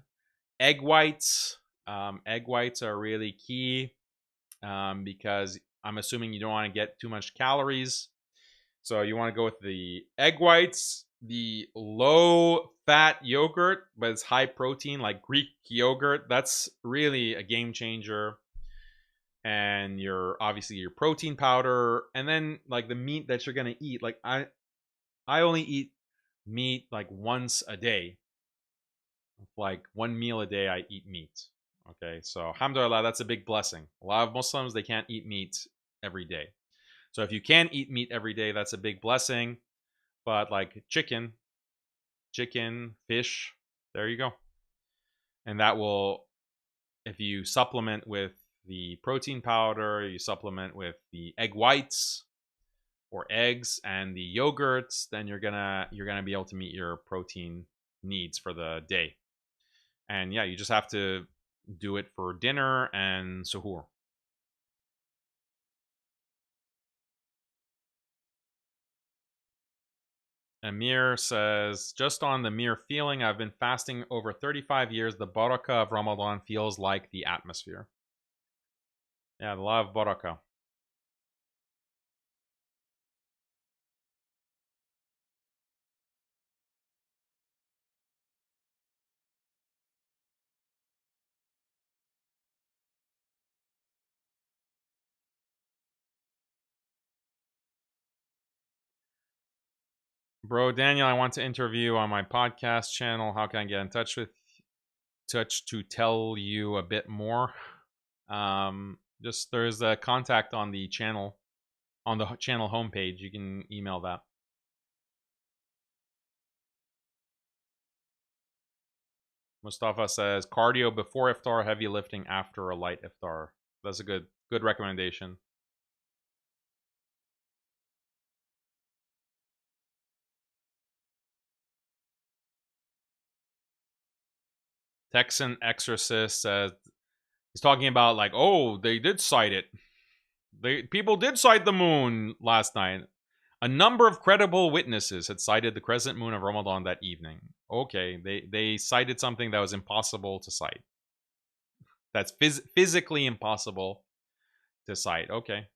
Egg whites. Egg whites are really key because I'm assuming you don't want to get too much calories. So you want to go with the egg whites, the low fat yogurt, but it's high protein, like Greek yogurt. That's really a game changer. And obviously your protein powder, and then like the meat that you're gonna eat. Like I only eat meat like once a day. Like 1 meal a day, I eat meat. Okay, so alhamdulillah, that's a big blessing. A lot of Muslims, they can't eat meat every day. So if you can eat meat every day, that's a big blessing. But like chicken, fish, there you go. And that will, if you supplement with the protein powder, you supplement with the egg whites or eggs and the yogurts, then you're gonna be able to meet your protein needs for the day. And yeah, you just have to do it for dinner and suhoor. Amir says, just on the mere feeling, I've been fasting over 35 years. The barakah of Ramadan feels like the atmosphere. Yeah, the law of barakah. Bro, Daniel, I want to interview on my podcast channel. How can I get in touch to tell you a bit more? Just there's a contact on the channel homepage. You can email that. Mustafa says cardio before iftar, heavy lifting after a light iftar. That's a good recommendation. Texan Exorcist says he's talking about like, oh, they did cite it. People did cite the moon last night. A number of credible witnesses had cited the crescent moon of Ramadan that evening. Okay, they cited something that was impossible to cite. That's physically impossible to cite. Okay.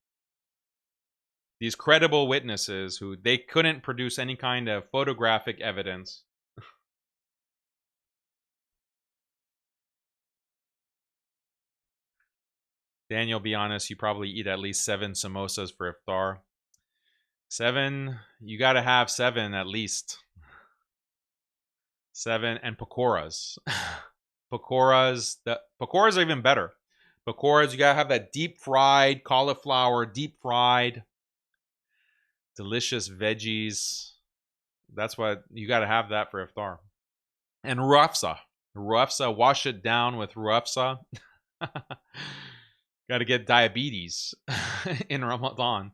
These credible witnesses who they couldn't produce any kind of photographic evidence. Daniel, be honest, you probably eat at least 7 samosas for iftar. 7, you got to have 7 at least. 7 and pakoras. Pakoras are even better. Pakoras, you got to have that deep fried cauliflower, deep fried, delicious veggies. That's what you got to have that for iftar. And ruafsa. Ruafsa, wash it down with ruafsa. Got to get diabetes in Ramadan.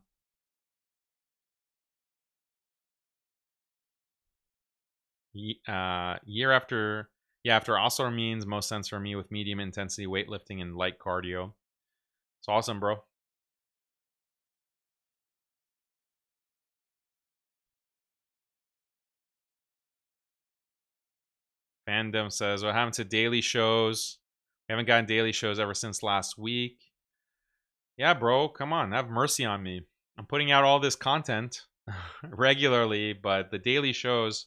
Year after Asr means most sense for me with medium intensity weightlifting and light cardio. It's awesome, bro. Fandom says, what happened to daily shows? We haven't gotten daily shows ever since last week. Yeah, bro, come on, have mercy on me. I'm putting out all this content regularly, but the daily shows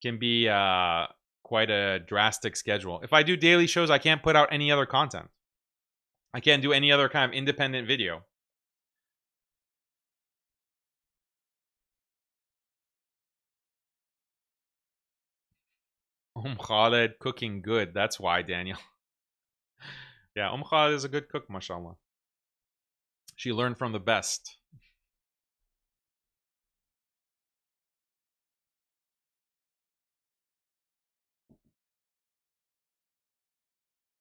can be quite a drastic schedule. If I do daily shows, I can't put out any other content. I can't do any other kind of independent video. Khaled cooking good. That's why, Daniel. Yeah, Khaled is a good cook, mashallah. She learned from the best.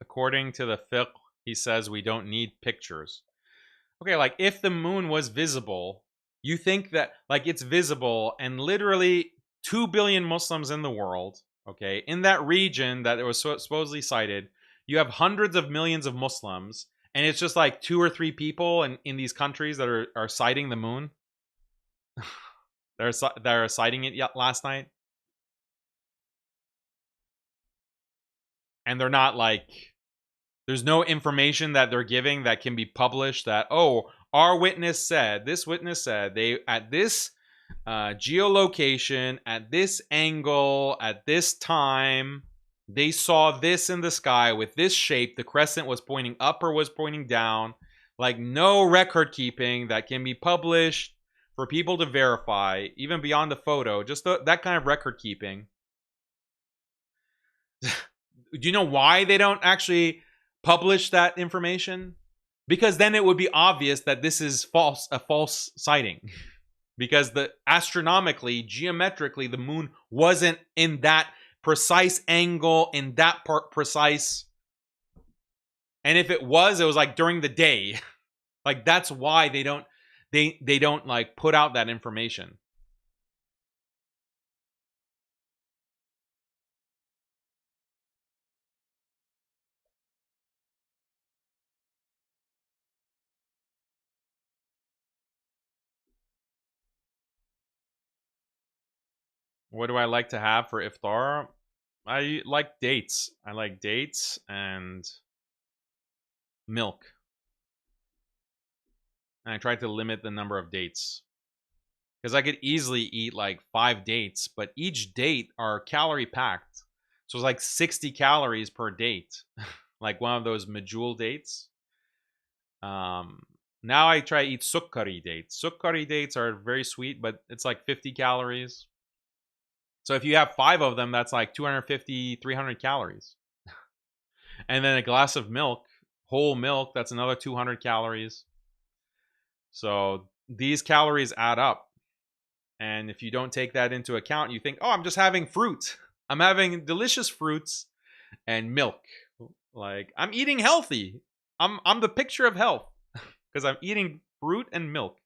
According to the fiqh, he says we don't need pictures. Okay, like if the moon was visible, you think that like it's visible and literally 2 billion Muslims in the world, okay, in that region that it was supposedly cited, you have hundreds of millions of Muslims, and it's just like 2 or 3 people in these countries that are citing the moon. They're citing it last night. And they're not like, there's no information that they're giving that can be published that, oh, our witness said, this witness said, they at this geolocation, at this angle, at this time, they saw this in the sky with this shape. The crescent was pointing up or was pointing down. Like no record keeping that can be published for people to verify, even beyond the photo, just that kind of record keeping. Do you know why they don't actually publish that information? Because then it would be obvious that this is a false sighting. Because astronomically, geometrically, the moon wasn't in that precise angle, in that precise. And if it was like during the day. Like that's why they don't like put out that information. What do I like to have for iftar? I like dates. I like dates and milk. And I tried to limit the number of dates. Because I could easily eat like 5 dates, but each date are calorie packed. So it's like 60 calories per date. Like one of those medjool dates. Now I try to eat sukkari dates. Sukkari dates are very sweet, but it's like 50 calories. So if you have 5 of them, that's like 250, 300 calories. And then a glass of milk, whole milk, that's another 200 calories. So these calories add up. And if you don't take that into account, you think, oh, I'm just having fruit. I'm having delicious fruits and milk. Like, I'm eating healthy. I'm the picture of health because I'm eating fruit and milk.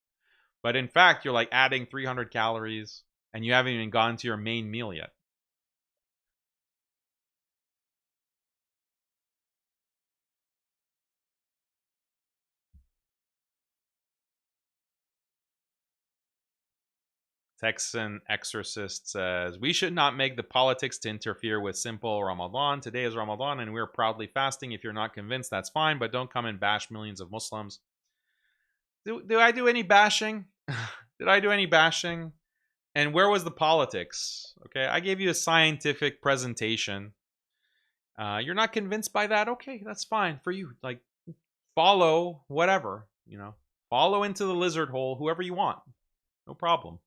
But in fact, you're like adding 300 calories and you haven't even gone to your main meal yet. Texan Exorcist says, we should not make the politics to interfere with simple Ramadan. Today is Ramadan and we're proudly fasting. If you're not convinced, that's fine, but don't come and bash millions of Muslims. Do I do any bashing? Did I do any bashing? And where was the politics? Okay, I gave you a scientific presentation. You're not convinced by that? Okay, that's fine for you. Like, follow whatever, follow into the lizard hole, whoever you want. No problem.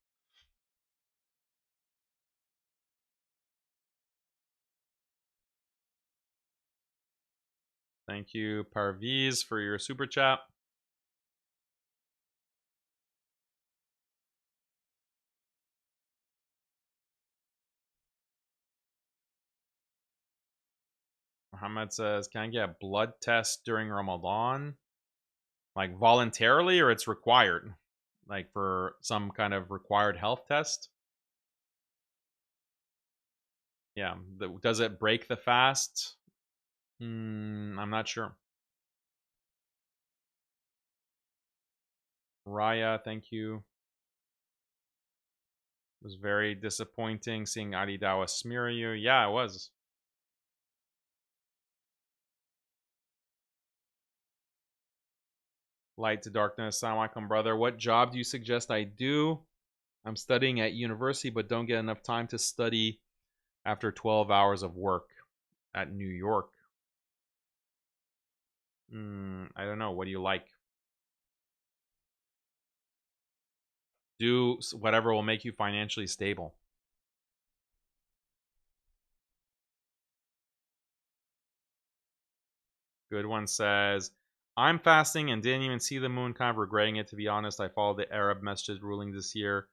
Thank you, Parviz, for your super chat. Muhammad says, can I get a blood test during Ramadan? Like voluntarily, or it's required? Like for some kind of required health test? Yeah. Does it break the fast? I'm not sure. Raya, thank you. It was very disappointing seeing Ali Dawa smear you. Yeah, it was. Light to darkness. Assalamu alaikum, brother. What job do you suggest I do? I'm studying at university, but don't get enough time to study after 12 hours of work at New York. I don't know. What do you like? Do whatever will make you financially stable. Good one says, I'm fasting and didn't even see the moon, kind of regretting it, to be honest. I followed the Arab masjid ruling this year.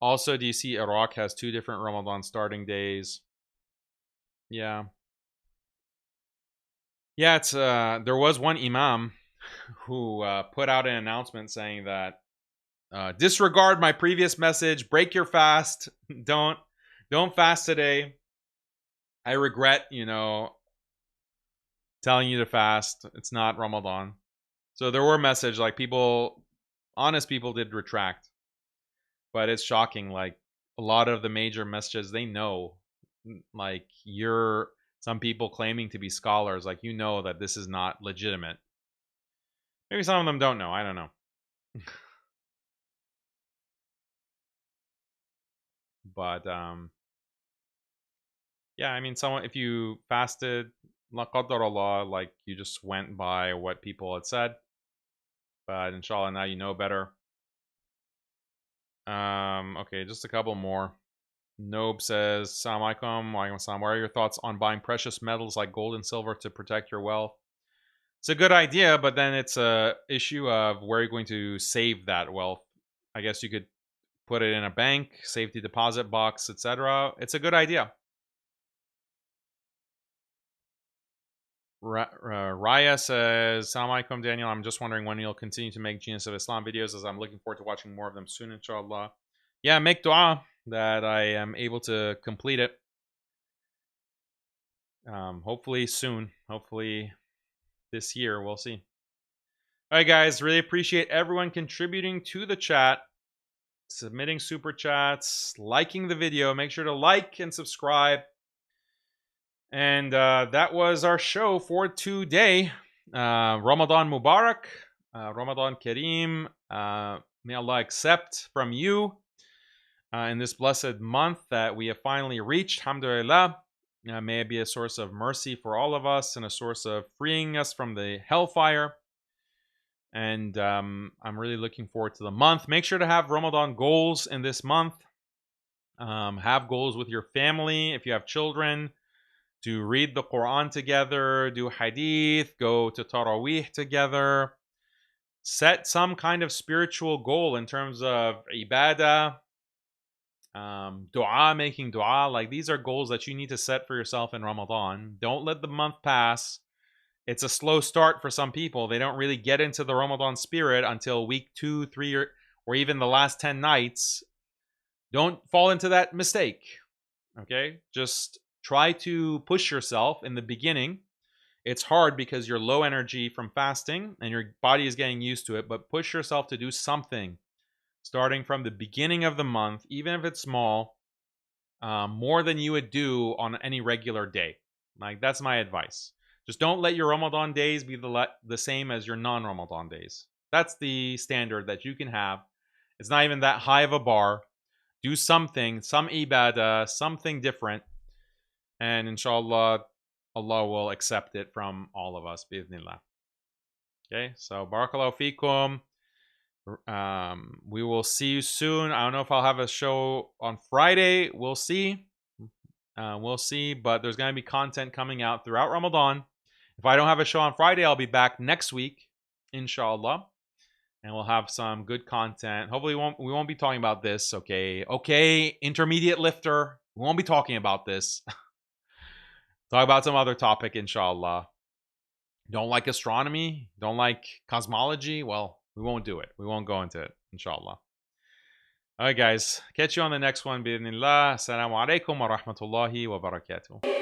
Also, do you see Iraq has 2 different Ramadan starting days? Yeah. Yeah, it's there was one imam who put out an announcement saying that disregard my previous message, break your fast, don't fast today. I regret, telling you to fast. It's not Ramadan. So there were messages like honest people did retract. But it's shocking, like a lot of the major messages, they know, like some people claiming to be scholars, like that this is not legitimate. Maybe some of them don't know. I don't know. But yeah, I mean, if you fasted, la qadar Allah, like you just went by what people had said. But inshallah, now you know better. Okay, just a couple more. Nobe says, Assalamu alaikum. Wa alaikum assalam. What are your thoughts on buying precious metals like gold and silver to protect your wealth? It's a good idea, but then it's a issue of where you're going to save that wealth. I guess you could put it in a bank, safety deposit box, etc. It's a good idea. Raya says, Assalamu alaikum, Daniel. I'm just wondering when you'll continue to make Genius of Islam videos, as I'm looking forward to watching more of them soon, inshallah. Yeah, make dua that I am able to complete it. Hopefully soon. Hopefully this year. We'll see. All right, guys. Really appreciate everyone contributing to the chat, submitting super chats, liking the video. Make sure to like and subscribe. And that was our show for today. Ramadan Mubarak, Ramadan Kareem. May Allah accept from you in this blessed month that we have finally reached. Alhamdulillah. May it be a source of mercy for all of us and a source of freeing us from the hellfire. And I'm really looking forward to the month. Make sure to have Ramadan goals in this month. Have goals with your family if you have children. To read the Quran together, do hadith, go to Taraweeh together. Set some kind of spiritual goal in terms of ibadah, dua, making dua. Like, these are goals that you need to set for yourself in Ramadan. Don't let the month pass. It's a slow start for some people. They don't really get into the Ramadan spirit until week 2, 3, or even the last 10 nights. Don't fall into that mistake. Okay? Just try to push yourself in the beginning. It's hard because you're low energy from fasting and your body is getting used to it, but push yourself to do something starting from the beginning of the month, even if it's small, more than you would do on any regular day. Like, that's my advice. Just don't let your Ramadan days be the same as your non-Ramadan days. That's the standard that you can have. It's not even that high of a bar. Do something, some ibadah, something different, and inshallah, Allah will accept it from all of us, bi'idhnillah. Okay, so barakallahu fikum. We will see you soon. I don't know if I'll have a show on Friday. We'll see. We'll see, but there's going to be content coming out throughout Ramadan. If I don't have a show on Friday, I'll be back next week, inshallah, and we'll have some good content. Hopefully, we won't be talking about this. Okay, intermediate lifter. We won't be talking about this. Talk about some other topic, inshallah. Don't like astronomy? Don't like cosmology? Well, we won't do it. We won't go into it, inshallah. All right, guys. Catch you on the next one, bi'idhnillah. Assalamu alaikum wa rahmatullahi wa barakatuh.